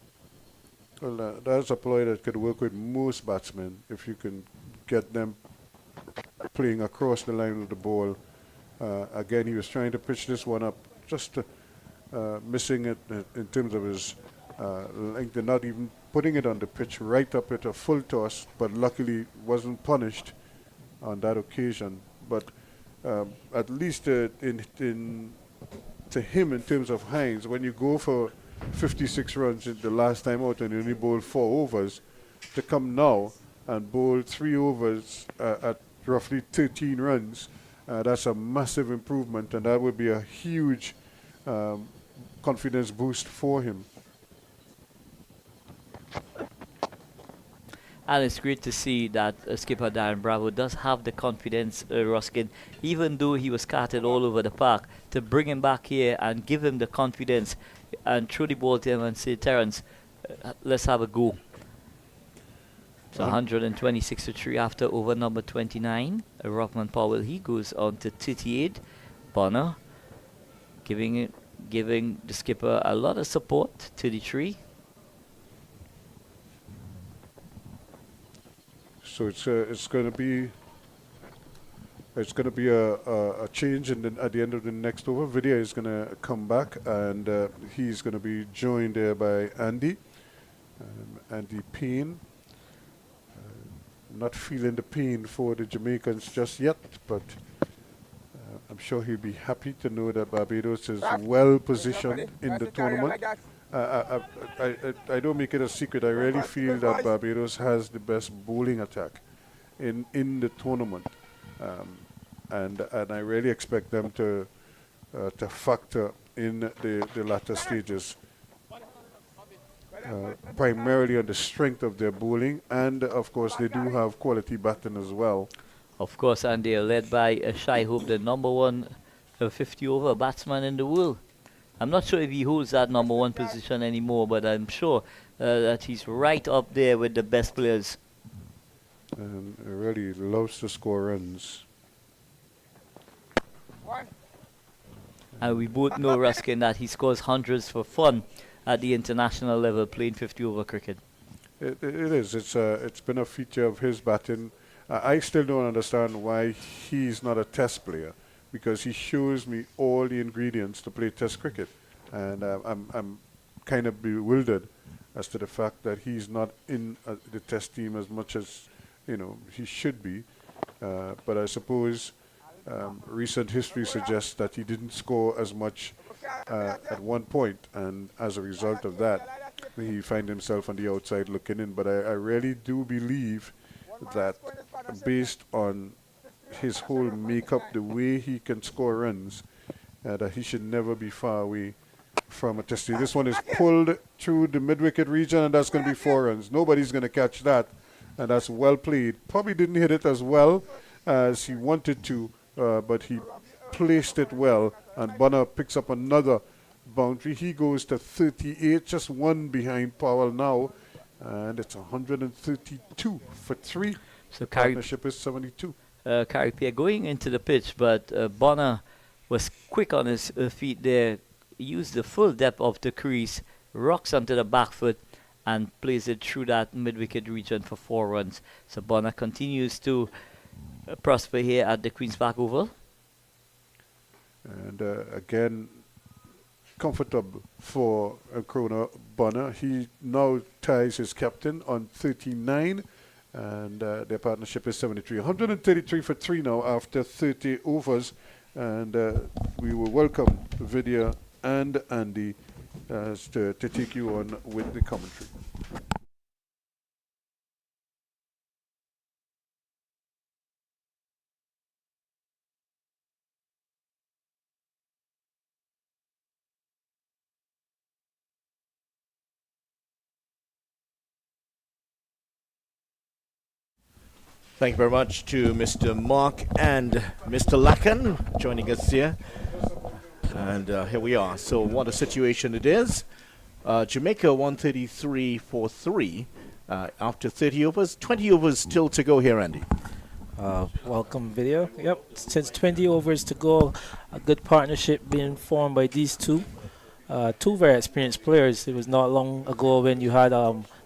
Well, that's a ploy that could work with most batsmen if you can get them playing across the line of the ball. Again, he was trying to pitch this one up, just missing it in terms of his length and not even putting it on the pitch, right up at a full toss, but luckily wasn't punished on that occasion. But at least to him, in terms of Hines, when you go for 56 runs the last time out and you only bowled 4 overs, to come now and bowl 3 overs at roughly 13 runs, that's a massive improvement, and that would be a huge confidence boost for him. And it's great to see that skipper Darren Bravo does have the confidence, Ruskin, even though he was scattered all over the park, to bring him back here and give him the confidence and throw the ball to him and say, Terrence, let's have a go. So 126 to 3 after over number 29. Rovman Powell, he goes on to 38. Bonner giving the skipper a lot of support to the tree. So it's going to be a change at the end of the next over. Vidya is going to come back, and he's going to be joined there by Andy Payne. Not feeling the pain for the Jamaicans just yet, but I'm sure he'll be happy to know that Barbados is well positioned in the tournament. I don't make it a secret. I really feel that Barbados has the best bowling attack in the tournament, and I really expect them to factor in the latter stages. Primarily on the strength of their bowling, and of course they do have quality batting as well. Of course, and they are led by Shai Hope, the number 1 50 over batsman in the world. I'm not sure if he holds that number 1 position anymore, but I'm sure that he's right up there with the best players. And really loves to score runs. And we both know, Ruskin, that he scores hundreds for fun at the international level playing 50 over cricket. It is. It's been a feature of his batting. I still don't understand why he's not a test player, because he shows me all the ingredients to play test cricket, and I'm kind of bewildered as to the fact that he's not in the test team as much as he should be. But I suppose recent history suggests that he didn't score as much at one point, and as a result of that, he finds himself on the outside looking in. But I really do believe that based on his whole makeup, the way he can score runs, that he should never be far away from a test team. This one is pulled through the mid-wicket region, and that's going to be 4 runs. Nobody's going to catch that. and that's well played. Probably didn't hit it as well as he wanted to, but he placed it well, and Bonner picks up another boundary. He goes to 38, just one behind Powell now, and it's 132 for 3. So Carrie, Partnership is 72. Carrie Pierre going into the pitch, but Bonner was quick on his feet there, used the full depth of the crease, rocks onto the back foot, and plays it through that mid-wicket region for 4 runs. So Bonner continues to prosper here at the Queen's Park Oval. And again, comfortable for Crona Bonner. He now ties his captain on 39, and their partnership is 73. 133 for 3 now after 30 overs, and we will welcome Vidya and Andy to take you on with the commentary. Thank you very much to Mr. Mark and Mr. Lacan joining us here. And here we are. So what a situation it is. Jamaica 133 for 3 after 30 overs. 20 overs still to go here, Andy. Welcome video. Yep, since 20 overs to go, a good partnership being formed by these two. Two very experienced players. It was not long ago when you had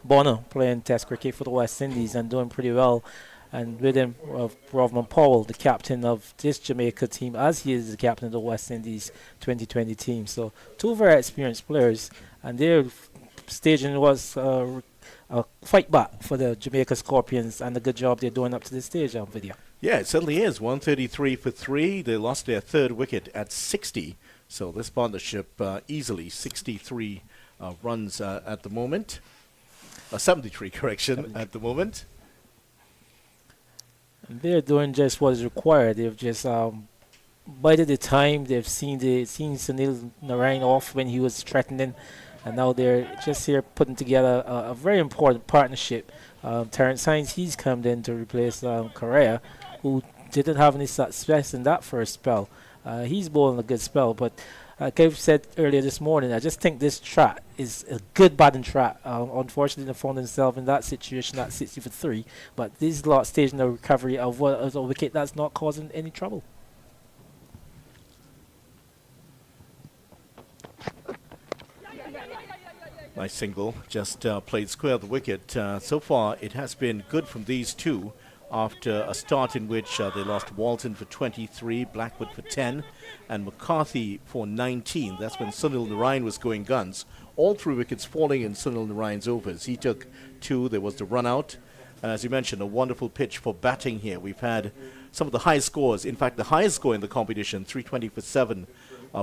Bonner playing Test cricket for the West Indies and doing pretty well. And with him, Rovman Powell, the captain of this Jamaica team, as he is the captain of the West Indies 2020 team. So two very experienced players, and their staging was a fight back for the Jamaica Scorpions, and the good job they're doing up to this stage on video. Yeah, it certainly is. 133 for 3. They lost their third wicket at 60. So this partnership easily 63 runs at the moment. 73, correction, 73. At the moment. And they're doing just what is required. They've just bided the time. They've seen Sunil Narine off when he was threatening, and now they're just here putting together a very important partnership. Terrence Hines, he's come in to replace Correa, who didn't have any success in that first spell. He's bowling a good spell, but like I've said earlier this morning, I just think this track is a good batting track. Unfortunately, they found themselves in that situation at 60 for 3, but this is a lot stage in the recovery of a wicket that's not causing any trouble. Nice single, just played square of the wicket. So far, it has been good from these two after a start in which they lost Walton for 23, Blackwood for 10, and McCarthy for 19. That's when Sunil Narine was going guns. All 3 wickets falling in Sunil Narine's overs. He took 2. There was the run out. And as you mentioned, a wonderful pitch for batting here. We've had some of the high scores. In fact, the highest score in the competition, 320 for 7,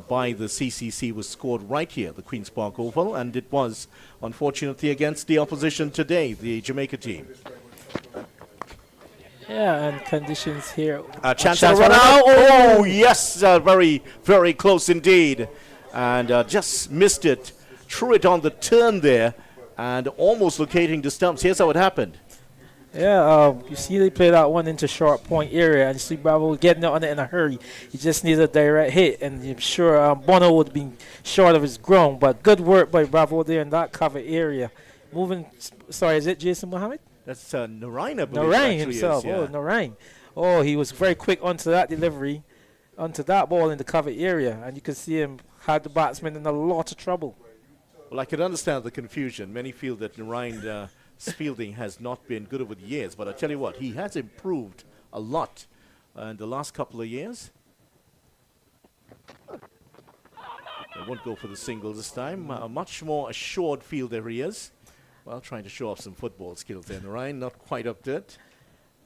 by the CCC was scored right here, the Queen's Park Oval, and it was, unfortunately, against the opposition today, the Jamaica team. Yeah, and conditions here. Chance to run out. Oh, yes, very, very close indeed. And just missed it. Threw it on the turn there and almost locating the stumps. Here's how it happened. Yeah, you see they play that one into short point area, and you see Bravo getting on it in a hurry. He just needs a direct hit, and I'm sure Bono would be short of his ground, but good work by Bravo there in that cover area. Moving, sorry, is it Jason Mohammed? That's Narine, I believe. Narine himself. Is, yeah. Oh, Narine. Oh, he was very quick onto that delivery, onto that ball in the cover area, and you can see him had the batsman in a lot of trouble. Well, I can understand the confusion. Many feel that Narine's fielding has not been good over the years, but I tell you what, he has improved a lot in the last couple of years. They won't go for the single this time. A much more assured fielder he is. Well, trying to show off some football skills there. Narine not quite up to it.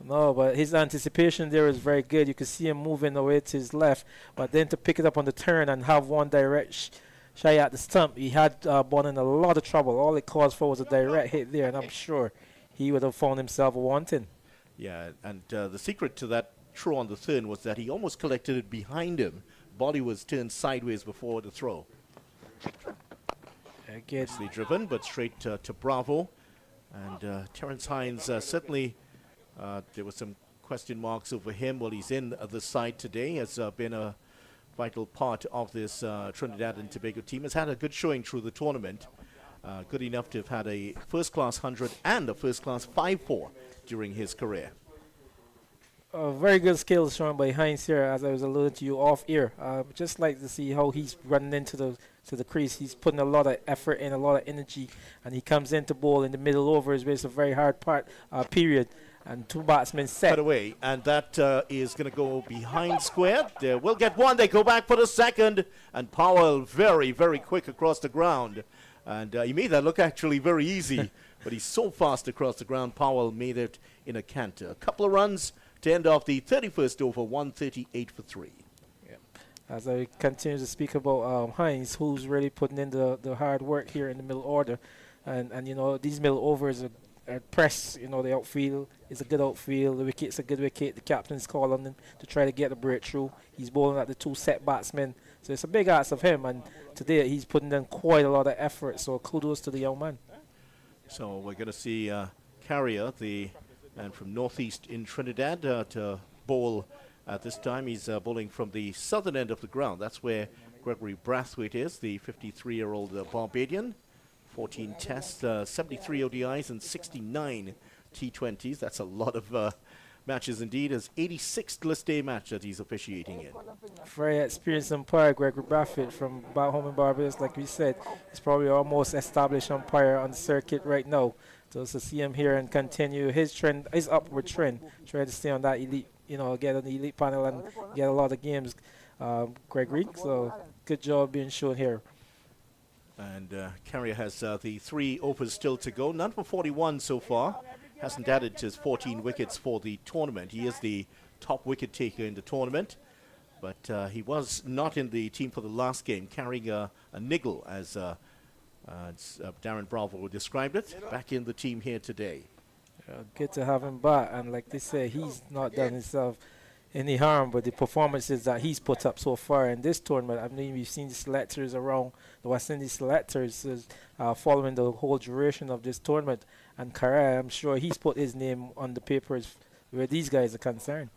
No, but his anticipation there is very good. You can see him moving away to his left, but then to pick it up on the turn and have one direct shy at the stump, he had Bon in a lot of trouble. All it caused for was a direct hit there, and I'm sure he would have found himself wanting. Yeah, and the secret to that throw on the turn was that he almost collected it behind him. Body was turned sideways before the throw. Nicely driven, but straight to Bravo. And Terence Hines, certainly there were some question marks over him. Well, he's in the side today, has been a vital part of this Trinidad and Tobago team. Has had a good showing through the tournament. Good enough to have had a first-class 100 and a first-class 5-4 during his career. Very good skills shown by Hines here, as I was alluding to you off air. Just like to see how he's running into the crease. He's putting a lot of effort in, a lot of energy, and he comes into bowl in the middle overs, where it's a very hard period, and two batsmen set. Cut away, and that is going to go behind square. They will get one. They go back for the second, and Powell very, very quick across the ground. And he made that look actually very easy, but he's so fast across the ground. Powell made it in a canter. A couple of runs to end off the 31st over, 138 for 3. As I continue to speak about Hines, who's really putting in the hard work here in the middle order. And you know, these middle overs are press. You know, the outfield is a good outfield. The wicket's a good wicket. The captain's call on him to try to get a breakthrough. He's bowling at the two set batsmen. So it's a big ask of him. And today he's putting in quite a lot of effort. So kudos to the young man. So we're going to see Carrier, the man from northeast in Trinidad, to bowl at this time. He's bowling from the southern end of the ground. That's where Gregory Brathwaite is, the 53-year-old Barbadian. 14 tests, 73 ODIs and 69 T20s. That's a lot of matches indeed. His 86th list day match that he's officiating in. Very experienced umpire, Gregory Brathwaite from back home in Barbados. Like we said, he's probably our most established umpire on the circuit right now. So to see him here and continue his trend, his upward trend, try to stay on that elite, you know, get on the elite panel and get a lot of games, Gregory. So good job being shown here. And Carrier has the 3 overs still to go. None for 41 so far. Hasn't added to his 14 wickets for the tournament. He is the top wicket taker in the tournament. But he was not in the team for the last game, carrying a niggle, as Darren Bravo described it. Back in the team here today. Good to have him back. And like they say, he's not done himself any harm, but the performances that he's put up so far in this tournament, I mean, we've seen the selectors around, the West Indies selectors following the whole duration of this tournament. And Kara, I'm sure he's put his name on the papers where these guys are concerned.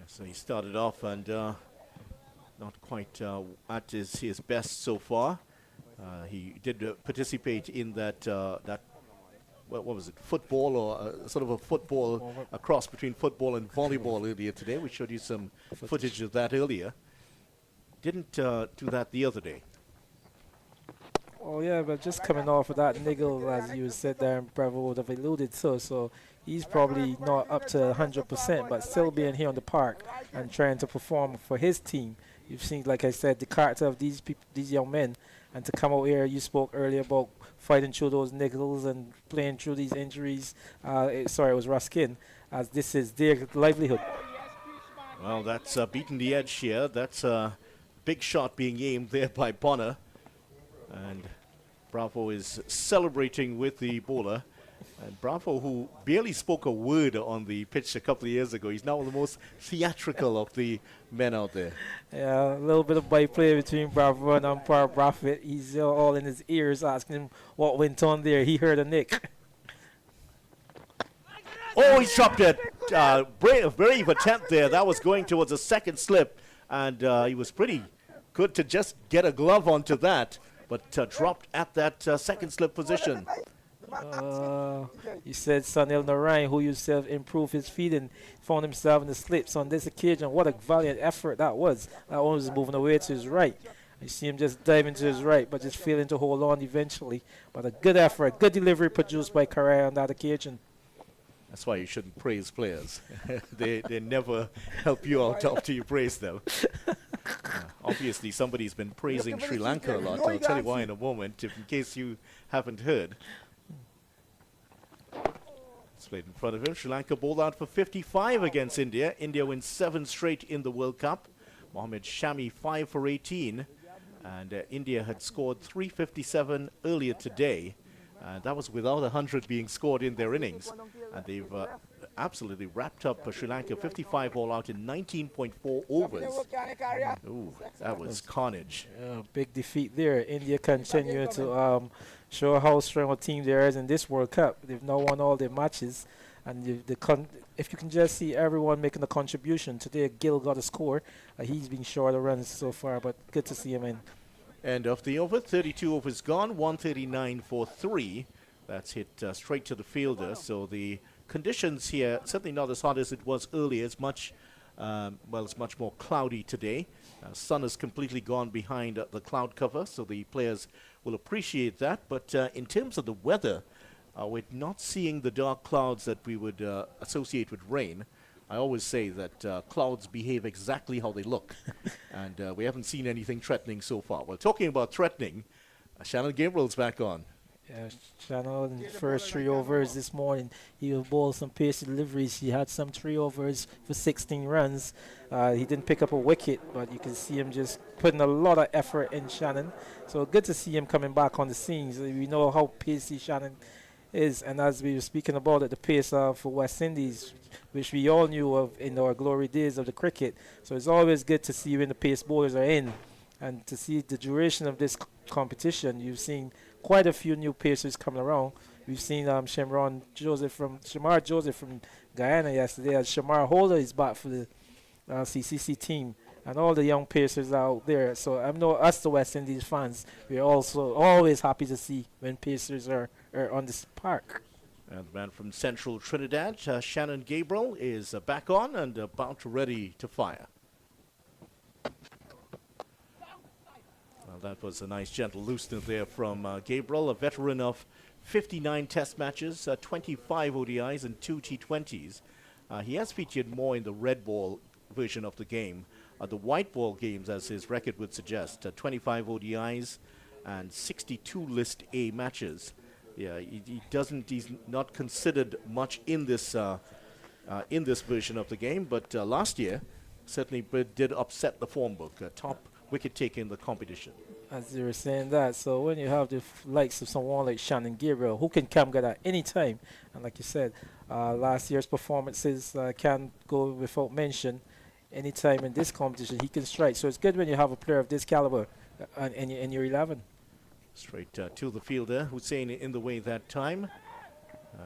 So he started off and not quite at his best so far. He did participate in that what was it, football, or sort of a football, a cross between football and volleyball earlier today. We showed you some footage of that earlier. Didn't do that the other day. Oh yeah, but just coming off of that niggle, as you said there, Bravo would have alluded to, so he's probably not up to 100%, but still being here on the park and trying to perform for his team. You've seen, like I said, the character of these people, these young men, and to come out here, you spoke earlier about fighting through those niggles and playing through these injuries. Sorry, it was Ruskin, as this is their livelihood. Well, that's beaten the edge here. That's a big shot being aimed there by Bonner. And Bravo is celebrating with the bowler. And Bravo, who barely spoke a word on the pitch a couple of years ago, he's now the most theatrical of the men out there. Yeah, a little bit of byplay between Bravo and umpire Brathwaite. He's all in his ears asking him what went on there. He heard a nick. Oh, he dropped it. Brave attempt there. That was going towards a second slip. And he was pretty good to just get a glove onto that. But dropped at that second slip position. You said Sunil Narine, who yourself improved his feet and found himself in the slips on this occasion. What a valiant effort that was. That one was moving away to his right. You see him just diving to his right, but just failing to hold on eventually. But a good effort, good delivery produced by Correa on that occasion. That's why you shouldn't praise players. they never help you out after you praise them. Obviously, somebody's been praising Sri Lanka a lot. I'll tell you why in a moment, in case you haven't heard. It's played in front of him. Sri Lanka bowled out for 55 against India. India wins 7 straight in the World Cup. Mohammad Shami 5 for 18. And India had scored 357 earlier today. That was without 100 being scored in their innings. And they've absolutely wrapped up Sri Lanka 55 all out in 19.4 overs. Ooh, that was carnage. Big defeat there. India continue to show how strong a team there is in this World Cup. They've now won all their matches, and if you can just see everyone making a contribution. Today, Gill got a score. He's been short of runs so far, but good to see him in. End of the over, 32 overs gone, 139 for 3. That's hit straight to the fielder. So the conditions here, certainly not as hot as it was earlier. It's much, it's much more cloudy today. Sun has completely gone behind the cloud cover, so the players will appreciate that. But in terms of the weather, we're not seeing the dark clouds that we would associate with rain. I always say that clouds behave exactly how they look, and we haven't seen anything threatening so far. Well, talking about threatening, Shannon Gabriel's back on. Yeah, Shannon in the first 3 overs this morning, he bowled some pacey deliveries. He had some 3 overs for 16 runs. He didn't pick up a wicket, but you can see him just putting a lot of effort in Shannon. So good to see him coming back on the scenes. We know how pacey Shannon is, and as we were speaking about it, the pace for West Indies, which we all knew of in our glory days of the cricket. So it's always good to see when the pace bowlers are in, and to see the duration of this competition. You've seen quite a few new pacers coming around. We've seen Shamar Joseph from Guyana yesterday, as Shamar Holder is back for the CCC team, and all the young pacers out there. So I know us, the West Indies fans, we're also always happy to see when pacers are on this park. And the man from Central Trinidad, Shannon Gabriel, is back on and about ready to fire. Well, that was a nice gentle loosener there from Gabriel, a veteran of 59 test matches, 25 ODIs and 2 T20s. He has featured more in the red ball version of the game. The white ball games, as his record would suggest, 25 ODIs and 62 List A matches. Yeah, he's not considered much in this version of the game, but last year certainly did upset the form book, top wicket taker in the competition. As you were saying that, so when you have the likes of someone like Shannon Gabriel, who can come get at any time, and like you said, last year's performances can't go without mention. Anytime in this competition, he can strike. So it's good when you have a player of this caliber in your 11. Straight to the fielder, Hussein in the way that time.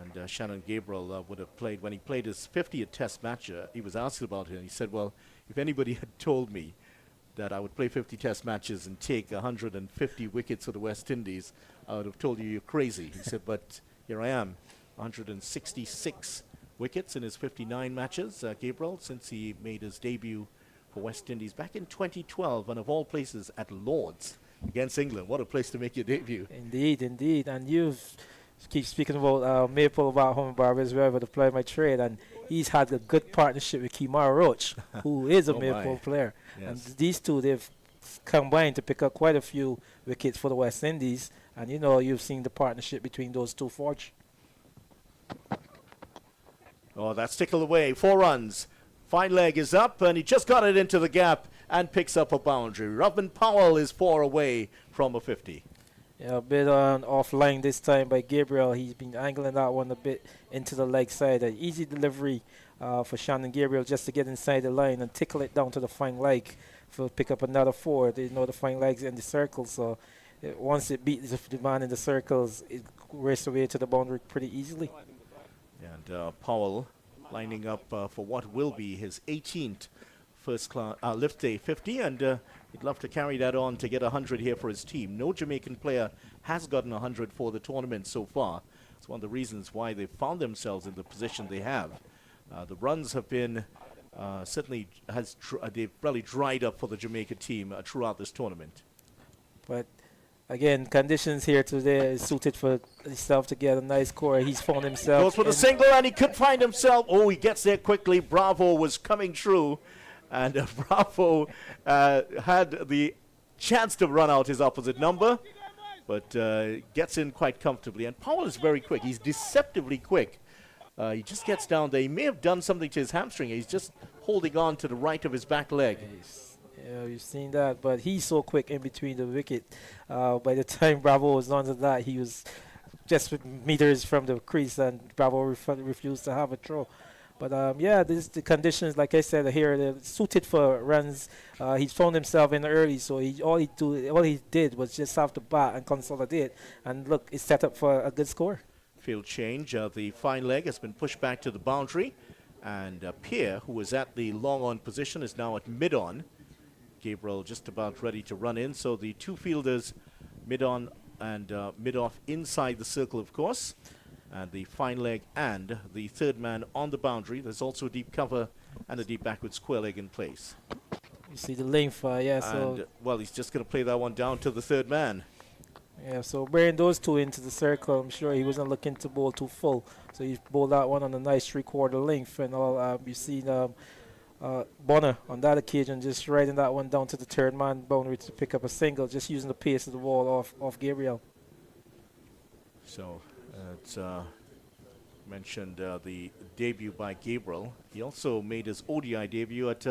And Shannon Gabriel would have played, when he played his 50th test match, he was asked about it, and he said, well, if anybody had told me that I would play 50 test matches and take 150 wickets for the West Indies, I would have told you you're crazy. He said, but here I am, 166 wickets in his 59 matches, Gabriel, since he made his debut for West Indies back in 2012, and of all places at Lord's against England. What a place to make your debut. Indeed, indeed. And you've keep speaking about Maple about home Barbers wherever to play my trade, and he's had a good partnership with Kemar Roach, who is a Maple player. Yes. And these two, they've combined to pick up quite a few wickets for the West Indies, and you know, you've seen the partnership between those two forge. Oh, that's tickled away. 4 runs. Fine leg is up, and he just got it into the gap and picks up a boundary. Robin Powell is 4 away from a 50. Yeah, a bit on offline this time by Gabriel. He's been angling that one a bit into the leg side. An easy delivery for Shannon Gabriel just to get inside the line and tickle it down to the fine leg for pick up another 4. They know the fine leg's in the circle, so once it beats the man in the circles, it races away to the boundary pretty easily. And Powell lining up for what will be his 18th first class lift day 50, and he'd love to carry that on to get 100 here for his team. No Jamaican player has gotten 100 for the tournament so far. It's one of the reasons why they've found themselves in the position they have. The runs have been certainly they've really dried up for the Jamaica team throughout this tournament. But again, conditions here today is suited for himself to get a nice score. He's found himself. Goes for the single, and he could find himself. Oh, he gets there quickly. Bravo was coming through, and Bravo had the chance to run out his opposite number, but gets in quite comfortably. And Powell is very quick. He's deceptively quick. He just gets down there. He may have done something to his hamstring. He's just holding on to the right of his back leg. Yeah, you've seen that, but he's so quick in between the wicket. By the time Bravo was onto that, he was just meters from the crease, and Bravo refused to have a throw. But yeah, the conditions, like I said here, they're suited for runs. He's found himself in early, so all he did was just have to bat and consolidate, and look, it's set up for a good score. Field change. The fine leg has been pushed back to the boundary, and Pierre, who was at the long on position, is now at mid on. Gabriel just about ready to run in, so the two fielders mid on and mid off inside the circle, of course. And the fine leg and the third man on the boundary. There's also a deep cover and a deep backward square leg in place. You see the length, yeah. So And, well, he's just going to play that one down to the third man. yeah, so bringing those two into the circle, I'm sure he wasn't looking to bowl too full. So he bowled that one on a nice 3/4 length, and all. You see Bonner on that occasion just riding that one down to the third man boundary to pick up a single, just using the pace of the ball off Gabriel. So it's mentioned the debut by Gabriel. He also made his ODI debut at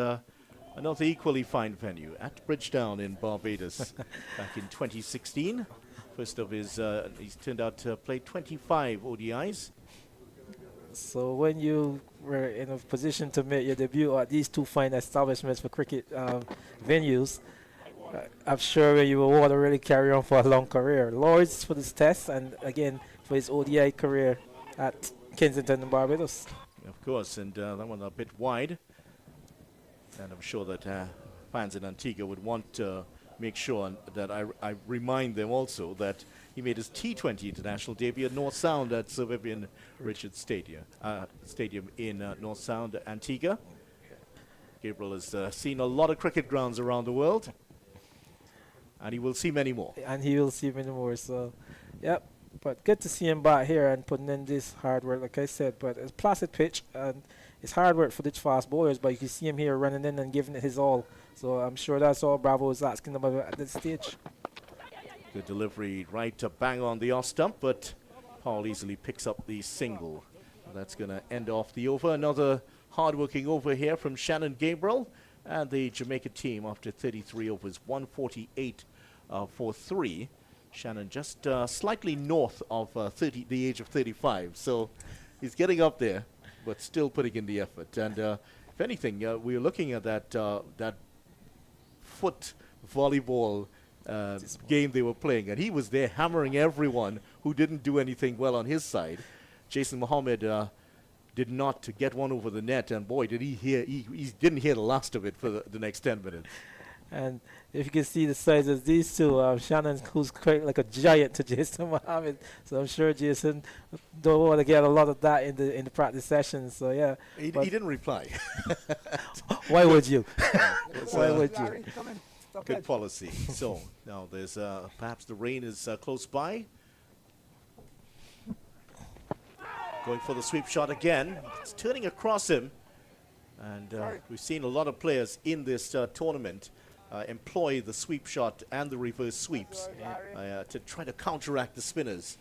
another equally fine venue at Bridgetown in Barbados back in 2016. First of his, he's turned out to play 25 ODIs. So when you were in a position to make your debut at these two fine establishments for cricket venues, I'm sure you will want to really carry on for a long career. Lloyd's for this test, and again for his ODI career at Kensington and Barbados. Of course, and that one a bit wide. And I'm sure that fans in Antigua would want to make sure that I remind them also that he made his T20 international debut at North Sound at Sir Vivian Richards Stadium in North Sound, Antigua. Gabriel has seen a lot of cricket grounds around the world, and he will see many more. And he will see many more. So, yep. But good to see him back here and putting in this hard work, like I said. But it's placid pitch, and it's hard work for the fast bowlers. But you can see him here running in and giving it his all. So I'm sure that's all Bravo is asking them about at this stage. Good delivery right to bang on the off stump, but Powell easily picks up the single. That's going to end off the over. Another hard-working over here from Shannon Gabriel and the Jamaica team after 33 overs, 148 for 3. Shannon just slightly north of the age of 35, so he's getting up there, but still putting in the effort. And if anything, we were looking at that foot volleyball game they were playing, and he was there hammering everyone who didn't do anything well on his side. Jason Mohammed did not get one over the net, and boy, did he didn't hear the last of it for the next 10 minutes. And if you can see the size of these two, Shannon, who's quite like a giant to Jason Mohammed, so I'm sure Jason don't want to get a lot of that in the practice sessions. So yeah, He didn't reply. why would you? Why would you? Larry, come in. Stop Good it. policy. So now there's perhaps the rain is close by. Going for the sweep shot again. It's turning across him. And we've seen a lot of players in this tournament employ the sweep shot and the reverse sweeps to try to counteract the spinners.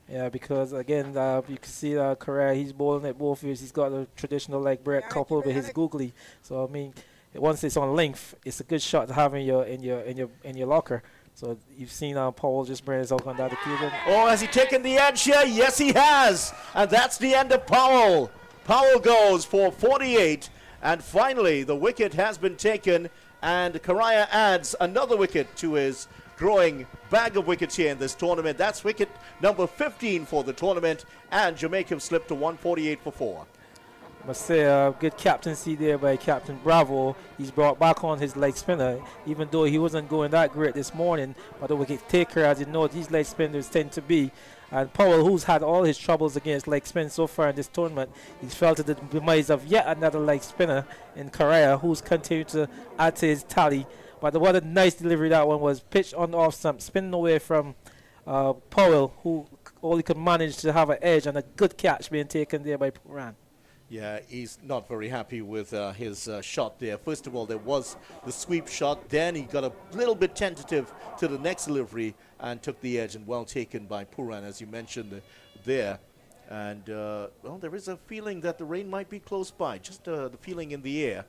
Yeah, because again, you can see Correa, he's bowling at both ways. He's got the traditional leg break coupled with his googly. So I mean, once it's on length, it's a good shot to have in your locker. So you've seen Powell just bring his out on that occasion. Oh, has he taken the edge here? Yes, he has. And that's the end of Powell. Powell goes for 48. And finally, the wicket has been taken. And Correa adds another wicket to his growing bag of wickets here in this tournament. That's wicket number 15 for the tournament. And Jamaica have slipped to 148 for 4. Must say, good captaincy there by Captain Bravo. He's brought back on his leg spinner, even though he wasn't going that great this morning. But the wicket taker, as you know, these leg spinners tend to be. And Powell, who's had all his troubles against leg spin so far in this tournament, he's felt the demise of yet another leg spinner in Correa, who's continued to add to his tally. But what a nice delivery that one was. Pitch on the off stump, spinning away from Powell, who only could manage to have an edge, and a good catch being taken there by Puran. Yeah, he's not very happy with his shot there. First of all, there was the sweep shot. Then he got a little bit tentative to the next delivery and took the edge, and well taken by Puran, as you mentioned there. And, well, there is a feeling that the rain might be close by. Just the feeling in the air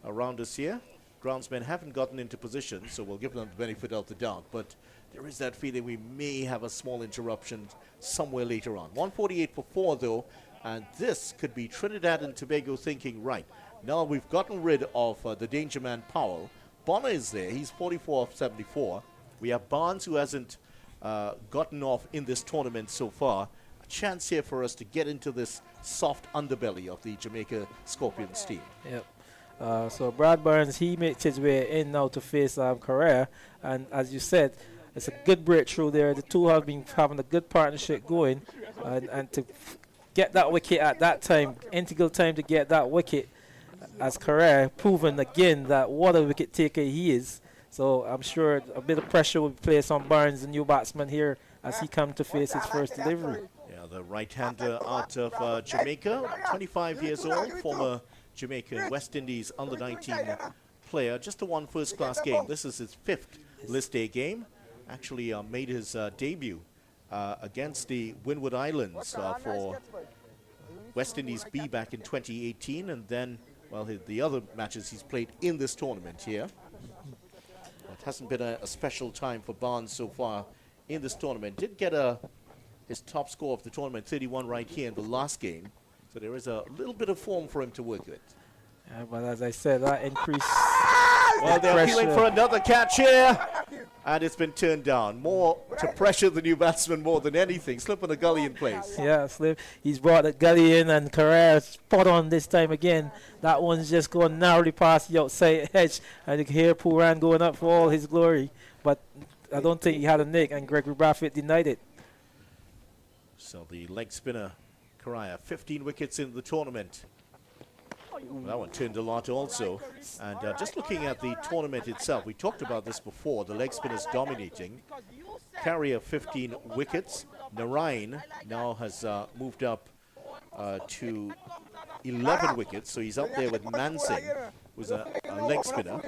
around us here. Groundsmen haven't gotten into position, so we'll give them the benefit of the doubt. But there is that feeling we may have a small interruption somewhere later on. 148 for 4, though. And this could be Trinidad and Tobago thinking, right, now we've gotten rid of the danger man Powell. Bonner is there. He's 44 of 74. We have Barnes, who hasn't gotten off in this tournament so far. A chance here for us to get into this soft underbelly of the Jamaica Scorpions team. Yep. So Brad Burns, he makes his way in now to face Correa. And as you said, it's a good breakthrough there. The two have been having a good partnership going. And to get that wicket at that time, integral time to get that wicket, as Correa proven again that what a wicket taker he is. So I'm sure a bit of pressure will be placed on Barnes, the new batsman here, as he comes to face his first delivery. Yeah, the right-hander out of Jamaica, 25 years old, former Jamaican West Indies under-19 player. Just won first-class game. This is his 5th List A game. Actually made his debut against the Windward Islands for West Indies B back in 2018, and then, well, the other matches he's played in this tournament here. It hasn't been a special time for Barnes so far in this tournament. Did get his top score of the tournament, 31 right here in the last game. So there is a little bit of form for him to work with. But as I said, that increase. Well, they're appealing for another catch here. And it's been turned down. More to pressure the new batsman more than anything. Slip on the gully in place. Yeah, Slip. He's brought the gully in, and Correa spot on this time again. That one's just going narrowly past the outside edge. And you can hear Pooran going up for all his glory. But I don't think he had a nick, and Gregory Braffett denied it. So the leg spinner, Correa, 15 wickets in the tournament. Well, that one turned a lot also. And just looking at the tournament itself, we talked about this before, the leg spinners dominating. Carrier 15 wickets. Narine now has moved up to 11 wickets, so he's up there with Mansing, who's a leg spinner.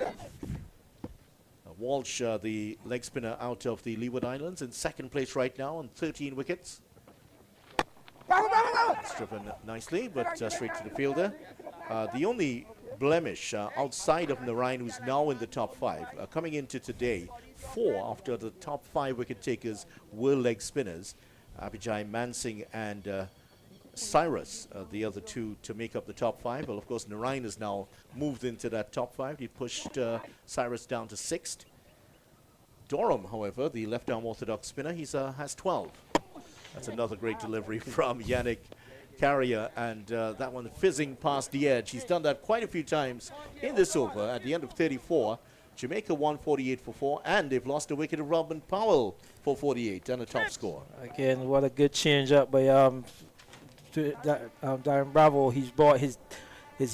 Walsh, the leg spinner out of the Leeward Islands, in second place right now on 13 wickets. It's driven nicely, but straight to the fielder. The only blemish outside of Narine, who's now in the top 5, coming into today, 4 after the top 5 wicket takers were leg spinners. Abhijay, Mansing, and Cyrus, the other two to make up the top 5. Well, of course, Narine has now moved into that top 5. He pushed Cyrus down to 6th. Durham, however, the left-arm orthodox spinner, he has 12. That's another great delivery from Yannick Carrier, and that one fizzing past the edge. He's done that quite a few times in this over. At the end of 34, Jamaica won 48 for 4, and they've lost a wicket of Robin Powell for 48 and a top score. Again, what a good change up by Darren Bravo. He's brought his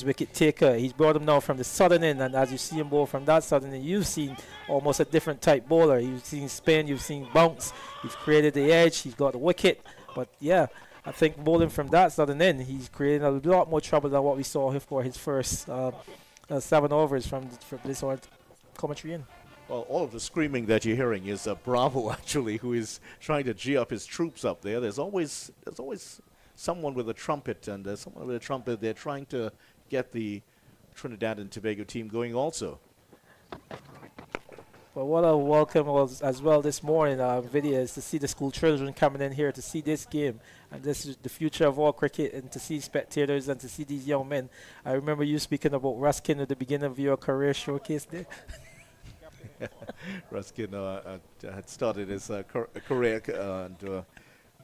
wicket taker. He's brought him now from the southern end, and as you see him bowl from that southern end, you've seen almost a different type bowler. You've seen spin, you've seen bounce. He's created the edge. He's got the wicket. But yeah, I think bowling from that southern end, he's creating a lot more trouble than what we saw for his first 7 overs from this commentary in. Well, all of the screaming that you're hearing is Bravo, actually, who is trying to gee up his troops up there. There's always someone with a trumpet, and there's someone with a trumpet. They're trying to get the Trinidad and Tobago team going also. But what a welcome was as well this morning, video, is to see the school children coming in here to see this game. And this is the future of all cricket, and to see spectators and to see these young men. I remember you speaking about Ruskin at the beginning of your career showcase there. Ruskin had started his career, and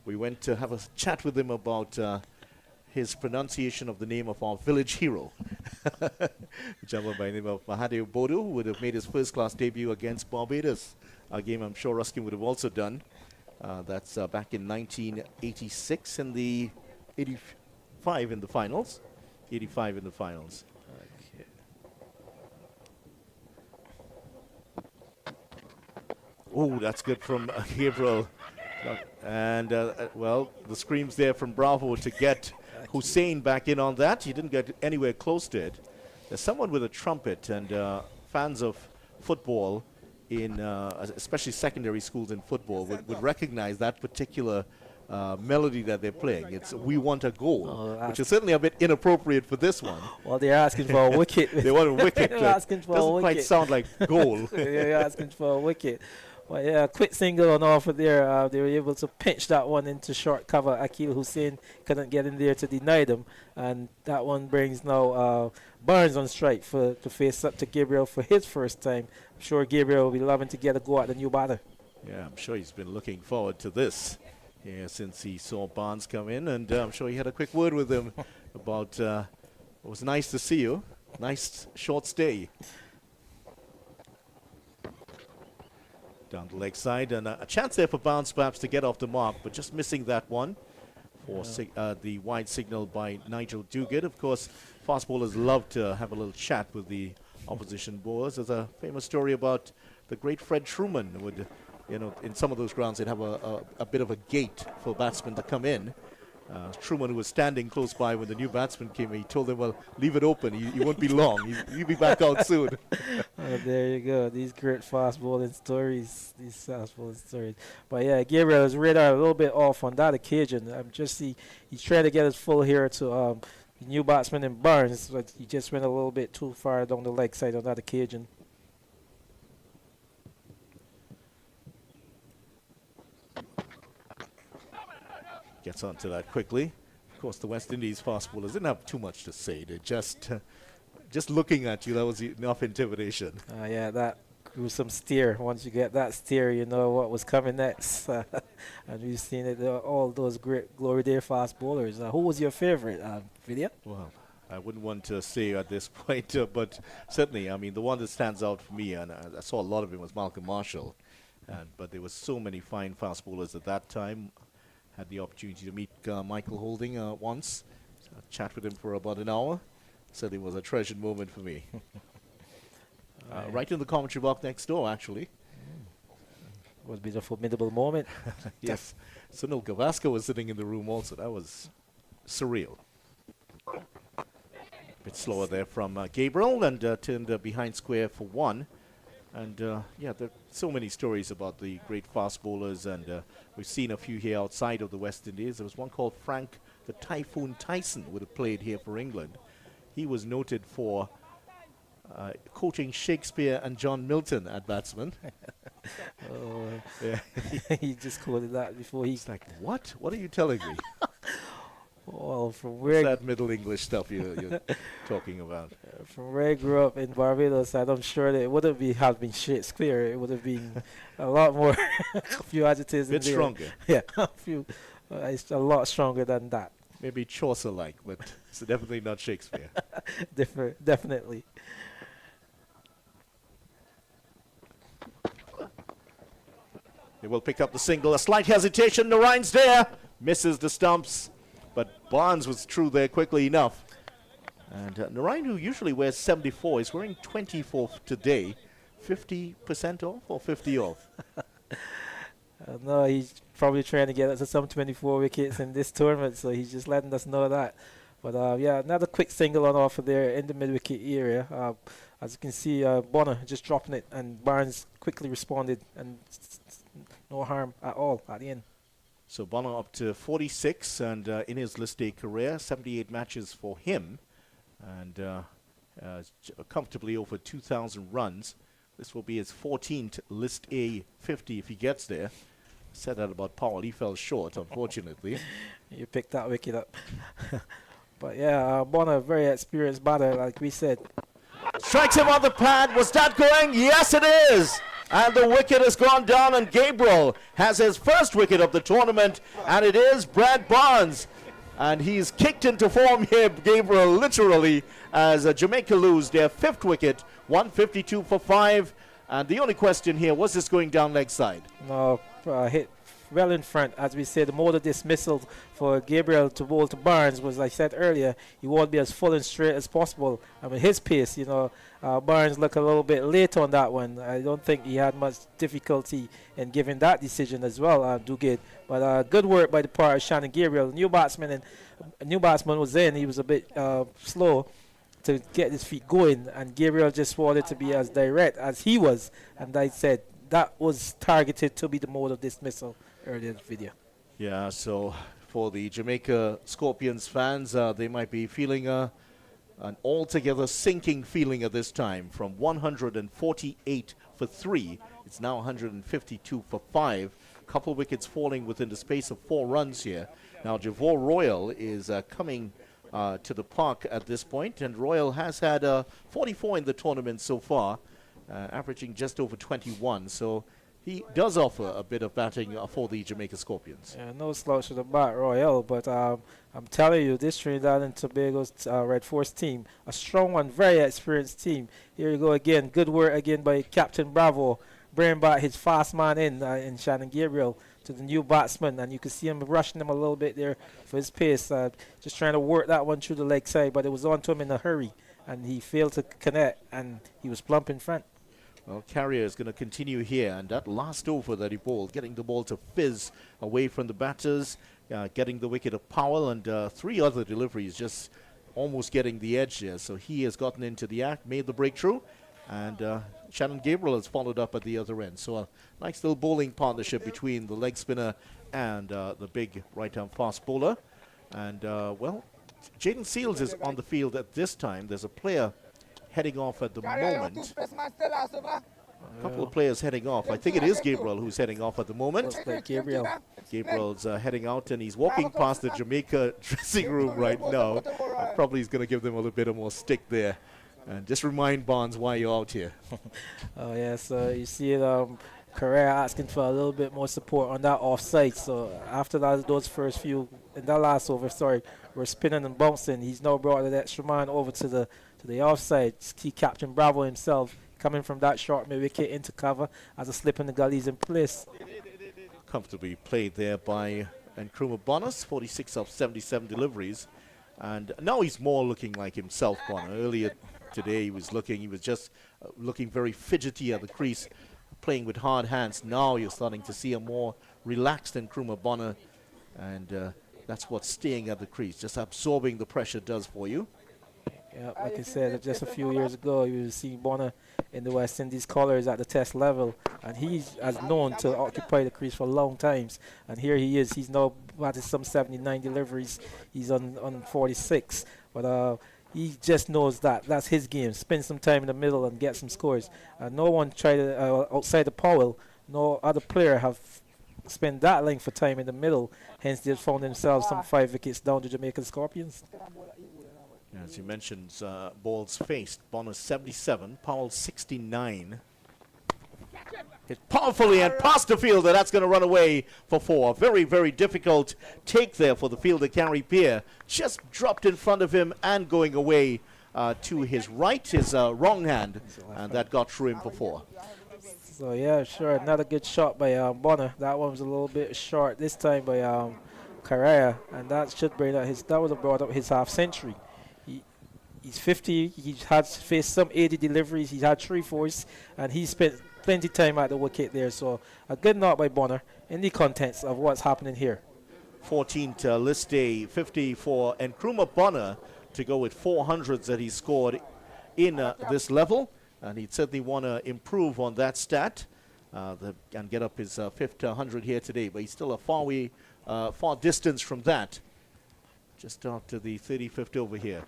we went to have a chat with him about his pronunciation of the name of our village hero, a gentleman by the name of Mahadev Bodu, who would have made his first-class debut against Barbados, a game I'm sure Ruskin would have also done. That's back in 1986 in the 85 in the finals. 85 in the finals. Okay. Oh, that's good from Gabriel. And, well, the screams there from Bravo to get Hussein back in on that. He didn't get anywhere close to it. There's someone with a trumpet, and fans of football, in especially secondary schools in football, would recognize that particular melody that they're playing. It's "We Want a Goal," which is certainly a bit inappropriate for this one. Well, they're asking for a wicket. They want a wicket. They're asking for a doesn't wicket. quite sound like goal. They're asking for a wicket. Well, yeah, quick single on offer there. They were able to pinch that one into short cover. Akil Hussein couldn't get in there to deny them. And that one brings now Barnes on strike to face up to Gabriel for his first time. I'm sure Gabriel will be loving to get a go at the new batter. Yeah, I'm sure he's been looking forward to this since he saw Barnes come in. And I'm sure he had a quick word with him about it was nice to see you. Nice short stay. Down the leg side, and a chance there for Barnes perhaps to get off the mark, but just missing that one for the wide signal by Nigel Duguid. Of course, fast bowlers love to have a little chat with the opposition bowlers. There's a famous story about the great Fred Truman would, in some of those grounds, they'd have a bit of a gate for batsmen to come in. Truman, who was standing close by when the new batsman came, he told them, well, leave it open. You won't be long. You'll be back out soon. There you go. These great fast bowling stories. But yeah, Gabriel's radar a little bit off on that occasion. He's trying to get his full here to the new batsman in Barnes, but he just went a little bit too far down the leg side on that occasion. Gets onto that quickly. Of course, the West Indies fast bowlers didn't have too much to say. They just looking at you, that was enough intimidation. Yeah, that gruesome stare. Once you get that stare, you know what was coming next. And we've seen it, all those great glory day fast bowlers. Who was your favorite, Vidya? Well, I wouldn't want to say at this point, but certainly, I mean, the one that stands out for me, and I saw a lot of him, was Malcolm Marshall. But there were so many fine fast bowlers at that time. Had the opportunity to meet Michael Holding once, chat with him for about an hour. Certainly was a treasured moment for me. Right in the commentary box next door, actually. Would be a formidable moment. Yes. Sunil Gavaskar was sitting in the room also. That was surreal. Bit slower there from Gabriel, and turned behind square for one. And yeah, there are so many stories about the great fast bowlers, and we've seen a few here outside of the West Indies. There was one called Frank the Typhoon Tyson, would have played here for England. He was noted for coaching Shakespeare and John Milton at batsman. Yeah. He just quoted that before he... It's like, what? What are you telling me? Well, from What's where that Middle English stuff you're talking about? from where I grew up in Barbados, I'm sure that it wouldn't have been Shakespeare. It would have been a lot more, a few adjectives. Bit stronger. Yeah, it's a lot stronger than that. Maybe Chaucer-like, but it's definitely not Shakespeare. Definitely. They will pick up the single. A slight hesitation. Narine's there. Misses the stumps. But Barnes was through there quickly enough. And Narine, who usually wears 74, is wearing 24 today. 50% off or 50 off? No, he's probably trying to get us to some 24 wickets in this tournament, so he's just letting us know that. But yeah, another quick single on offer there in the mid-wicket area. As you can see, Bonner just dropping it, and Barnes quickly responded, and no harm at all at the end. So Bonner up to 46, and in his List A career, 78 matches for him, and comfortably over 2,000 runs. This will be his 14th List A 50 if he gets there. Said that about Powell. He fell short, unfortunately. You picked that wicket up. But yeah, Bonner, very experienced batter, like we said. Strikes him on the pad. Was that going? Yes, it is. And the wicket has gone down, and Gabriel has his first wicket of the tournament, and it is Brad Barnes. And he's kicked into form here, Gabriel, literally, as Jamaica lose their fifth wicket, 152 for 5. And the only question here, was this going down leg side? No, hit well in front. As we said, the mode of dismissal for Gabriel to bowl to Barnes was, like I said earlier, he won't be as full and straight as possible. I mean, his pace, you know, Barnes looked a little bit late on that one. I don't think he had much difficulty in giving that decision as well, Duguid. But good work by the part of Shannon Gabriel. New batsman was in. He was a bit slow to get his feet going, and Gabriel just wanted to be as direct as he was. And I said that was targeted to be the mode of dismissal earlier in the video. Yeah, so for the Jamaica Scorpions fans, they might be feeling an altogether sinking feeling at this time. From 148 for 3. It's now 152 for 5. Couple wickets falling within the space of 4 runs here. Now Javor Royal is coming to the park at this point, and Royal has had 44 in the tournament so far, averaging just over 21. So he does offer a bit of batting for the Jamaica Scorpions. Yeah, no slouch to the bat, Royal, but I'm telling you, this Trinidad and Tobago's Red Force team, a strong one, very experienced team. Here you go again, good work again by Captain Bravo, bringing back his fast man in Shannon Gabriel to the new batsman, and you can see him rushing him a little bit there for his pace, just trying to work that one through the leg side, but it was on to him in a hurry, and he failed to connect, and he was plump in front. Well, Carrier is going to continue here, and that last over that he bowled, getting the ball to fizz away from the batters, getting the wicket of Powell, and 3 other deliveries, just almost getting the edge there. So he has gotten into the act, made the breakthrough, and Shannon Gabriel has followed up at the other end. So a nice little bowling partnership between the leg spinner and the big right-arm fast bowler. And, well, Jaden Seals is on the field at this time. There's a player heading off at the moment. A couple of players heading off. I think it is Gabriel who's heading off at the moment. Looks like Gabriel. Gabriel's heading out, and he's walking past the Jamaica dressing room right now. Probably he's going to give them a little bit of more stick there. And just remind Barnes why you're out here. Oh, yeah, so you see it, Correa asking for a little bit more support on that offside. So after those first few, in that last over, we're spinning and bouncing. He's now brought the extra man over to the offside. See Captain Bravo himself coming from that short mid-wicket into cover as a slip in the gullies in place. Comfortably played there by Nkrumah Bonus, 46 of 77 deliveries. And now he's more looking like himself, Bonner. Earlier today he was just looking very fidgety at the crease, playing with hard hands. Now you're starting to see a more relaxed Nkrumah Bonner, and that's what staying at the crease, just absorbing the pressure does for you. Yeah, like I said, just a few years ago, you would see Bonner in the West Indies colours at the test level, and he's as known to occupy the crease for long times. And here he is. He's now at some 79 deliveries. He's on 46, but he just knows that's his game. Spend some time in the middle and get some scores. No one tried outside of Powell. No other player have spent that length of time in the middle. Hence, they found themselves some 5 wickets down to Jamaican Scorpions. As you mentioned, balls faced. Bonner 77, Powell 69. Hit powerfully and past the fielder. That's going to run away for 4. Very, very difficult take there for the fielder, Gary Pierre. Just dropped in front of him and going away to his right, his wrong hand, and that got through him for 4. So, yeah, sure, another good shot by Bonner. That one was a little bit short this time by Correa, and that should bring out that would have brought up his half century. He's 50, he has faced some 80 deliveries, he's had 3 fours, and he spent plenty of time at the wicket there. So a good knock by Bonner in the contents of what's happening here. 14th list day, 50 for Nkrumah Bonner to go with 400s that he scored in this level. And he'd certainly want to improve on that stat and get up his 5th 100 here today. But he's still a far distance from that. Just after the 35th over here.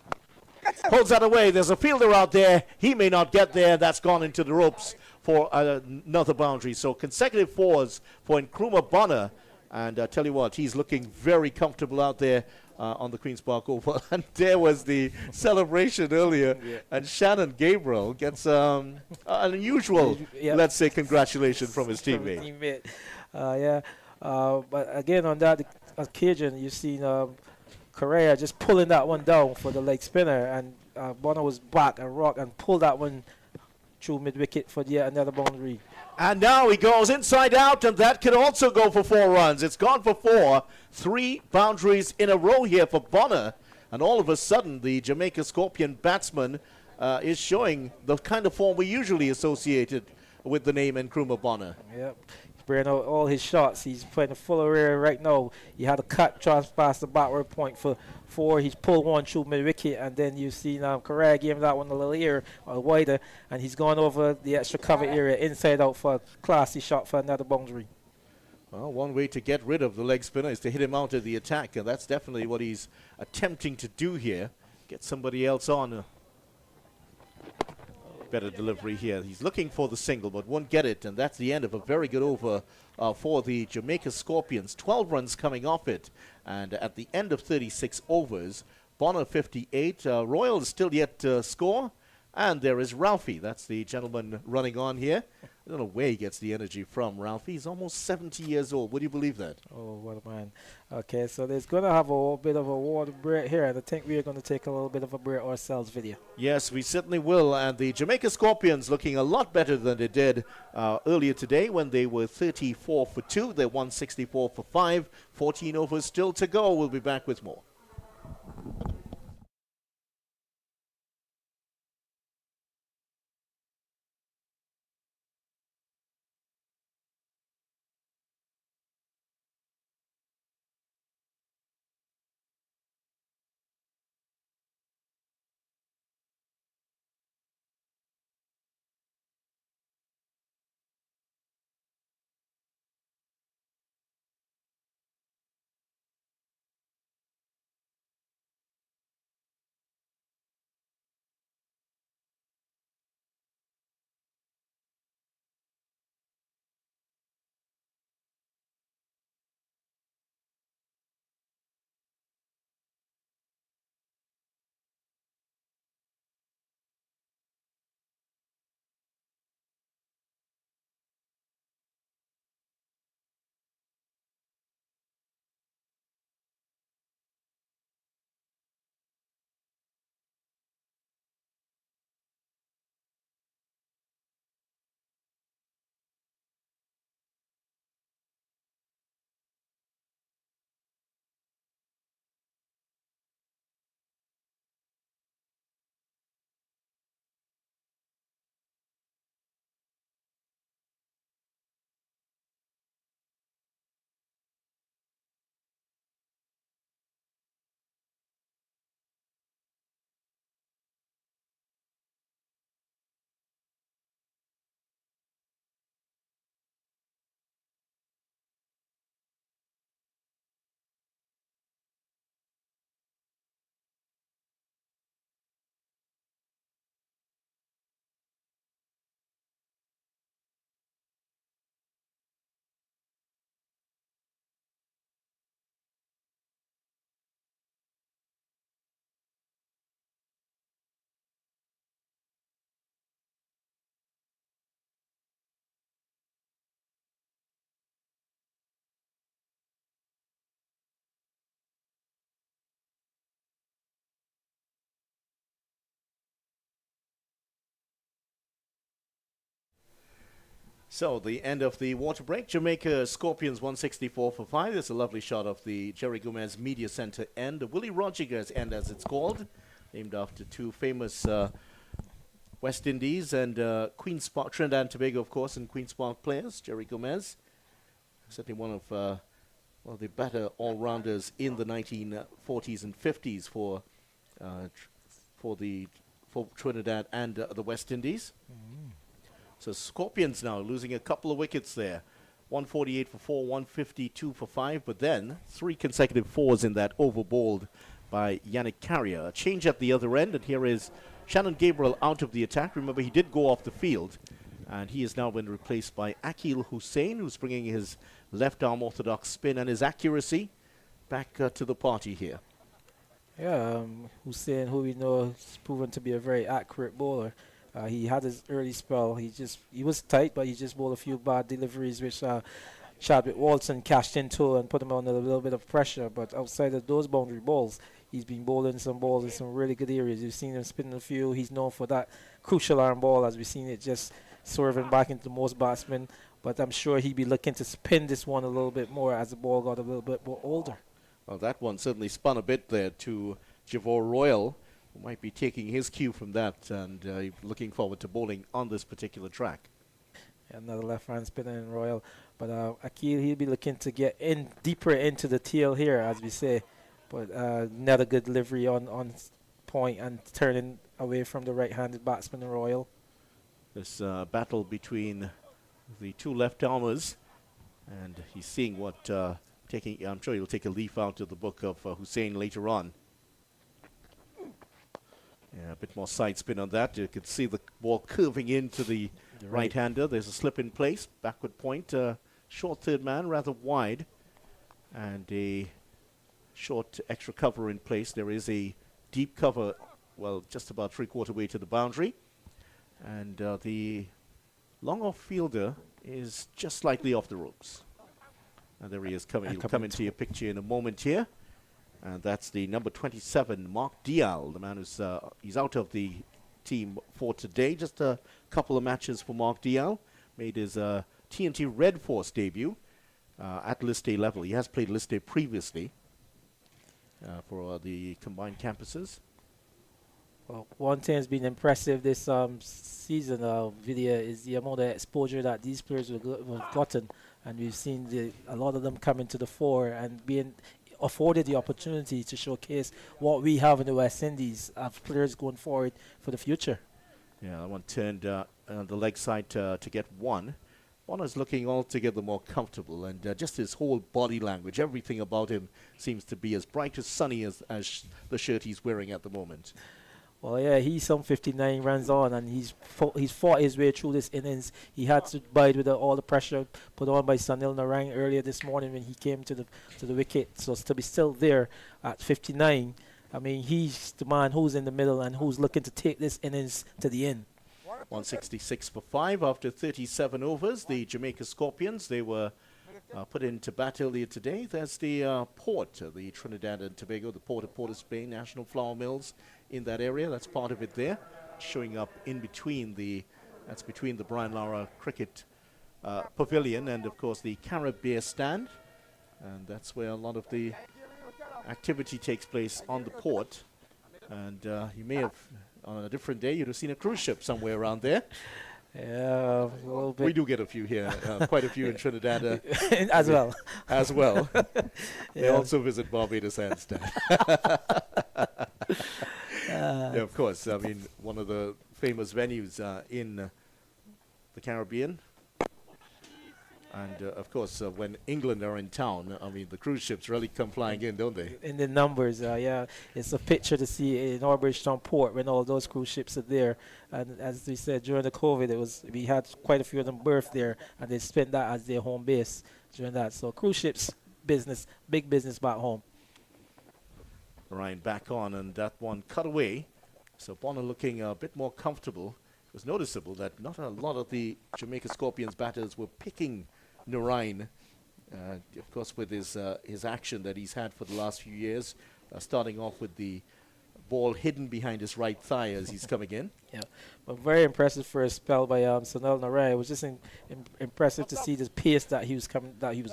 Pulls that away. There's a fielder out there. He may not get there. That's gone into the ropes for another boundary. So consecutive 4s for Nkrumah Bonner. And I tell you what, he's looking very comfortable out there on the Queen's Park Oval. And there was the celebration earlier. Yeah. And Shannon Gabriel gets an unusual, let's say, congratulations from his teammate. But again, on that occasion, you've seen Correa just pulling that one down for the leg spinner, and Bonner was back and rock and pulled that one through mid-wicket for yet another boundary. And now he goes inside out, and that could also go for 4 runs. It's gone for 4. 3 boundaries in a row here for Bonner, and all of a sudden the Jamaica Scorpion batsman is showing the kind of form we usually associated with the name Nkrumah Bonner. Yep. Bringing out all his shots. He's playing a full array right now. He had a cut past the backward point for 4. He's pulled one through mid-wicket, and then you've seen Correa gave him that one a little ear or wider, and he's gone over the extra cover area inside out for a classy shot for another boundary. Well, one way to get rid of the leg spinner is to hit him out of the attack, and that's definitely what he's attempting to do here. Get somebody else on. Better delivery here. He's looking for the single, but won't get it, and that's the end of a very good over for the Jamaica Scorpions. 12 runs coming off it, and at the end of 36 overs, Bonner 58. Royal is still yet to score, and there is Ralphie. That's the gentleman running on here. I don't know where he gets the energy from, Ralphie. He's almost 70 years old. Would you believe that? Oh, what a man. Okay, so there's going to have a bit of a water break here, and I think we're going to take a little bit of a break ourselves, video. Yes, we certainly will. And the Jamaica Scorpions looking a lot better than they did earlier today when they were 34 for 2. They won 64 for 5. 14 overs still to go. We'll be back with more. So the end of the water break. Jamaica Scorpions 164 for 5. There's a lovely shot of the Jerry Gomez Media Center end, the Willie Rodriguez end as it's called, named after two famous West Indies and Queen's Park, Trinidad and Tobago, of course, and Queen's Park players. Jerry Gomez, certainly one of the better all-rounders in the 1940s and 50s for Trinidad and the West Indies. So Scorpions now losing a couple of wickets there. 148 for 4, 152 for 5, but then 3 consecutive fours in that over bowled by Yannick Carrier. A change at the other end, and here is Shannon Gabriel out of the attack. Remember, he did go off the field, and he has now been replaced by Akil Hussain, who's bringing his left-arm orthodox spin and his accuracy back to the party here. Yeah, Hussain, who we know has proven to be a very accurate bowler. He had his early spell. He was tight, but he just bowled a few bad deliveries, which Chadwick Walton cashed into and put him under a little bit of pressure. But outside of those boundary balls, he's been bowling some balls in some really good areas. You've seen him spinning a few. He's known for that crucial arm ball, as we've seen it just swerving back into most batsmen. But I'm sure he'd be looking to spin this one a little bit more as the ball got a little bit more older. Well, that one certainly spun a bit there to Javor Royal, who might be taking his cue from that and looking forward to bowling on this particular track. Another left-hand spinner in Royal. But Akil, he'll be looking to get in deeper into the tail here, as we say. But not a good delivery on point and turning away from the right-handed batsman in Royal. This battle between the two left-armers, and he's seeing what I'm sure he'll take a leaf out of the book of Hussain later on. Yeah, a bit more side spin on that. You could see the ball curving into the right-hander. There's a slip in place, backward point, short third man, rather wide, and a short extra cover in place. There is a deep cover, well, just about three-quarter way to the boundary, and the long-off fielder is just slightly off the ropes. And there he is coming. He'll come into your picture in a moment here. And that's the number 27, Mark Dial, the man who's he's out of the team for today. Just a couple of matches for Mark Dial. Made his TNT Red Force debut at List A level. He has played List A previously for the combined campuses. Well, one thing that's been impressive this season of Vidya is the amount of exposure that these players have gotten, and we've seen a lot of them coming to the fore and being afforded the opportunity to showcase what we have in the West Indies of players going forward for the future. Yeah, that one turned on the leg side to get one. Bonner's looking altogether more comfortable, and just his whole body language, everything about him seems to be as bright as sunny as the shirt he's wearing at the moment. Well, yeah, he's some 59 runs on, and he's fought his way through this innings. He had to bide with all the pressure put on by Sunil Narine earlier this morning when he came to the wicket. So to be still there at 59, I mean, he's the man who's in the middle and who's looking to take this innings to the end. 166 for 5 after 37 overs. The Jamaica Scorpions, they were put into bat earlier today. There's the port, the Trinidad and Tobago, the port of Port of Spain, National Flour Mills in that area. That's part of it there, showing up in between that's between the Brian Lara Cricket Pavilion and, of course, the Caribbean Stand. And that's where a lot of the activity takes place on the port. And you may have, on a different day, you'd have seen a cruise ship somewhere around there. Yeah, a little bit. We do get a few here, quite a few in Trinidad. As well. As well. They Yeah. also visit Barbados, I understand. Yeah, of course. I mean, one of the famous venues in the Caribbean. And, of course, when England are in town, I mean, the cruise ships really come flying in, don't they? In the numbers, yeah. It's a picture to see in Albertown Port when all those cruise ships are there. And as we said, during the COVID, we had quite a few of them berthed there, and they spent that as their home base during that. So cruise ships, business, big business back home. Ryan back on, and that one cut away. So Bonner looking a bit more comfortable. It was noticeable that not a lot of the Jamaica Scorpions batters were picking Narine, of course, with his action that he's had for the last few years, starting off with the ball hidden behind his right thigh as he's coming in. Yeah, but very impressive for a spell by Sunil Narine. It was just impressive to see the pace that he was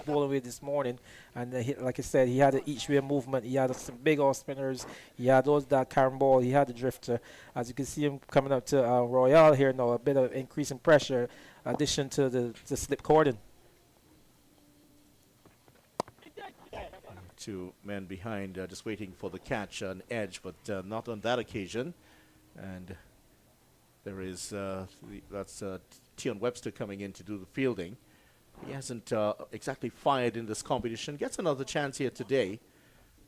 bowling with this morning. And like I said, he had an each-way movement. He had some big off spinners. He had that carom ball. He had the drifter. As you can see him coming up to Royale here now, a bit of increase in pressure, addition to the slip cordon. Two men behind, just waiting for the catch on edge, but not on that occasion. And there is that's Tion Webster coming in to do the fielding. He hasn't exactly fired in this competition. Gets another chance here today,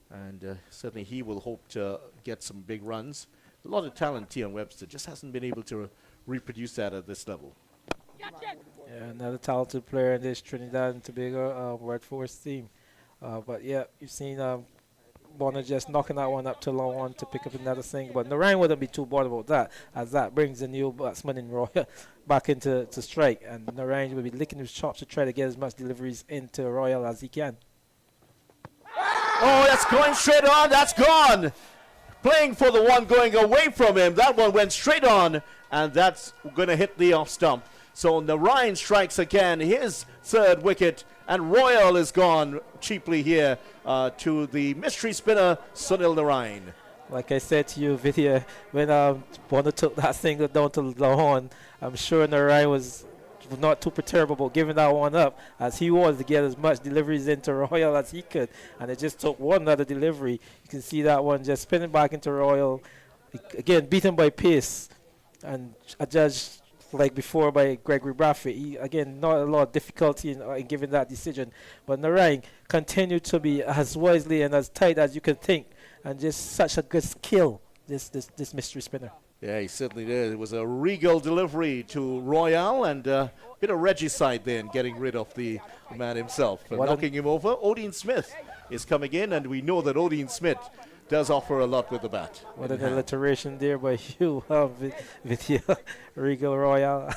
and certainly he will hope to get some big runs. A lot of talent, Tion Webster, just hasn't been able to reproduce that at this level. Yeah, another talented player in this Trinidad and Tobago Red Force team. But yeah, you've seen Bonner just knocking that one up to long one to pick up another single. But Narine wouldn't be too bothered about that, as that brings the new batsman in Royal back into strike. And Narine will be licking his chops to try to get as much deliveries into Royal as he can. Oh, that's going straight on. That's gone. Playing for the one going away from him. That one went straight on, and that's going to hit the off stump. So Narine strikes again, his third wicket, and Royal is gone cheaply here to the mystery spinner, Sunil Narine. Like I said to you, Vidya, when Bonner took that single down to the horn, I'm sure Narine was not too perturbed about giving that one up, as he was to get as much deliveries into Royal as he could. And it just took one other delivery. You can see that one just spinning back into Royal. Again, beaten by pace. And adjudged like before by Gregory Bradford. He, again, not a lot of difficulty in giving that decision. But Narine continued to be as wisely and as tight as you can think. And just such a good skill this mystery spinner. Yeah, he certainly did. It was a regal delivery to Royale and a bit of regicide then, getting rid of the man himself. Knocking him over. Odin Smith is coming in, and we know that Odin Smith does offer a lot with the bat. What an alliteration there by you with your Regal Royal.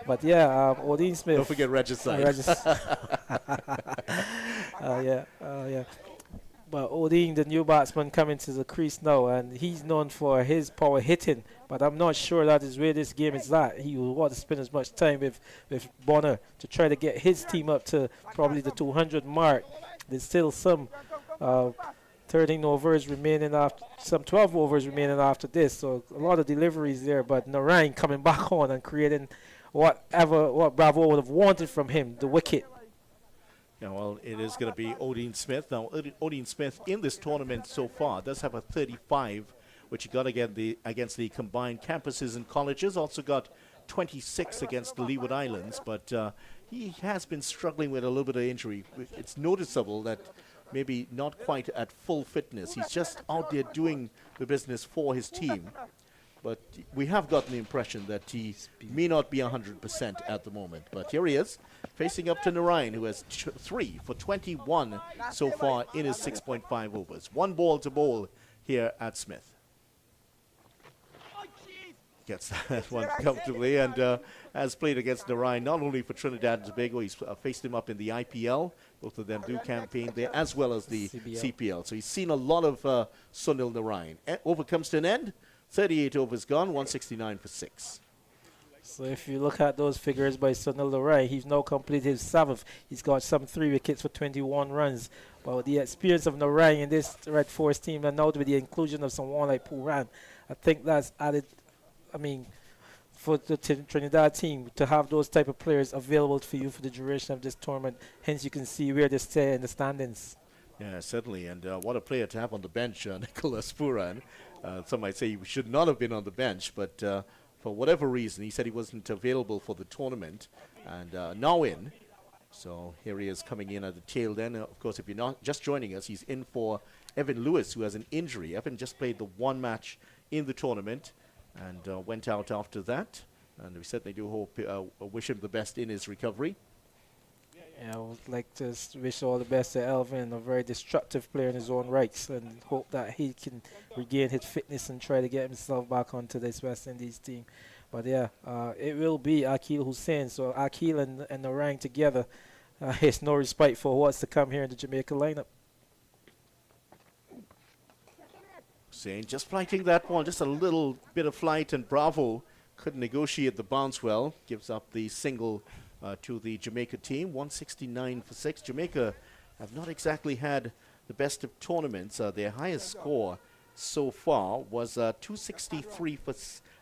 But yeah, Odin Smith. Don't forget regicide. Yeah. But Odin, the new batsman, coming to the crease now, and he's known for his power hitting. But I'm not sure that is where this game is at. He will want to spend as much time with Bonner to try to get his team up to probably the 200 mark. There's still some 13 overs remaining after, some 12 overs remaining after this. So a lot of deliveries there. But Narine coming back on and creating what Bravo would have wanted from him, the wicket. Yeah, well, it is going to be Odin Smith. Now, Odin Smith in this tournament so far does have a 35, which he got against the combined campuses and colleges. Also got 26 against the Leeward Islands, but he has been struggling with a little bit of injury. It's noticeable that maybe not quite at full fitness. He's just out there doing the business for his team. But we have gotten the impression that he may not be 100% at the moment. But here he is, facing up to Narine, who has 3 for 21 so far in his 6.5 overs. 1 ball to bowl here at Smith. Gets that one comfortably and has played against Narine, not only for Trinidad and Tobago, he's faced him up in the IPL. Both of them do campaign there, as well as the CPL. So he's seen a lot of Sunil Narine. Over comes to an end. 38 overs gone, 169 for 6. So if you look at those figures by Sunil Narine, he's now completed his 7th. He's got some 3 wickets for 21 runs. But with the experience of Narine in this Red Force team, and now with the inclusion of someone like Puran, I think that's added, for the Trinidad team to have those type of players available for you for the duration of this tournament. Hence, you can see where they stay in the standings. Yeah, certainly. And what a player to have on the bench, Nicholas Puran. Some might say he should not have been on the bench, but for whatever reason, he said he wasn't available for the tournament, and now in. So here he is coming in at the tail end. Of course, if you're not just joining us, he's in for Evan Lewis, who has an injury. Evan just played the 1 match in the tournament and went out after that. And we certainly do hope, wish him the best in his recovery. Yeah, I would like to wish all the best to Elvin, a very destructive player in his own rights, and hope that he can regain his fitness and try to get himself back onto this West Indies team. But yeah, it will be Akil Hussain. So Akil and Narine together, there's no respite for what's to come here in the Jamaica lineup. Hussain just flighting that one, just a little bit of flight, and Bravo couldn't negotiate the bounce well. Gives up the single to the Jamaica team, 169 for 6. Jamaica have not exactly had the best of tournaments. Their highest score so far was 263 for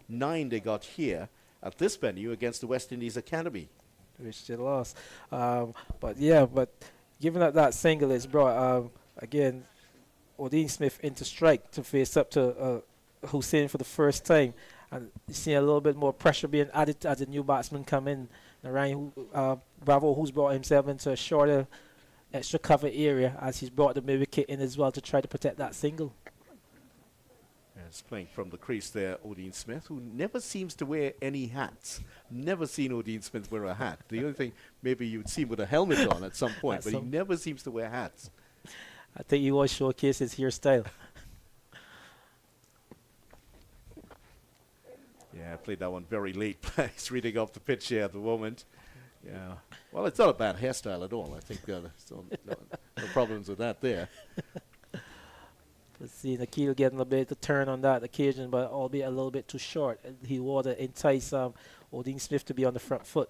9 they got here at this venue against the West Indies Academy. Which they lost. But given that single is brought, again, Odin Smith into strike to face up to Hussain for the first time. And you see a little bit more pressure being added as the new batsman come in. Narine, Bravo, who's brought himself into a shorter, extra cover area as he's brought the mid-wicket in as well to try to protect that single. Yes, playing from the crease there, Odin Smith, who never seems to wear any hats. Never seen Odin Smith wear a hat. The only thing, maybe you'd see him with a helmet on at some point, but he never seems to wear hats. I think he was showcase his hairstyle. Yeah, I played that one very late. He's reading off the pitch here at the moment. Yeah. Well, it's not a bad hairstyle at all. I think so no problems with that there. Let's see, Akil getting a bit of turn on that occasion, but albeit a little bit too short. He wanted to entice Odin Smith to be on the front foot.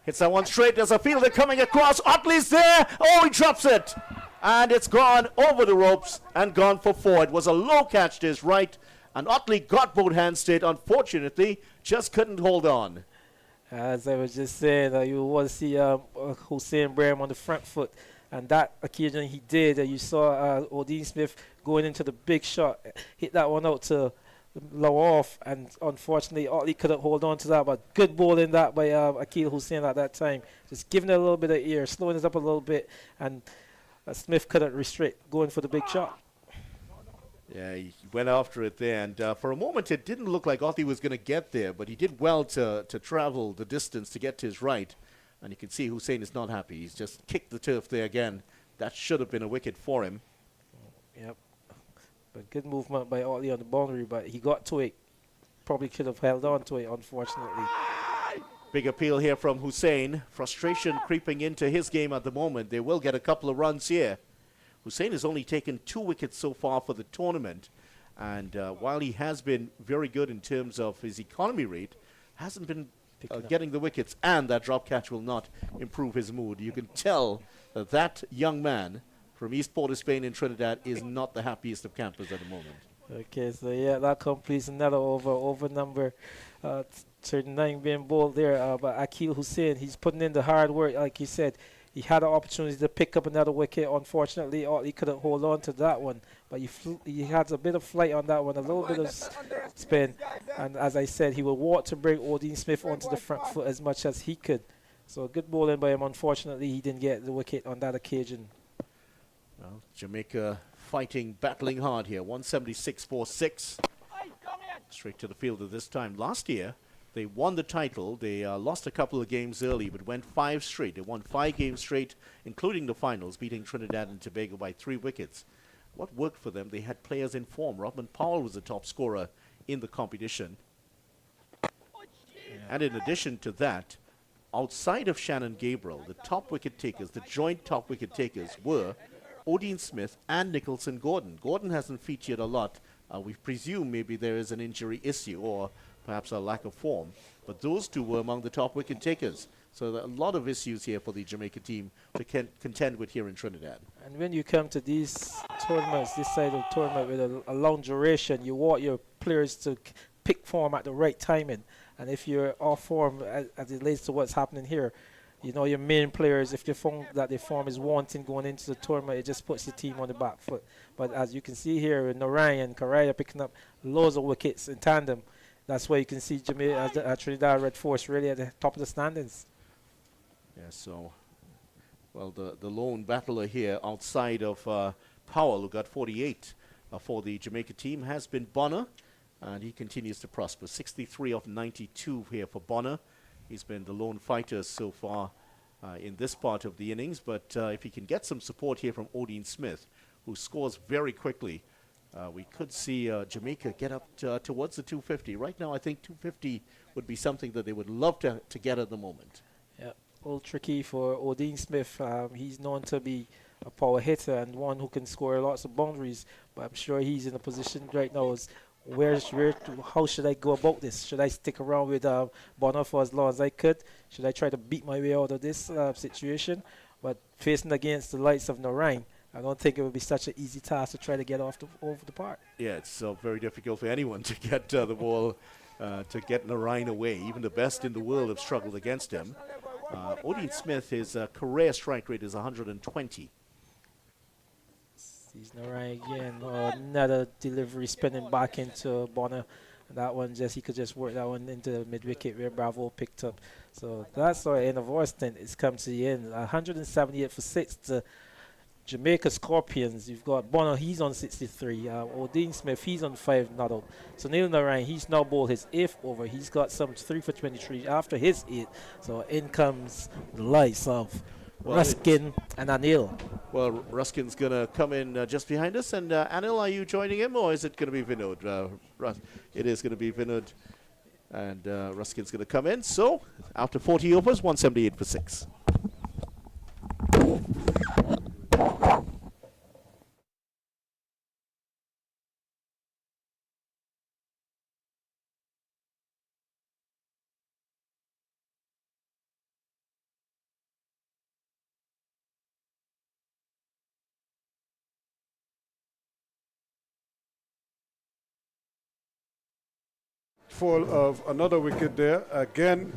Hits that one straight. There's a fielder coming across. Otley's there. Oh, he drops it. And it's gone over the ropes and gone for 4. It was a low catch to his right. And Otley got both hands to it. Unfortunately, just couldn't hold on. As I was just saying, you want to see Hussain Brahim on the front foot. And that occasion he did. You saw Odin Smith going into the big shot. Hit that one out to low off. And unfortunately, Otley couldn't hold on to that. But good bowling that by Akil Hussain at that time. Just giving it a little bit of air, slowing it up a little bit. And Smith couldn't restrict going for the big shot. Yeah, he went after it there, and for a moment it didn't look like Othi was going to get there, but he did well to travel the distance to get to his right, and you can see Hussein is not happy. He's just kicked the turf there again. That should have been a wicket for him. Yep. But good movement by Otley on the boundary, but he got to it. Probably could have held on to it, unfortunately. Big appeal here from Hussein. Frustration creeping into his game at the moment. They will get a couple of runs here. Hussein has only taken 2 wickets so far for the tournament, and while he has been very good in terms of his economy rate, hasn't been getting the wickets, and that drop catch will not improve his mood. You can tell that that young man from East Port of Spain in Trinidad is not the happiest of campers at the moment. Okay, so yeah, that completes another over number 39 being bowled there by Akil Hussein. He's putting in the hard work, like you said. He had an opportunity to pick up another wicket. Unfortunately, he couldn't hold on to that one. But he had a bit of flight on that one, a little bit of spin. And as I said, he will want to bring Odin Smith onto the front foot as much as he could. So good bowling by him. Unfortunately, he didn't get the wicket on that occasion. Well, Jamaica fighting, battling hard here. 176 for 6. Straight to the fielder this time. Last year, they won the title. They lost a couple of games early, but went 5 straight. They won 5 games straight, including the finals, beating Trinidad and Tobago by 3 wickets. What worked for them? They had players in form. Powell was the top scorer in the competition. And in addition to that, outside of Shannon Gabriel, the top wicket takers, the joint top wicket takers were Odin Smith and Nicholson Gordon. Gordon hasn't featured a lot. We presume maybe there is an injury issue or perhaps a lack of form. But those two were among the top wicket takers. So there are a lot of issues here for the Jamaica team to contend with here in Trinidad. And when you come to these tournaments, this side of the tournament with a long duration, you want your players to pick form at the right timing. And if you're off form, as it relates to what's happening here, you know your main players, if their form is wanting going into the tournament, it just puts the team on the back foot. But as you can see here, Narine and Karaya picking up loads of wickets in tandem. That's why you can see Jamaica, Trinidad Red Force really at the top of the standings. Yeah, so, well, the lone battler here outside of Powell, who got 48 for the Jamaica team, has been Bonner, and he continues to prosper. 63 of 92 here for Bonner. He's been the lone fighter so far in this part of the innings, but if he can get some support here from Odin Smith, who scores very quickly, we could see Jamaica get up towards the 250. Right now, I think 250 would be something that they would love to get at the moment. Yeah, a little tricky for Odin Smith. He's known to be a power hitter and one who can score lots of boundaries, but I'm sure he's in a position right now is how should I go about this? Should I stick around with Bonner for as long as I could? Should I try to beat my way out of this situation? But facing against the likes of Narine, I don't think it would be such an easy task to try to get over the park. Yeah, it's very difficult for anyone to get the ball, to get Narine away. Even the best in the world have struggled against him. Odin Smith, his career strike rate is 120. He's Narine again. Another delivery spinning back into Bonner. That one he could just work that one into mid wicket where Bravo picked up. So that's our end of our stint. It's come to the end. 178 for 6 to Jamaica Scorpions. You've got Bonner, he's on 63. Odin Smith, he's on 5 not out. So Neil Narine, he's now bowled his 8th over. He's got some 3 for 23 after his 8. So in comes the likes of Ruskin and Anil. Well, Ruskin's going to come in just behind us. And Anil, are you joining him, or is it going to be Vinod? It is going to be Vinod. And Ruskin's going to come in. So, after 40 overs, 178 for 6. Fall of another wicket there. Again,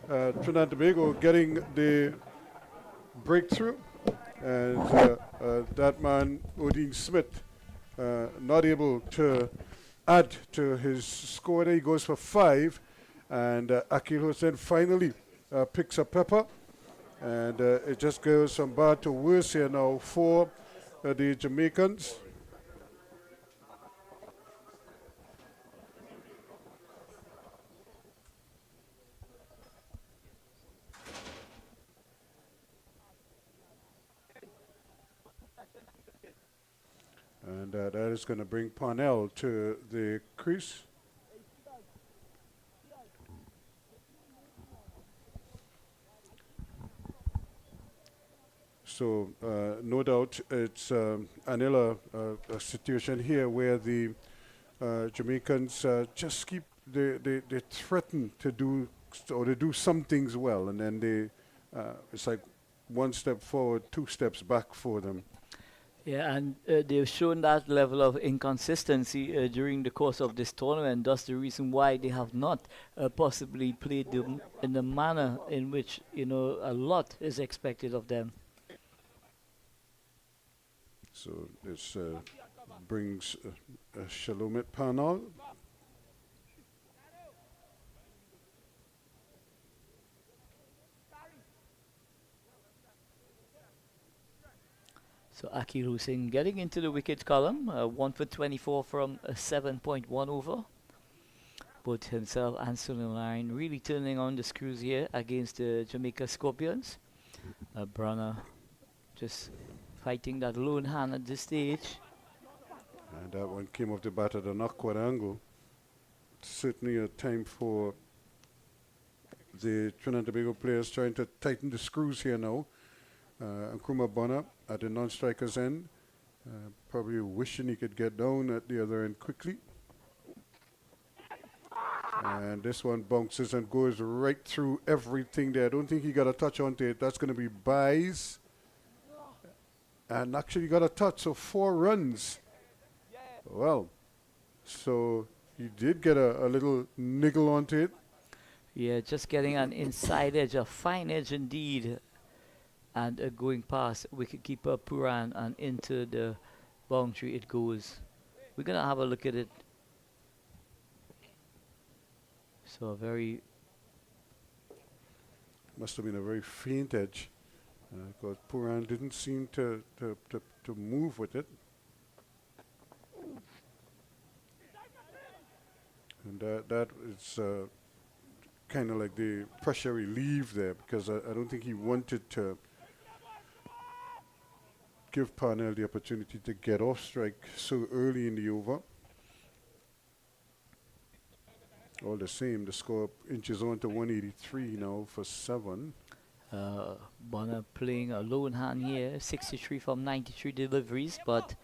Trinidad and Tobago getting the breakthrough. And that man, Odin Smith, not able to add to his score there. He goes for 5. And Akil Hussein finally picks a pepper. And it just goes from bad to worse here now for the Jamaicans. And that is going to bring Parnell to the crease. So no doubt it's another situation here where the Jamaicans just keep they threaten to do or they do some things well, and then they it's like one step forward, two steps back for them. Yeah, and they've shown that level of inconsistency during the course of this tournament. That's the reason why they have not possibly played them in the manner in which a lot is expected of them. So this brings Shalomit Parnell. So Akil Hussein getting into the wicket column, 1 for 24 from a 7.1 over. Both himself and Sunil Narine really turning on the screws here against the Jamaica Scorpions. Brunner just fighting that lone hand at this stage. And that one came off the bat at an awkward angle. Certainly a time for the Trinidad Tobago players trying to tighten the screws here now. Nkrumah Bonner at the non-striker's end, probably wishing he could get down at the other end quickly. And this one bounces and goes right through everything there. I don't think he got a touch onto it. That's going to be buys. And actually got a touch, so 4 runs. Well, so he did get a little niggle onto it. Yeah, just getting an inside edge, a fine edge indeed. And going past wicketkeeper Puran and into the boundary it goes. We're going to have a look at it. So a very... Must have been a very faint edge. Because Puran didn't seem to move with it. And that is kind of like the pressure relief there, because I don't think he wanted to give Parnell the opportunity to get off strike so early in the over. All the same, the score inches on to 183 now for 7. Bonner playing a lone hand here, 63 from 93 deliveries, but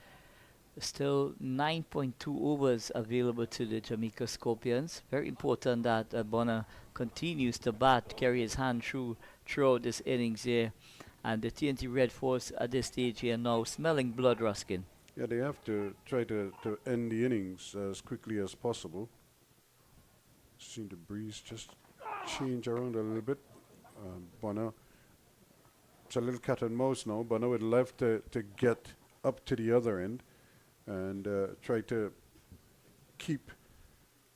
still 9.2 overs available to the Jamaica Scorpions. Very important that Bonner continues to bat, carry his hand throughout this innings here. And the TNT Red Force at this stage here now smelling blood, Ruskin. Yeah, they have to try to end the innings as quickly as possible. Seen the breeze just change around a little bit. Bonner, it's a little cat and mouse now. Bonner would love to get up to the other end and try to keep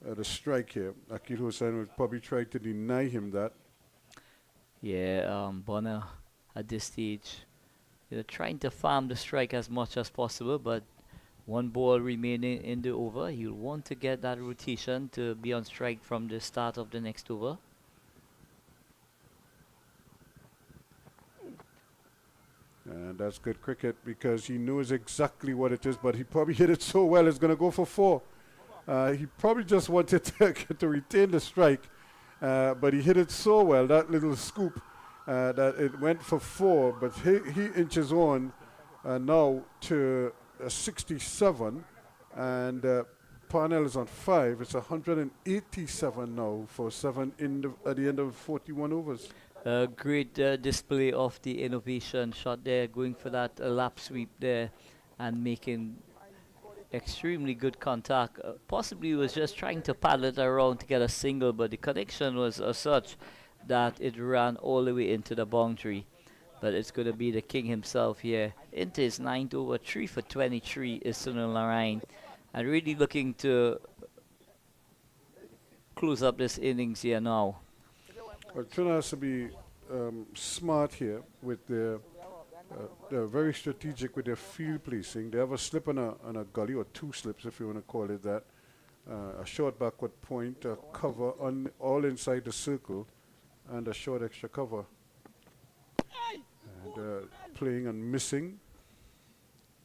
the strike here. Akil Hussain would probably try to deny him that. Yeah, Bonner at this stage, trying to farm the strike as much as possible, but 1 ball remaining in the over. He'll want to get that rotation to be on strike from the start of the next over. And that's good cricket because he knows exactly what it is, but he probably hit it so well it's going to go for 4. He probably just wanted to retain the strike, but he hit it so well, that little scoop, that it went for 4, but he inches on now to 67, and Parnell is on 5. It's 187 now for 7 at the end of 41 overs. Great display of the innovation shot there, going for that lap sweep there and making extremely good contact. Possibly was just trying to paddle it around to get a single, but the connection was such that it ran all the way into the boundary. But it's going to be the king himself here. Into his 9th over, 3 for 23 is Sunil Narine. And really looking to close up this innings here now. Well, Trinidad has to be smart here with their they're very strategic with their field placing. They have a slip on a gully, or 2 slips if you want to call it that. A short backward point, a cover on all inside the circle, and a short extra cover. And playing and missing.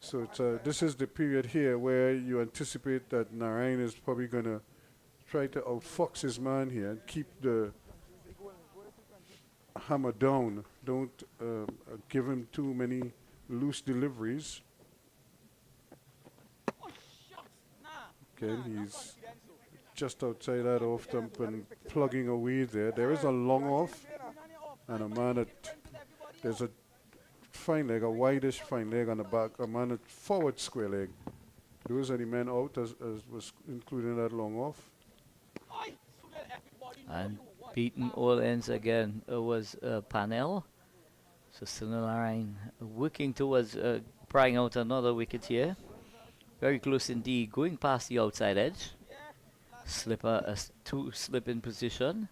So it's, this is the period here where you anticipate that Narine is probably going to try to outfox his man here and keep the hammer down. Don't give him too many loose deliveries. Again, he's just outside that off stump and plugging away there. There is a long off and a man at, there's a fine leg, a wideish fine leg on the back, a man at forward square leg. Those are the men out as was including that long off. And beaten all ends again was Panel. So still Narine working towards prying out another wicket here. Very close indeed, going past the outside edge. Slipper, two slip in position.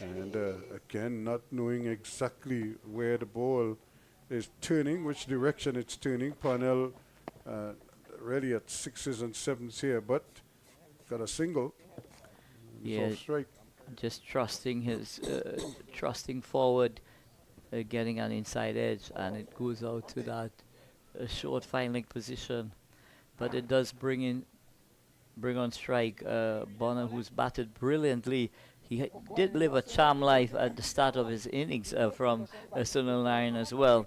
And again, not knowing exactly where the ball is turning, which direction it's turning. Parnell really at 6s and 7s here, but got a single. Yeah, off strike. just trusting his, trusting forward, getting an inside edge, and it goes out to that short fine leg position. But it does bring on strike Bonner, who's batted brilliantly. He did live a charm life at the start of his innings from Sunil Narine as well,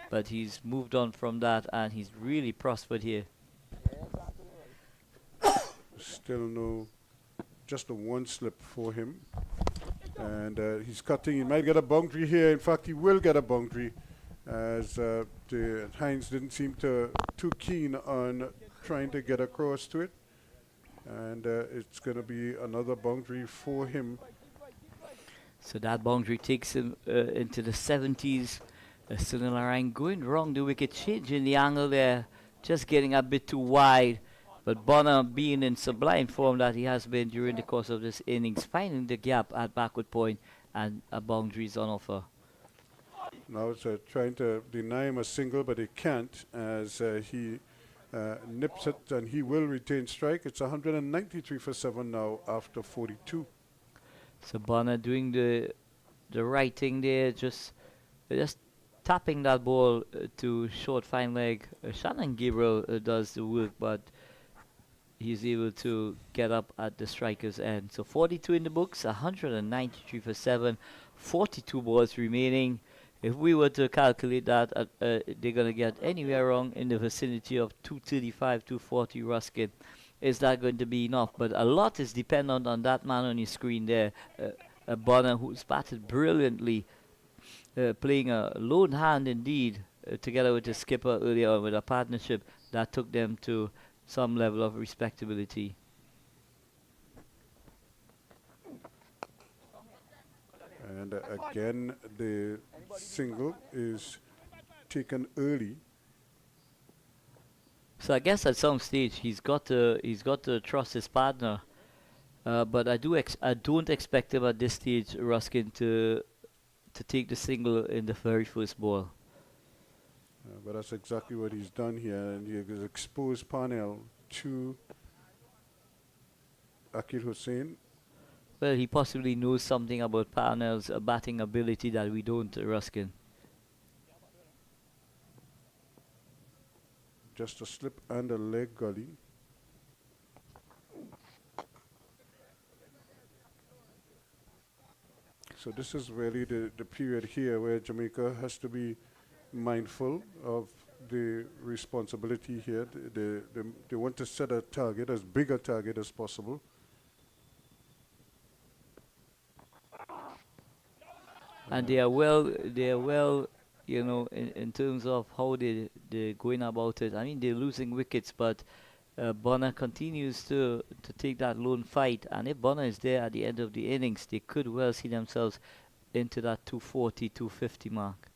but he's moved on from that and he's really prospered here. Still no, just a one slip for him. And he's cutting, he might get a boundary here. In fact, he will get a boundary, as the Hines didn't seem too keen on trying to get across to it. And it's going to be another boundary for him. So that boundary takes him into the 70s. Sunil Narine going wrong the wicket, changing the angle there, just getting a bit too wide. But Bonner, being in sublime form that he has been during the course of this innings, finding the gap at backward point, and a boundary is on offer. Now it's trying to deny him a single, but he can't, as he nips it, and he will retain strike. It's 193 for 7 now after 42. So Bonner doing the right thing there, just tapping that ball to short fine leg. Shannon Gabriel does the work, but he's able to get up at the striker's end. So 42 in the books, 193 for 7, 42 balls remaining. If we were to calculate that, they're going to get anywhere wrong in the vicinity of 235, 240 Ruskin. Is that going to be enough? But a lot is dependent on that man on your screen there, Bonner, who's batted brilliantly, playing a lone hand indeed, together with the skipper earlier on, with a partnership that took them to some level of respectability. And again, the single is taken early. So I guess at some stage he's got to trust his partner, but I don't expect him at this stage, Ruskin, to take the single in the very first ball. But that's exactly what he's done here, and he has exposed Parnell to Akil Hussain. Well, he possibly knows something about Parnell's batting ability that we don't, Ruskin. Just a slip and a leg gully. So this is really the period here where Jamaica has to be mindful of the responsibility here. They want to set a target, as big a target as possible. And they are well, you know, in terms of how they're going about it. I mean, they're losing wickets, but Bonner continues to take that lone fight. And if Bonner is there at the end of the innings, they could well see themselves into that 240, 250 mark.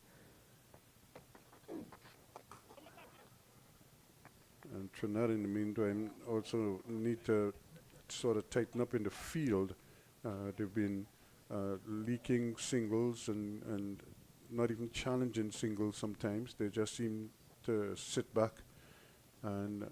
And Trinidad, in the meantime, also need to sort of tighten up in the field. They've been leaking singles and not even challenging singles sometimes. They just seem to sit back and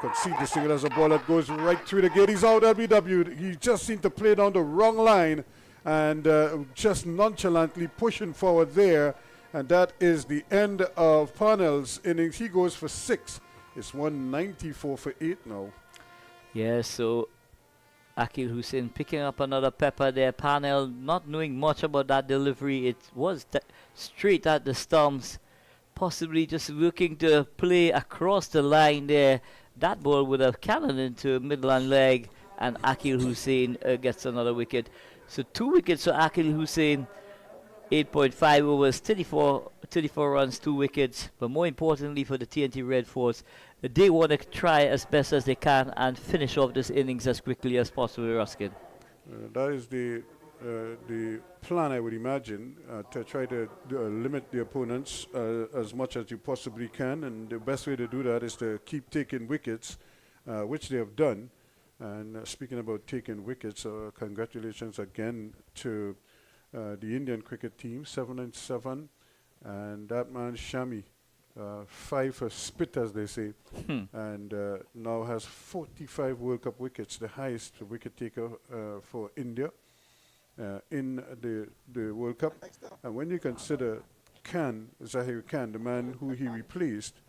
concede the single as a ball that goes right through the gate. He's out, LBW. He just seemed to play down the wrong line, and just nonchalantly pushing forward there. And that is the end of Parnell's innings. He goes for 6. It's 194 for 8 now. Yeah, so Akil Hussein picking up another pepper there. Parnell not knowing much about that delivery. It was straight at the stumps. Possibly just looking to play across the line there. That ball would have cannoned into Midland leg, and Akil Hussein gets another wicket. So 2 wickets for Akil Hussein. 8.5 overs, 34 runs, 2 wickets. But more importantly for the TNT Red Force, they want to try as best as they can and finish off this innings as quickly as possible, Ruskin. That is the plan, I would imagine, to try to limit the opponents as much as you possibly can. And the best way to do that is to keep taking wickets, which they have done. And speaking about taking wickets, congratulations again to the Indian cricket team, 7 and 7, and that man Shami, 5 for spit, as they say, and now has 45 World Cup wickets, the highest wicket taker for India in the World Cup. And when you consider Zahir Khan, the man who he replaced,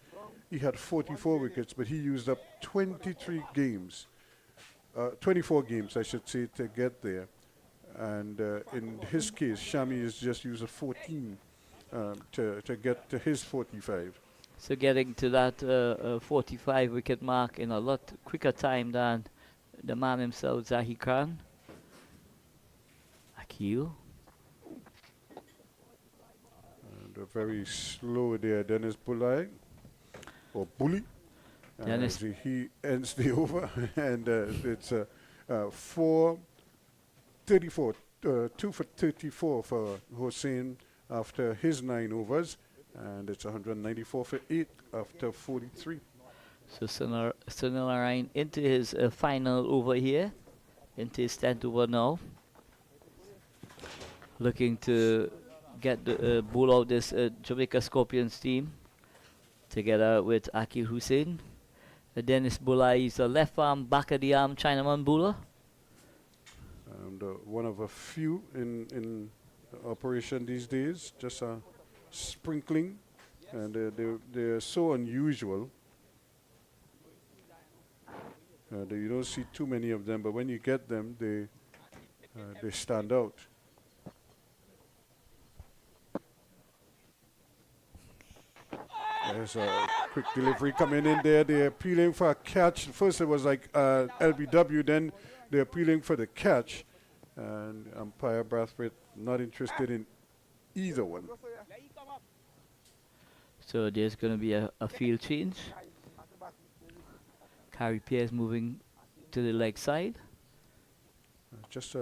he had 44 wickets, but he used up 24 games, I should say, to get there. And in his case, Shami has just used a 14 to get to his 45. So getting to that 45 wicket mark in a lot quicker time than the man himself, Zahir Khan. Akil. And very slow there, Dennis Bulai, or Bully. Dennis. He ends the over, and it's 4. 34, 2 for 34 for Hussein after his 9 overs, and it's 194 for 8 after 43. So Sunil Narine into his final over here, into his 10th over now. Looking to get the ball out this Jamaica Scorpions team, together with Akil Hussein. Dennis Bulai is a left arm, back of the arm Chinaman bowler. And one of a few in operation these days, just a sprinkling, and they're so unusual. You don't see too many of them, but when you get them, they stand out. There's a quick delivery coming in there. They're appealing for a catch. First it was like LBW, then they're appealing for the catch. And umpire Brathwaite not interested in either one. So there's going to be a field change. Carey Pierce moving to the leg side. Just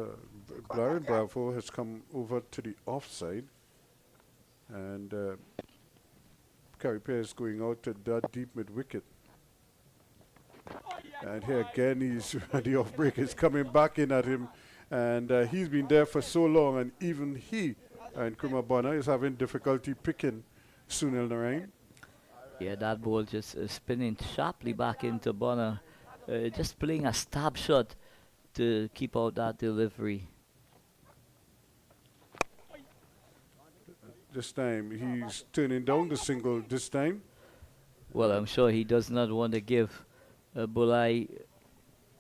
Blarin Bravo has come over to the offside. And Carey Pierce going out to that deep mid wicket. And here again, the off break is coming back in at him. And he's been there for so long, and even he and Kumar Bonner is having difficulty picking Sunil Narine. Yeah, that ball just spinning sharply back into Bonner. Just playing a stab shot to keep out that delivery. This time he's turning down the single this time. Well, I'm sure he does not want to give Bulai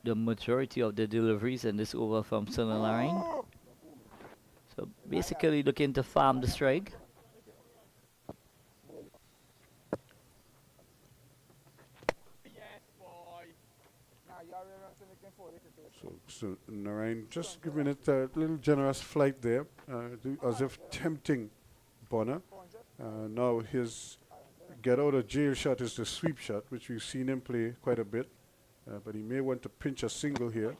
the majority of the deliveries in this over from Sunil Narine. So basically looking to farm the strike. So Narine just giving it a little generous flight there, as if tempting Bonner. Now his get out of jail shot is the sweep shot, which we've seen him play quite a bit. But he may want to pinch a single here.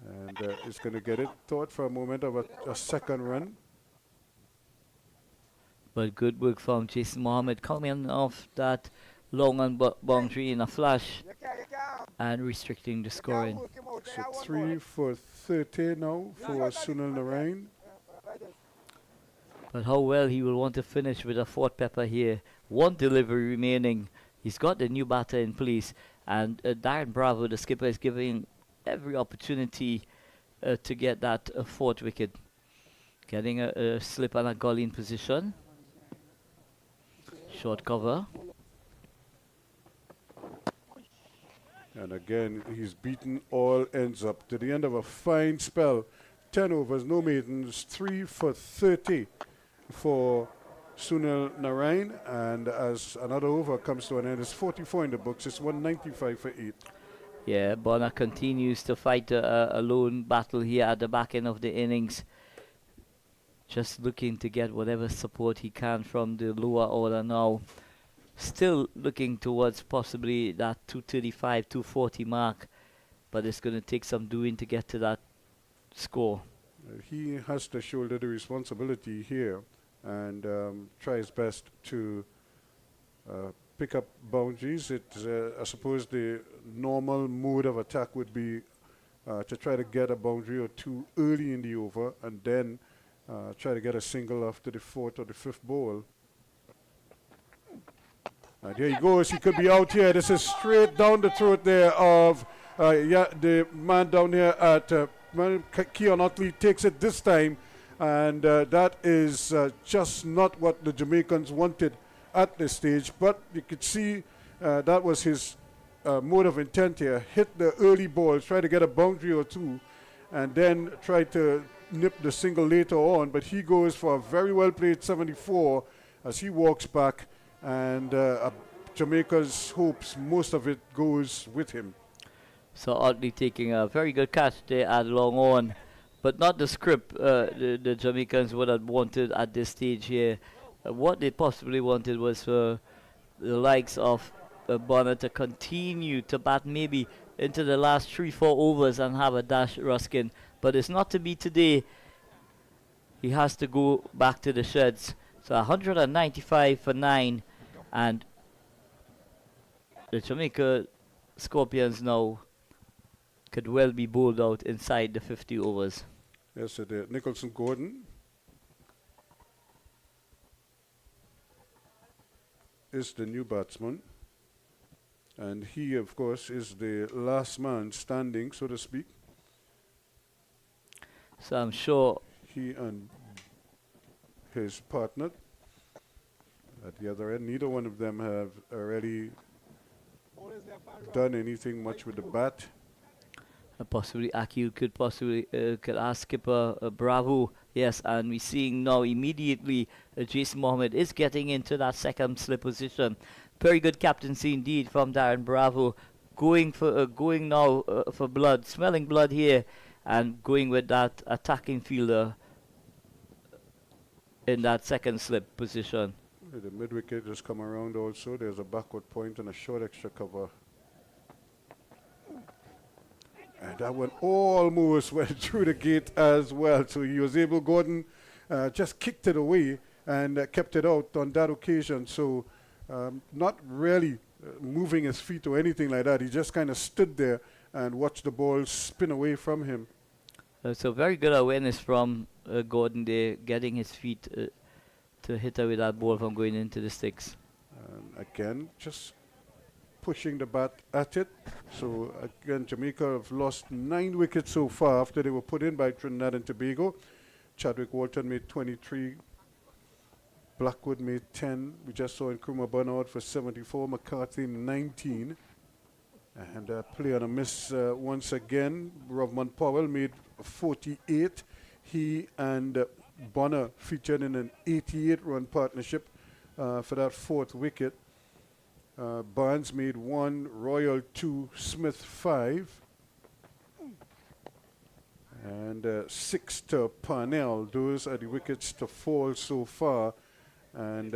And he's going to get it. Thought for a moment of a second run. But good work from Jason Mohammed coming off that long on boundary in a flash and restricting the scoring. So 3 for 30 now for Sunil Narine. But how well he will want to finish with a 4th pepper here. 1 delivery remaining. He's got the new batter in place. And Darren Bravo, the skipper, is giving every opportunity to get that fourth wicket. Getting a slip and a gully in position. Short cover. And again, he's beaten all ends up to the end of a fine spell. 10 overs, no maidens, 3 for 30 for Sunil Narine. And as another over comes to an end, it's 44 in the books. It's 195 for 8. Yeah, Bonner continues to fight a lone battle here at the back end of the innings. Just looking to get whatever support he can from the lower order now. Still looking towards possibly that 235, 240 mark. But it's going to take some doing to get to that score. He has to shoulder the responsibility here and try his best to pick up boundaries. I suppose the normal mode of attack would be to try to get a boundary or two early in the over and then try to get a single after the fourth or the fifth ball. And here he goes. He could be out here. This is straight down the throat there of the man down here at Keon Otley takes it this time. And that is just not what the Jamaicans wanted at this stage. But you could see that was his mode of intent here. Hit the early ball, try to get a boundary or two, and then try to nip the single later on. But he goes for a very well played 74 as he walks back. And Jamaica's hopes, most of it goes with him. So Otley taking a very good catch there at long on, but not the script the Jamaicans would have wanted at this stage here. What they possibly wanted was for the likes of Bonner to continue to bat maybe into the last 3-4 overs and have a dash Ruskin, but it's not to be today. He has to go back to the sheds. So 195 for 9, and the Jamaica Scorpions now could well be bowled out inside the 50 overs. Yes, Nicholson Gordon is the new batsman, and he, of course, is the last man standing, so to speak. So I'm sure he and his partner at the other end, neither one of them have already done anything much with the bat. possibly Akil could possibly could ask skipper Bravo. Yes, and we're seeing now immediately Jason Mohammed is getting into that second slip position. Very good captaincy indeed from Darren Bravo, going now for blood, smelling blood here, and going with that attacking fielder in that second slip position. The mid wicket just come around also. There's a backward point and a short extra cover. And that one almost went through the gate as well. So he was able, Gordon just kicked it away and kept it out on that occasion. So not really moving his feet or anything like that. He just kind of stood there and watched the ball spin away from him. So very good awareness from Gordon there, getting his feet to hit her with that ball from going into the sticks. Again, just pushing the bat at it. So again, Jamaica have lost 9 wickets so far after they were put in by Trinidad and Tobago. Chadwick Walton made 23. Blackwood made 10. We just saw Nkrumah Bernard for 74. McCarthy 19. And play on a miss once again. Rovman Powell made 48. He and Bonner featured in an 88-run partnership for that 4th wicket. Barnes made 1, Royal 2, Smith 5. And 6 to Parnell. Those are the wickets to fall so far. And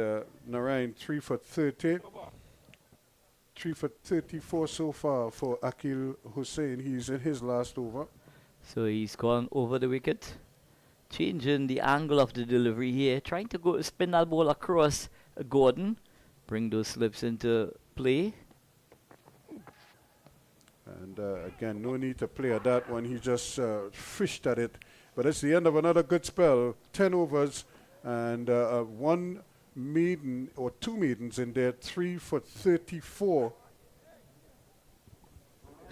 Narine 3 for 30. 3 for 34 so far for Akil Hussain. He's in his last over. So he's gone over the wicket. Changing the angle of the delivery here. Trying to go spin that ball across Gordon. Bring those slips into play. And again, no need to play at that one. He just fished at it. But it's the end of another good spell. 10 overs and 1 maiden or 2 maidens in there. 3 for 34.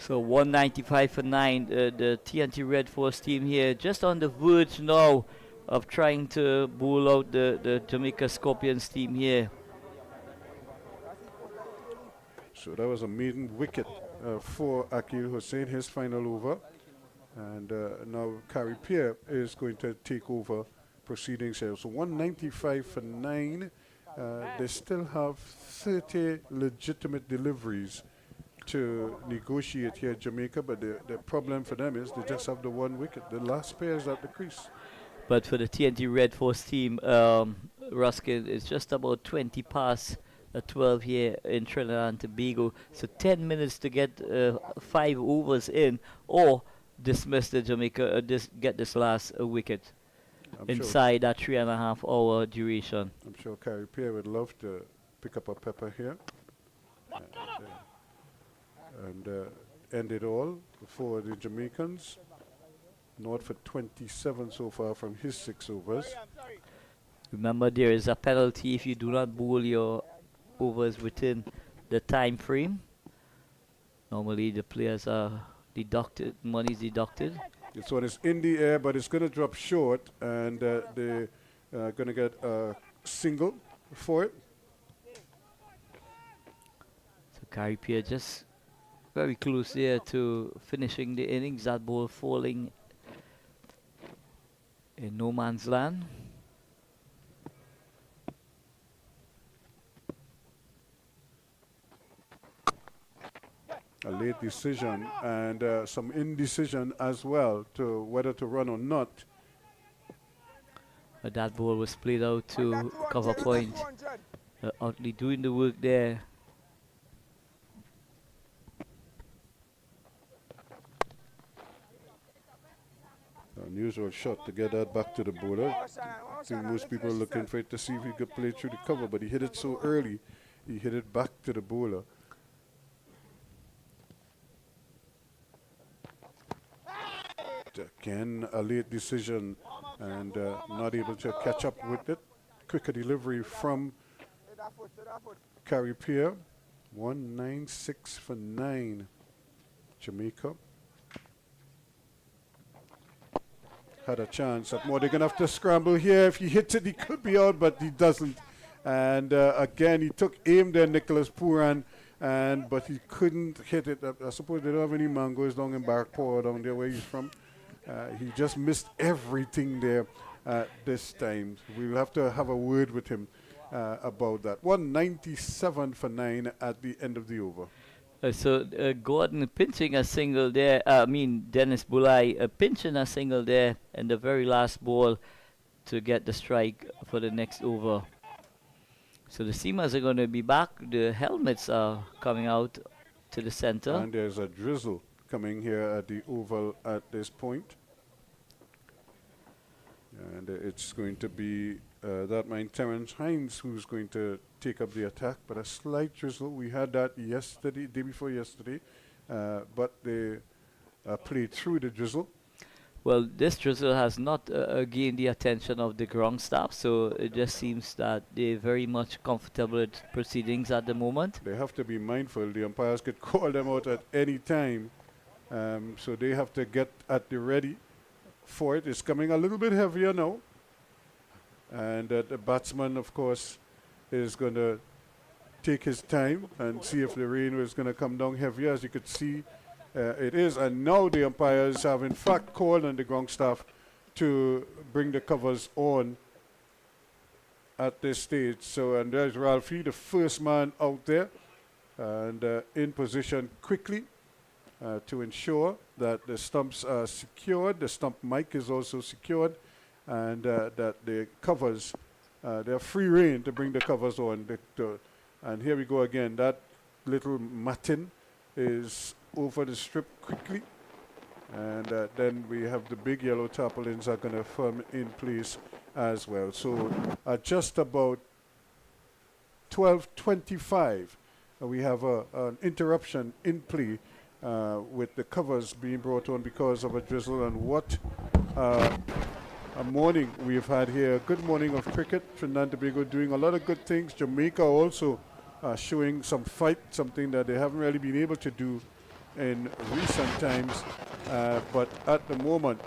So 195 for 9. The TNT Red Force team here just on the verge now of trying to bowl out the Jamaica Scorpions team here. So that was a maiden wicket for Akil Hussain, his final over. And now Carrie Pierre is going to take over proceedings here. So 195 for 9. They still have 30 legitimate deliveries to negotiate here at Jamaica, but the problem for them is they just have the one wicket. The last pair is at the crease. But for the TNT Red Force team, Ruskin, it's just about 20 past 12 here in Trinidad and Tobago. So 10 minutes to get 5 overs in, or dismiss the Jamaica, get this last wicket inside that 3.5 hour duration. I'm sure Carrie Pierre would love to pick up a pepper here and end it all for the Jamaicans. North for 27 so far from his 6 overs. Remember, there is a penalty if you do not bowl your overs within the time frame. Normally the players are deducted, money is deducted. This one is in the air, but it's going to drop short, and they're going to get a single for it. So Carrie Pierre just very close there to finishing the innings. That ball falling in no man's land. A late decision and some indecision as well to whether to run or not. But that ball was played out to cover point. Otley doing the work there. Unusual shot to get that back to the bowler. I think most people are looking for it to see if he could play through the cover, but he hit it so early, he hit it back to the bowler. Again, a late decision and not able to catch up with it. Quicker delivery from Carrie Pierre. 196 for 9. Jamaica had a chance at more. They're going to have to scramble here. If he hits it, he could be out, but he doesn't. And again, he took aim there, Nicholas Puran, but he couldn't hit it. I suppose they don't have any mangoes down in Barkpaw down there where he's from. He just missed everything there this time. We'll have to have a word with him about that. 197 for 9 at the end of the over. So Gordon pinching a single there. Dennis Bulai pinching a single there in the very last ball to get the strike for the next over. So the seamers are going to be back. The helmets are coming out to the center. And there's a drizzle coming here at the oval at this point. And it's going to be that man Terence Hines who's going to take up the attack, but a slight drizzle. We had that yesterday, day before yesterday, but they played through the drizzle. Well, this drizzle has not gained the attention of the ground staff, so it just seems that they're very much comfortable with proceedings at the moment. They have to be mindful. The umpires could call them out at any time, so they have to get at the ready for it. It's coming a little bit heavier now, and the batsman, of course, is going to take his time and see if the rain is going to come down heavier. As you could see, it is, and now the umpires have in fact called on the ground staff to bring the covers on at this stage. So, and there's Ralphie, the first man out there, and in position quickly to ensure that the stumps are secured. The stump mic is also secured, and that the covers, they're free rein to bring the covers on. And here we go again. That little matting is over the strip quickly, and then we have the big yellow tarpaulins are going to firm in place as well. So at just about 12:25, we have an interruption in play with the covers being brought on because of a drizzle. And what a morning we've had here. Good morning of cricket. Trinidad and Tobago doing a lot of good things. Jamaica also showing some fight, something that they haven't really been able to do in recent times, but at the moment,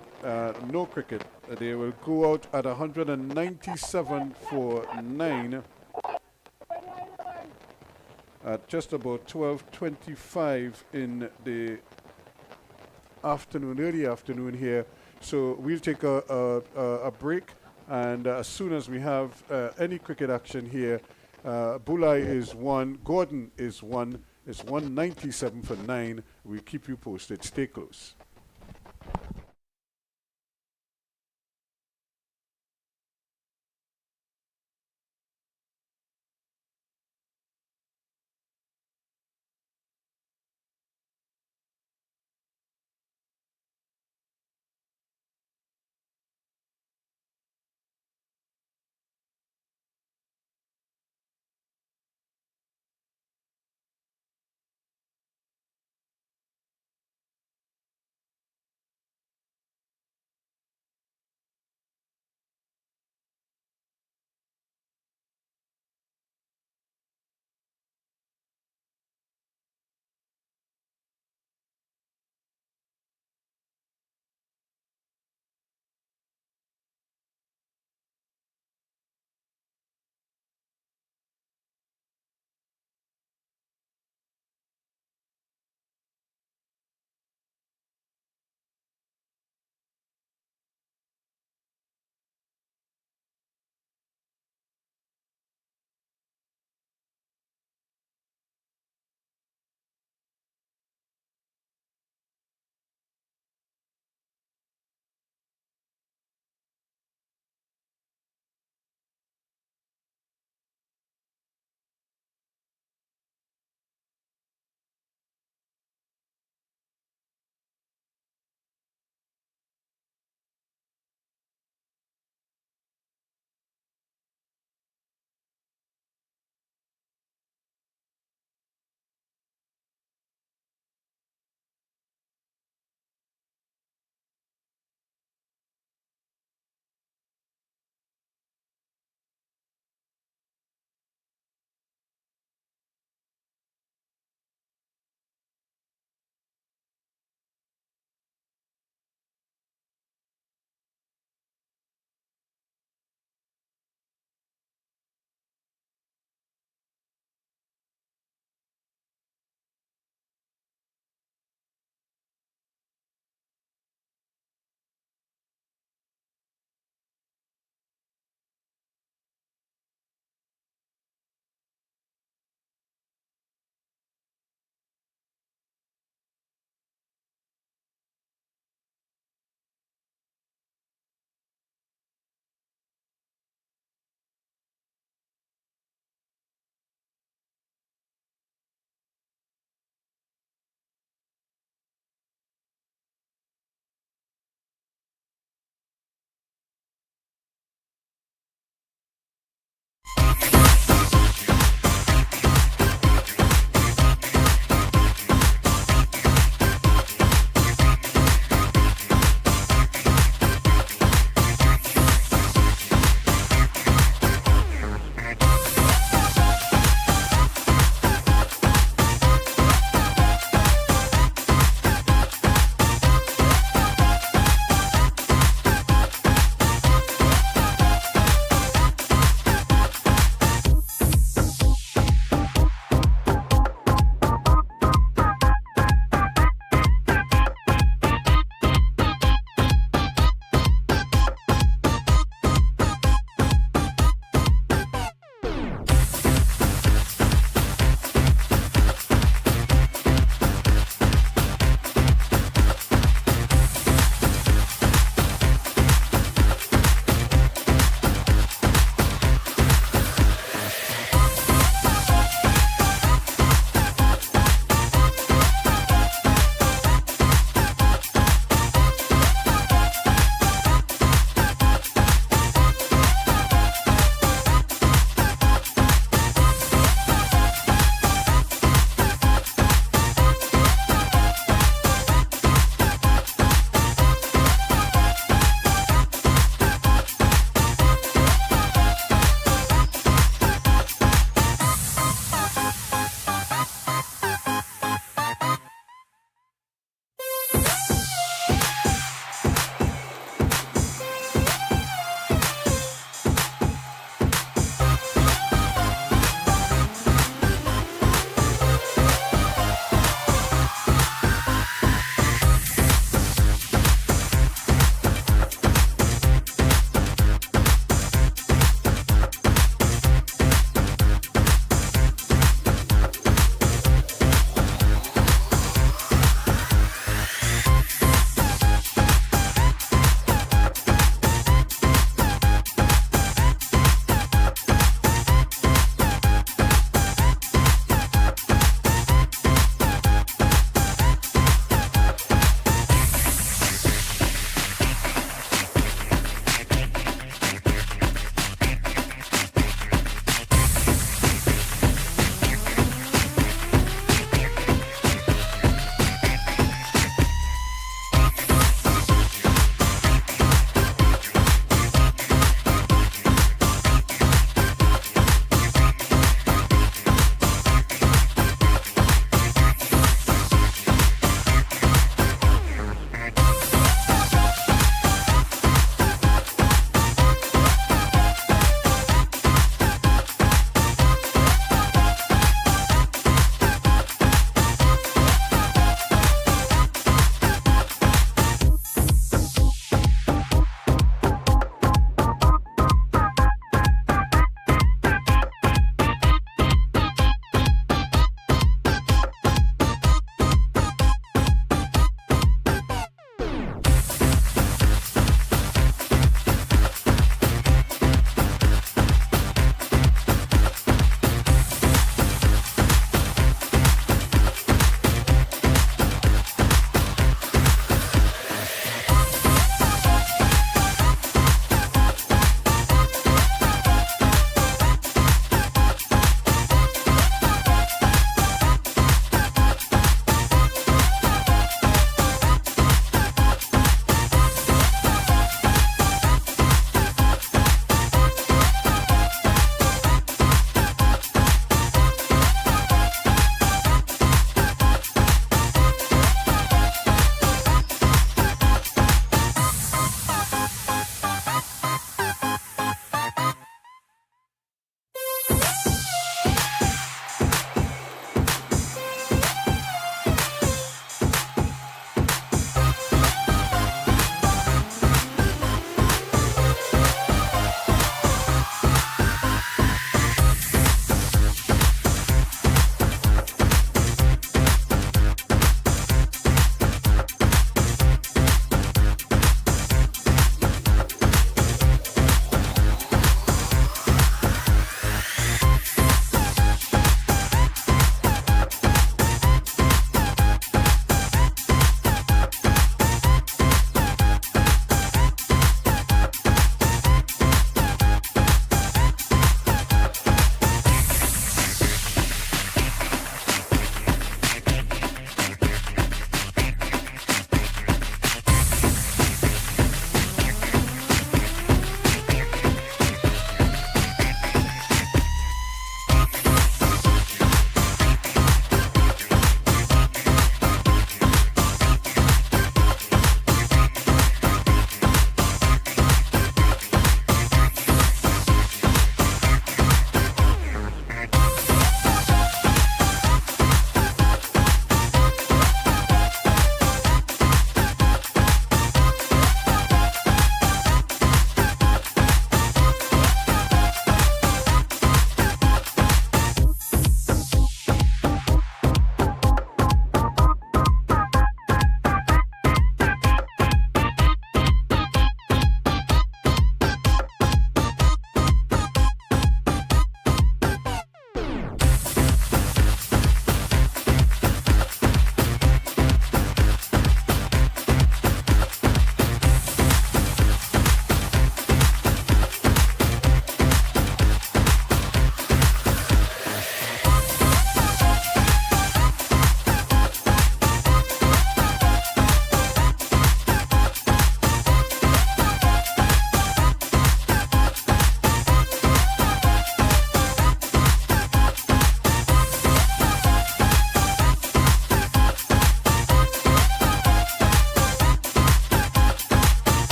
no cricket. They will go out at 197 for 9 at just about 12:25 in the afternoon, early afternoon here. So we'll take a break, and as soon as we have any cricket action here, Bulai is 1, Gordon is 1, it's 197 for 9. We'll keep you posted. Stay close.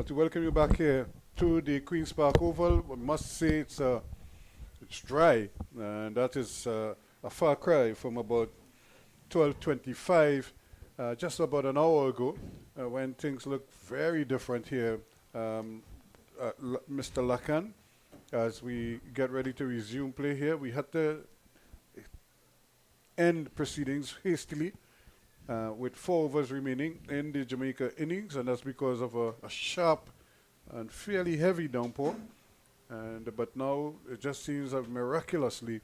To welcome you back here to the Queen's Park Oval. I must say it's dry, and that is a far cry from about 12:25, just about an hour ago, when things look very different here, Mr. Lakan. As we get ready to resume play here, we had to end proceedings hastily with 4 overs remaining in the Jamaica innings, and that's because of a sharp and fairly heavy downpour. But now it just seems that miraculously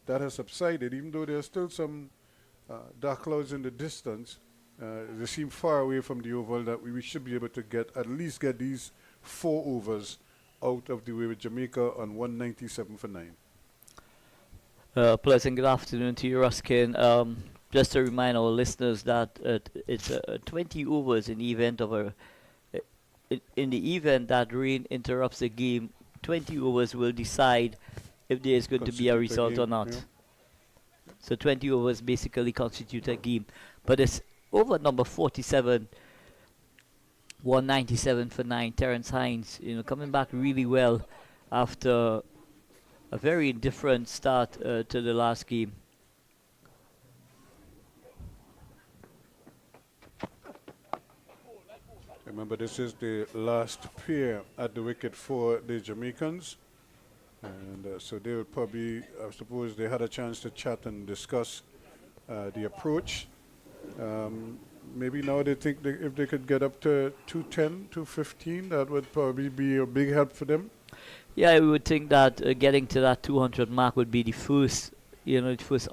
that has subsided, even though there are still some dark clouds in the distance. They seem far away from the oval that we should be able to at least get these 4 overs out of the way with Jamaica on 197 for 9. Pleasant good afternoon to you, Ruskin. Just to remind our listeners that it's 20 overs in the event of in the event that rain interrupts the game. 20 overs will decide if there is going to be a result or not. Yeah. So 20 overs basically constitute a game. But it's over number 47, 197 for 9. Terence Hines, coming back really well after a very indifferent start to the last game. Remember, this is the last pair at the wicket for the Jamaicans. And so they will probably, I suppose they had a chance to chat and discuss the approach. Maybe now they think if they could get up to 210, 215, that would probably be a big help for them. Yeah, I would think that getting to that 200 mark would be the first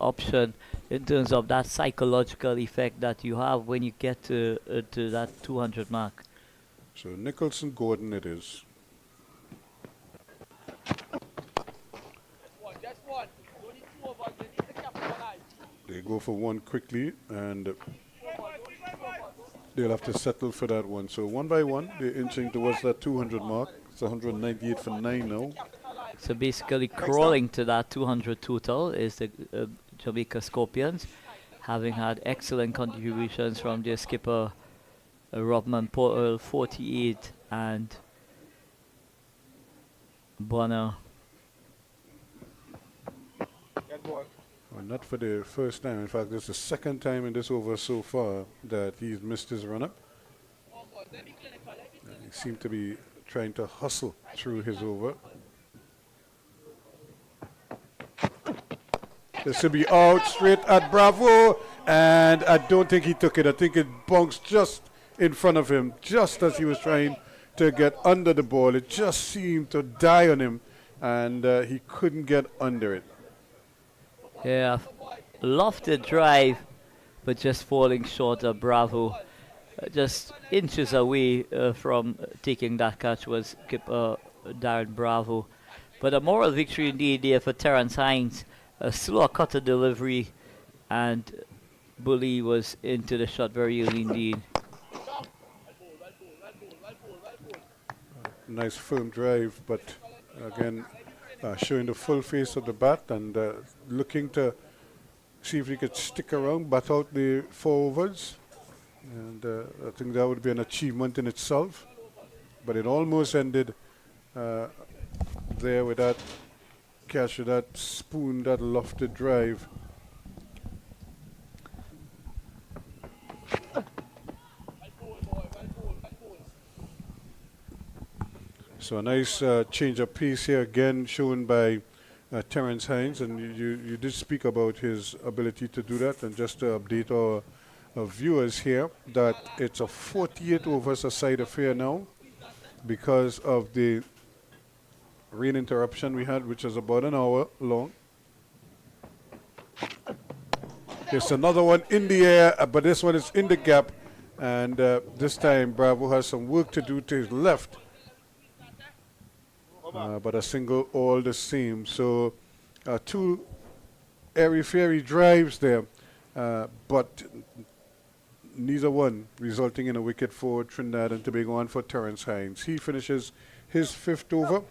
option in terms of that psychological effect that you have when you get to that 200 mark. So Nicholson Gordon it is. They go for 1 quickly, and they'll have to settle for that one. So 1 by 1, they're inching towards that 200 mark. It's 198 for 9 now. So basically crawling to that 200 total is the Jamaica Scorpions, having had excellent contributions from their skipper Robman Powell, 48, and Bonner. Well, not for the first time. In fact, this is the second time in this over so far that he's missed his run-up. He seemed to be trying to hustle through his over. This should be out straight at Bravo, and I don't think he took it. I think it bounced just in front of him, just as he was trying to get under the ball. It just seemed to die on him, and he couldn't get under it. Yeah, lofted drive, but just falling short of Bravo. Just inches away from taking that catch was skipper Darren Bravo. But a moral victory indeed there for Terence Hines. A slow cutter delivery, and Bully was into the shot very early indeed. Nice firm drive, but again showing the full face of the bat and looking to see if he could stick around, bat out the 4 overs. And I think that would be an achievement in itself. But it almost ended there with that catch, with that spoon, that lofted drive. So a nice change of pace here again shown by Terence Hines, and you did speak about his ability to do that. And just to update our viewers here that it's a 48 overs a side affair now because of the rain interruption we had, which is about an hour long. There's another one in the air, but this one is in the gap, and this time Bravo has some work to do to his left. But a single all the same. So 2 airy-fairy drives there, but neither one resulting in a wicket for Trinidad and Tobago and for Terence Hines. He finishes his 5th over.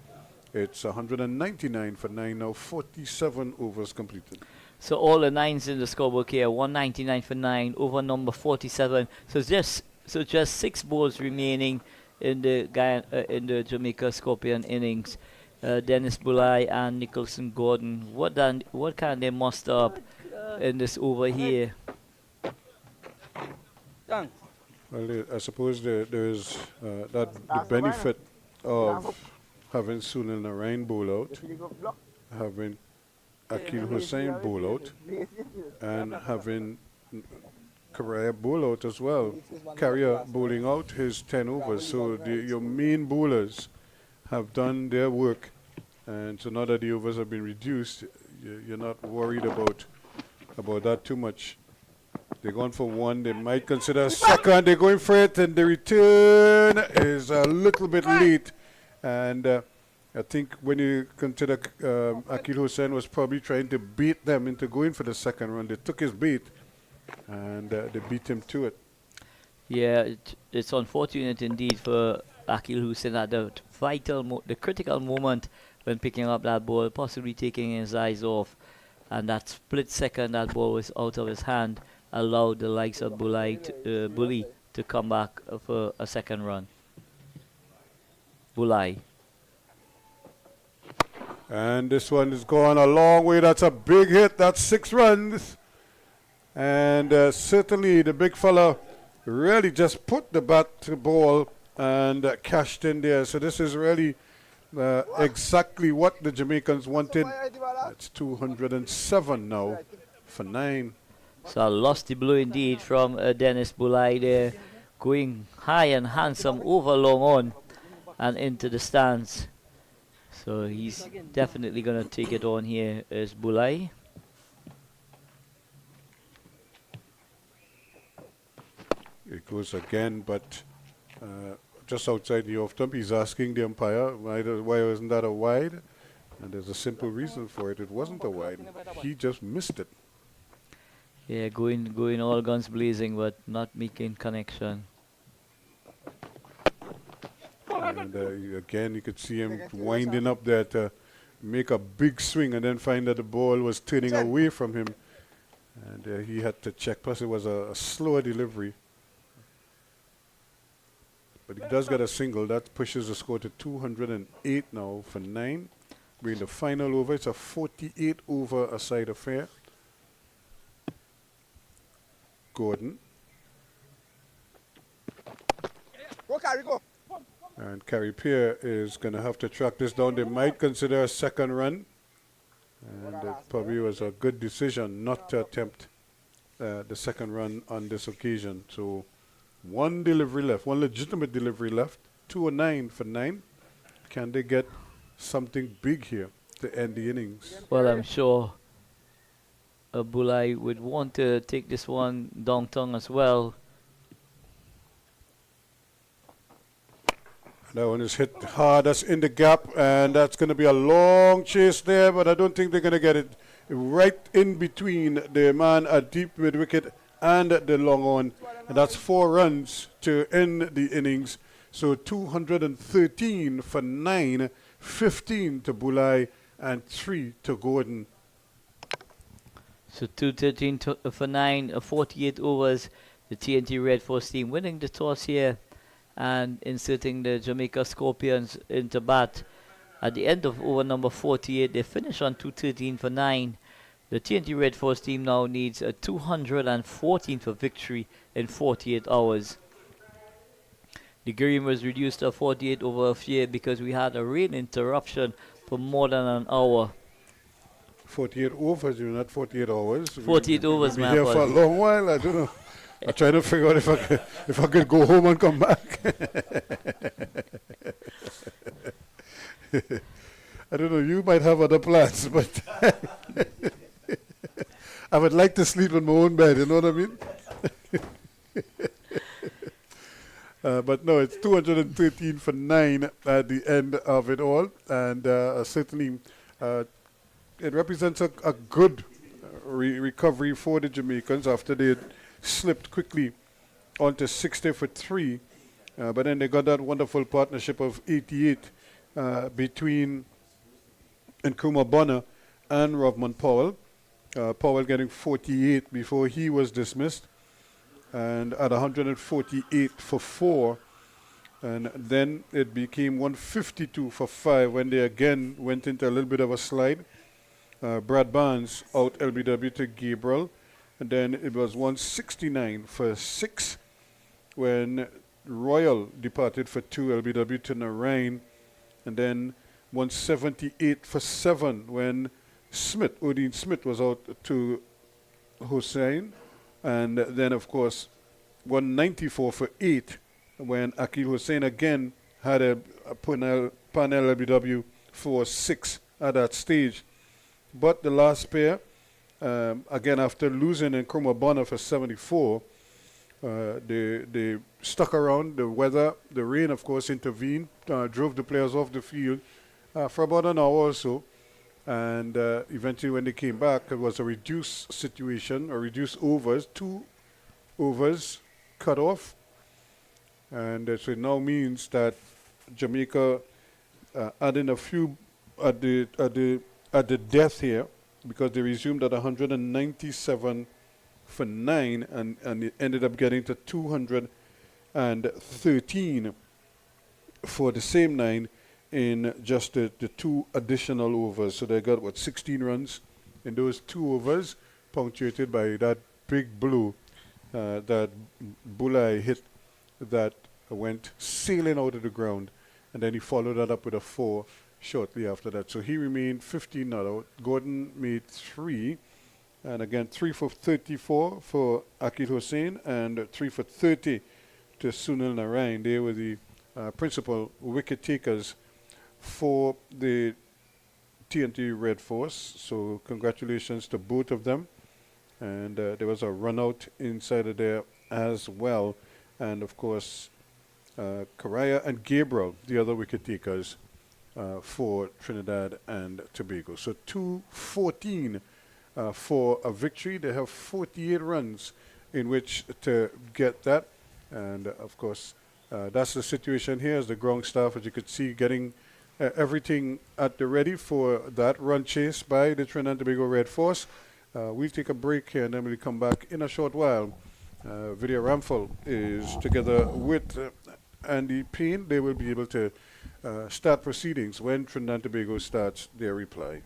It's 199 for 9 now, 47 overs completed. So all the 9s in the scorebook here, 199 for 9, over number 47. So just 6 balls remaining in the Jamaica Scorpion innings. Dennis Bulai and Nicholson Gordon. What can they muster up in this over here? Well, I suppose there is that the benefit of having Sunil Narine bowl out, having Akil Hussain bowl out, and having Correa bowl out as well. Carrier bowling out his 10 overs. So your main bowlers have done their work, and so now that the overs have been reduced, you're not worried about that too much. They're going for one, they might consider a second, they're going for it, and the return is a little bit late. And I think when you consider Akil Hussain was probably trying to bait them into going for the second run, they took his bait, and they beat him to it. Yeah, it's unfortunate indeed for Akil Hussain at the the critical moment when picking up that ball, possibly taking his eyes off, and that split second that ball was out of his hand allowed the likes of Bully to come back for a second run. Bully. And this one is going a long way. That's a big hit. That's 6 runs. And certainly the big fella really just put the bat to ball and cashed in there. So this is really exactly what the Jamaicans wanted. It's 207 now for 9. So a lusty blow indeed from Dennis Bulai there, going high and handsome over long on and into the stands. So he's definitely going to take it on here as Bulai. It goes again, but just outside the off stump, he's asking the umpire, why wasn't that a wide? And there's a simple reason for it. It wasn't a wide. He just missed it. Yeah, going all guns blazing, but not making connection. And again, you could see him winding up there to make a big swing and then find that the ball was turning away from him. And he had to check. Plus, it was a slower delivery. But he does get a single. That pushes the score to 208 now for 9. Being the final over, it's a 48 over a side affair. Gordon. Go, Carry, go. And Carey Pierre is going to have to track this down. They might consider a second run. And it probably was a good decision not to attempt the second run on this occasion. So one delivery left, one legitimate delivery left. 209 for 9. Can they get something big here to end the innings? Well, I'm sure Bulai would want to take this one downtown as well. That one is hit hard. That's in the gap, and that's going to be a long chase there, but I don't think they're going to get it right in between the man at deep mid wicket and the long on. And that's 4 runs to end the innings. So 213 for 9, 15 to Bulai, and 3 to Gordon. So 213 for 9, 48 overs. The TNT Red Force team winning the toss here and inserting the Jamaica Scorpions into bat. At the end of over number 48, they finish on 213 for 9. The TNT Red Force team now needs a 214 for victory in 48 hours. The game was reduced to 48 over a few because we had a rain interruption for more than an hour. 48 overs, you're not 48 hours. 48 overs, We'll man. be here for a long while. I don't know. I'm trying to figure out if I could go home and come back. I don't know. You might have other plans, but I would like to sleep in my own bed. You know what I mean? But no, it's 213 for 9 at the end of it all, and certainly it represents a good recovery for the Jamaicans after they slipped quickly onto 60 for 3, but then they got that wonderful partnership of 88 between Nkrumah Bonner and Rovman Powell. Powell getting 48 before he was dismissed, and at 148 for 4, And then it became 152 for 5 when they again went into a little bit of a slide. Brad Barnes out LBW to Gabriel. And then it was 169 for 6 when Royal departed for 2 LBW to Narine. And then 178 for 7 when Odin Smith was out to Hussein. And then, of course, 194 for 8 when Akil Hussein again had a panel LBW for 6 at that stage. But the last pair, again after losing in Nkrumah Bonner for 74, they stuck around. The weather, the rain, of course, intervened, drove the players off the field for about an hour or so. And eventually when they came back, it was a reduced situation, or reduced overs, 2 overs cut off. And so it now means that Jamaica adding a few at the death here, because they resumed at 197 for 9 and it ended up getting to 213 for the same 9 in just the 2 additional overs. So they got 16 runs in those 2 overs, punctuated by that big blow that Bulai hit that went sailing out of the ground, and then he followed that up with a 4 shortly after that. So he remained 15 not out. Gordon made 3, and again 3 for 34 for Akil Hussein and 3 for 30 to Sunil Narine. They were the principal wicket takers for the TNT Red Force. So congratulations to both of them. And there was a run out inside of there as well. And of course, Karaya and Gabriel, the other wicket takers for Trinidad and Tobago. So 214 for a victory. They have 48 runs in which to get that. And of course, that's the situation here as the ground staff, as you could see, getting everything at the ready for that run chase by the Trinidad and Tobago Red Force. We'll take a break here and then we'll come back in a short while. Vidya Ramphal is together with Andy Payne. They will be able to start proceedings when Trinidad and Tobago starts their reply.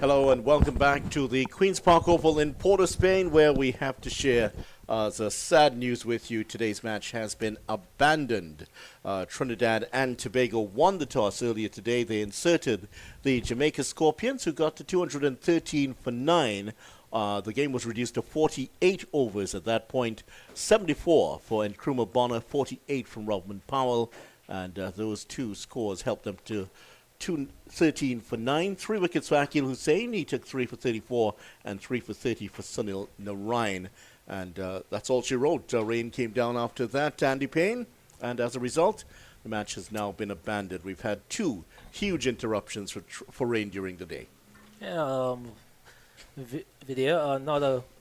Hello and welcome back to the Queen's Park Oval in Port of Spain, where we have to share the sad news with you. Today's match has been abandoned. Trinidad and Tobago won the toss earlier today. They inserted the Jamaica Scorpions, who got to 213 for 9. The game was reduced to 48 overs at that point. 74 for Nkrumah Bonner, 48 from Rodman Powell. And those two scores helped them to 213 for 9. 3 wickets for Akil Hussain. He took 3 for 34 and 3 for 30 for Sunil Narine. And that's all she wrote. Rain came down after that, Andy Payne. And as a result, the match has now been abandoned. We've had 2 huge interruptions for rain during the day. Yeah, video.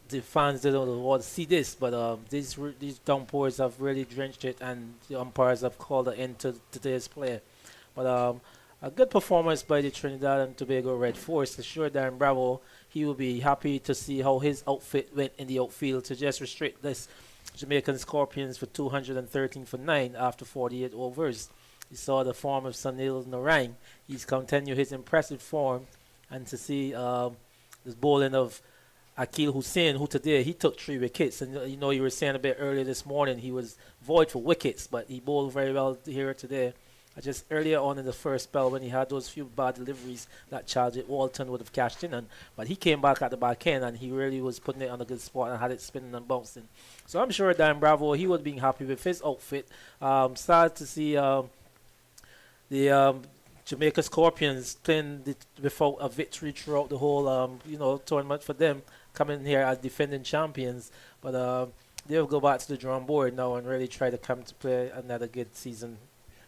The fans didn't want to see this, but these downpours have really drenched it, and the umpires have called an end to today's play. But a good performance by the Trinidad and Tobago Red Force. Sure, Darren Bravo, he will be happy to see how his outfit went in the outfield to just restrict this Jamaican Scorpions for 213 for 9 after 48 overs. You saw the form of Sunil Narine. He's continued his impressive form, and to see the bowling of Akil Hussain, who today he took 3 wickets. And you know, you were saying a bit earlier this morning he was void for wickets, but he bowled very well here today. Just earlier on in the first spell, when he had those few bad deliveries that Charles Walton would have cashed in on, but he came back at the back end and he really was putting it on a good spot and had it spinning and bouncing. So I'm sure Dan Bravo, he would be happy with his outfit. Sad to see the Jamaica Scorpions playing without a victory throughout the whole tournament for them, coming here as defending champions. But they'll go back to the drawing board now and really try to come to play another good season.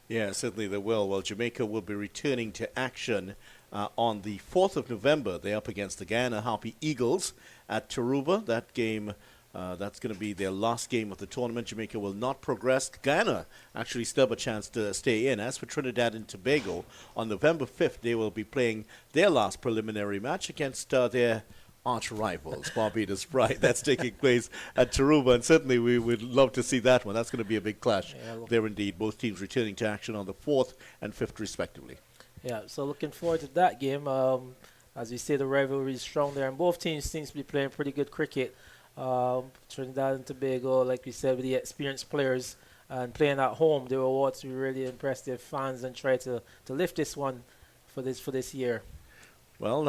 Yeah, certainly they will. Well, Jamaica will be returning to action on the 4th of November. They're up against the Guyana Harpy Eagles at Tarouba. That game, that's going to be their last game of the tournament. Jamaica will not progress. Guyana actually still have a chance to stay in. As for Trinidad and Tobago, on November 5th, they will be playing their last preliminary match against their arch rivals, Barbados Pride. That's taking place at Tarouba, and certainly we would love to see that one. That's going to be a big clash there indeed. Both teams returning to action on the 4th and 5th respectively. Yeah, so looking forward to that game. As we say, the rivalry is strong there, and both teams seems to be playing pretty good cricket. Trinidad and Tobago, like we said, with the experienced players and playing at home, they were what to really impress their fans and try to lift this one for this year. Well,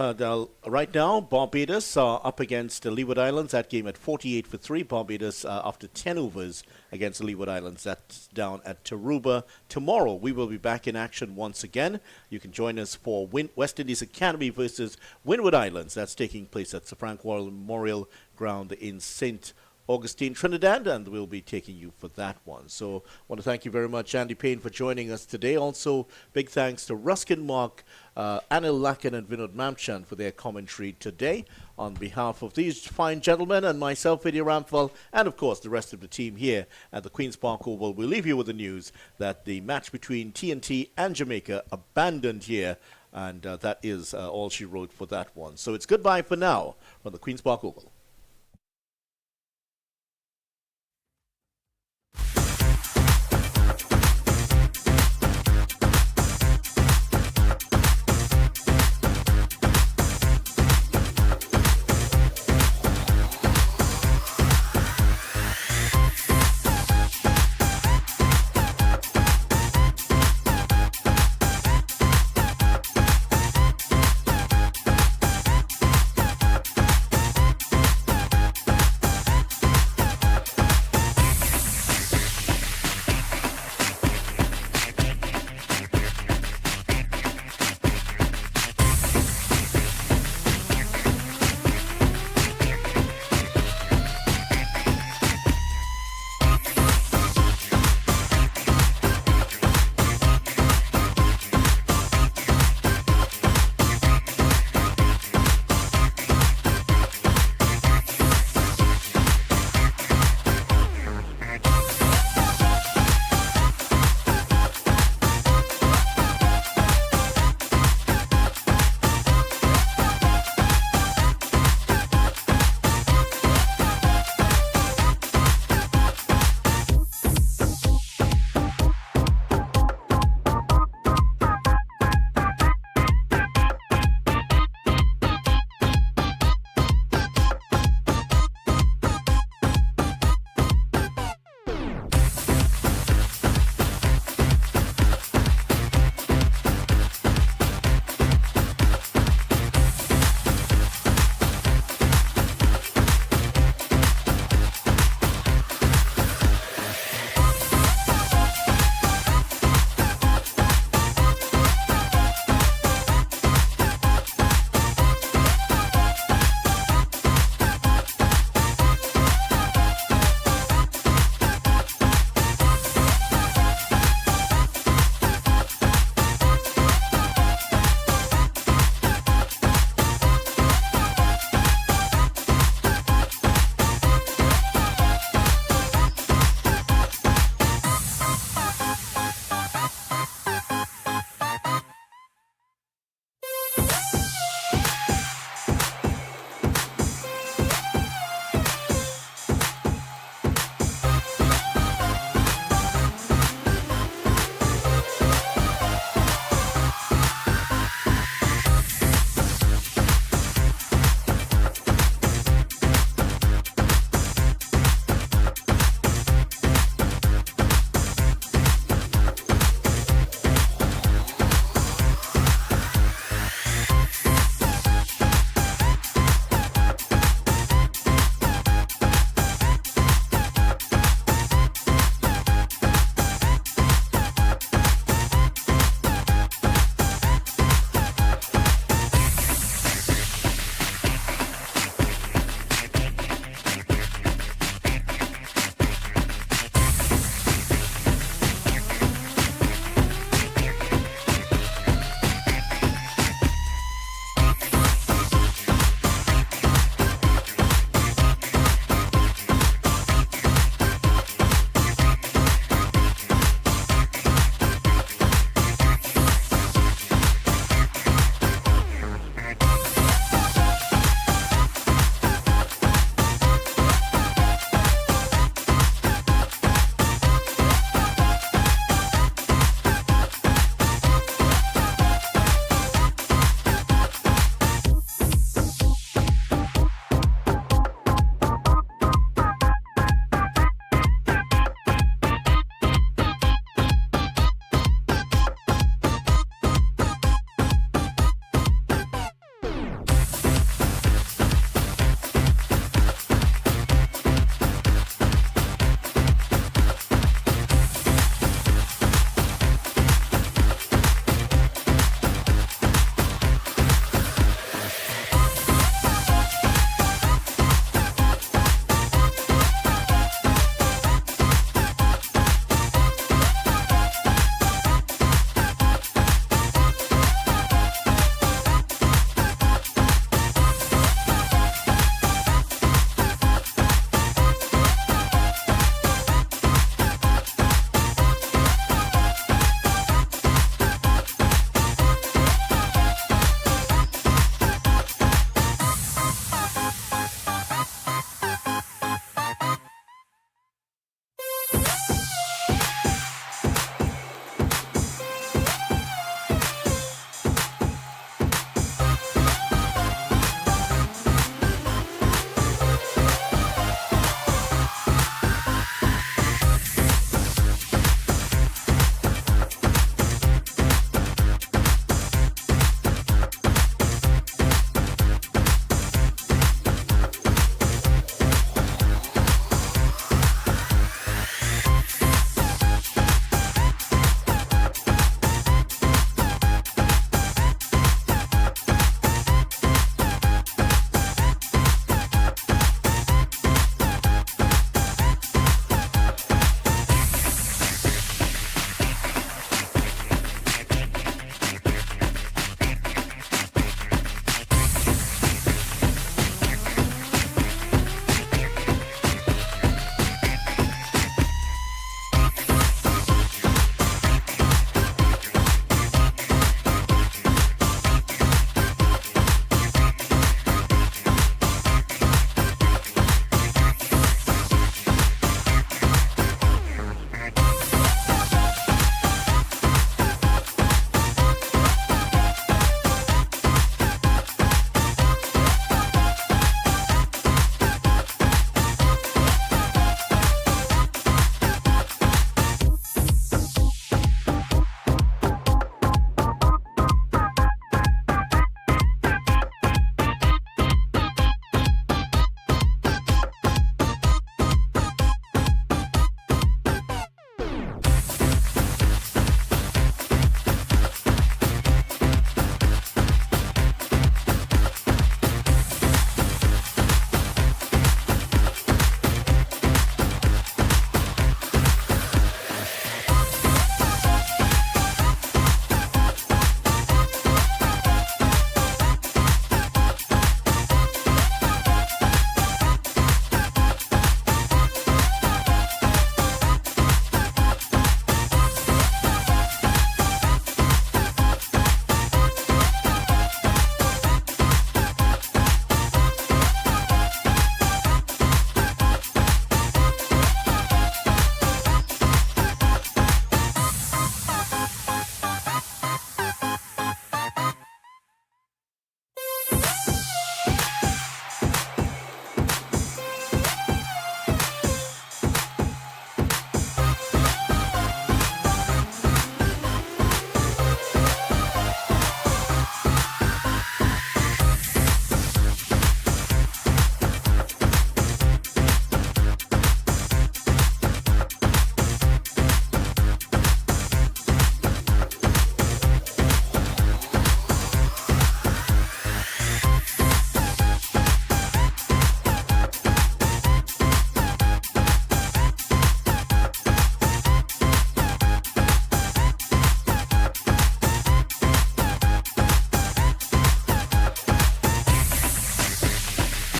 right now, Barbados are up against the Leeward Islands. That game at 48 for 3. Barbados after 10 overs against the Leeward Islands. That's down at Tarouba. Tomorrow, we will be back in action once again. You can join us for West Indies Academy versus Windward Islands. That's taking place at Sir Frank Worrell Memorial Ground in St. Augustine, Trinidad, and we'll be taking you for that one. So I want to thank you very much, Andy Payne, for joining us today. Also, big thanks to Ruskin Mark, Anil Lakan, and Vinod Mamchan for their commentary today. On behalf of these fine gentlemen and myself, Vidya Ramphal, and of course the rest of the team here at the Queen's Park Oval, we'll leave you with the news that the match between TNT and Jamaica abandoned here, and that is all she wrote for that one. So it's goodbye for now from the Queen's Park Oval.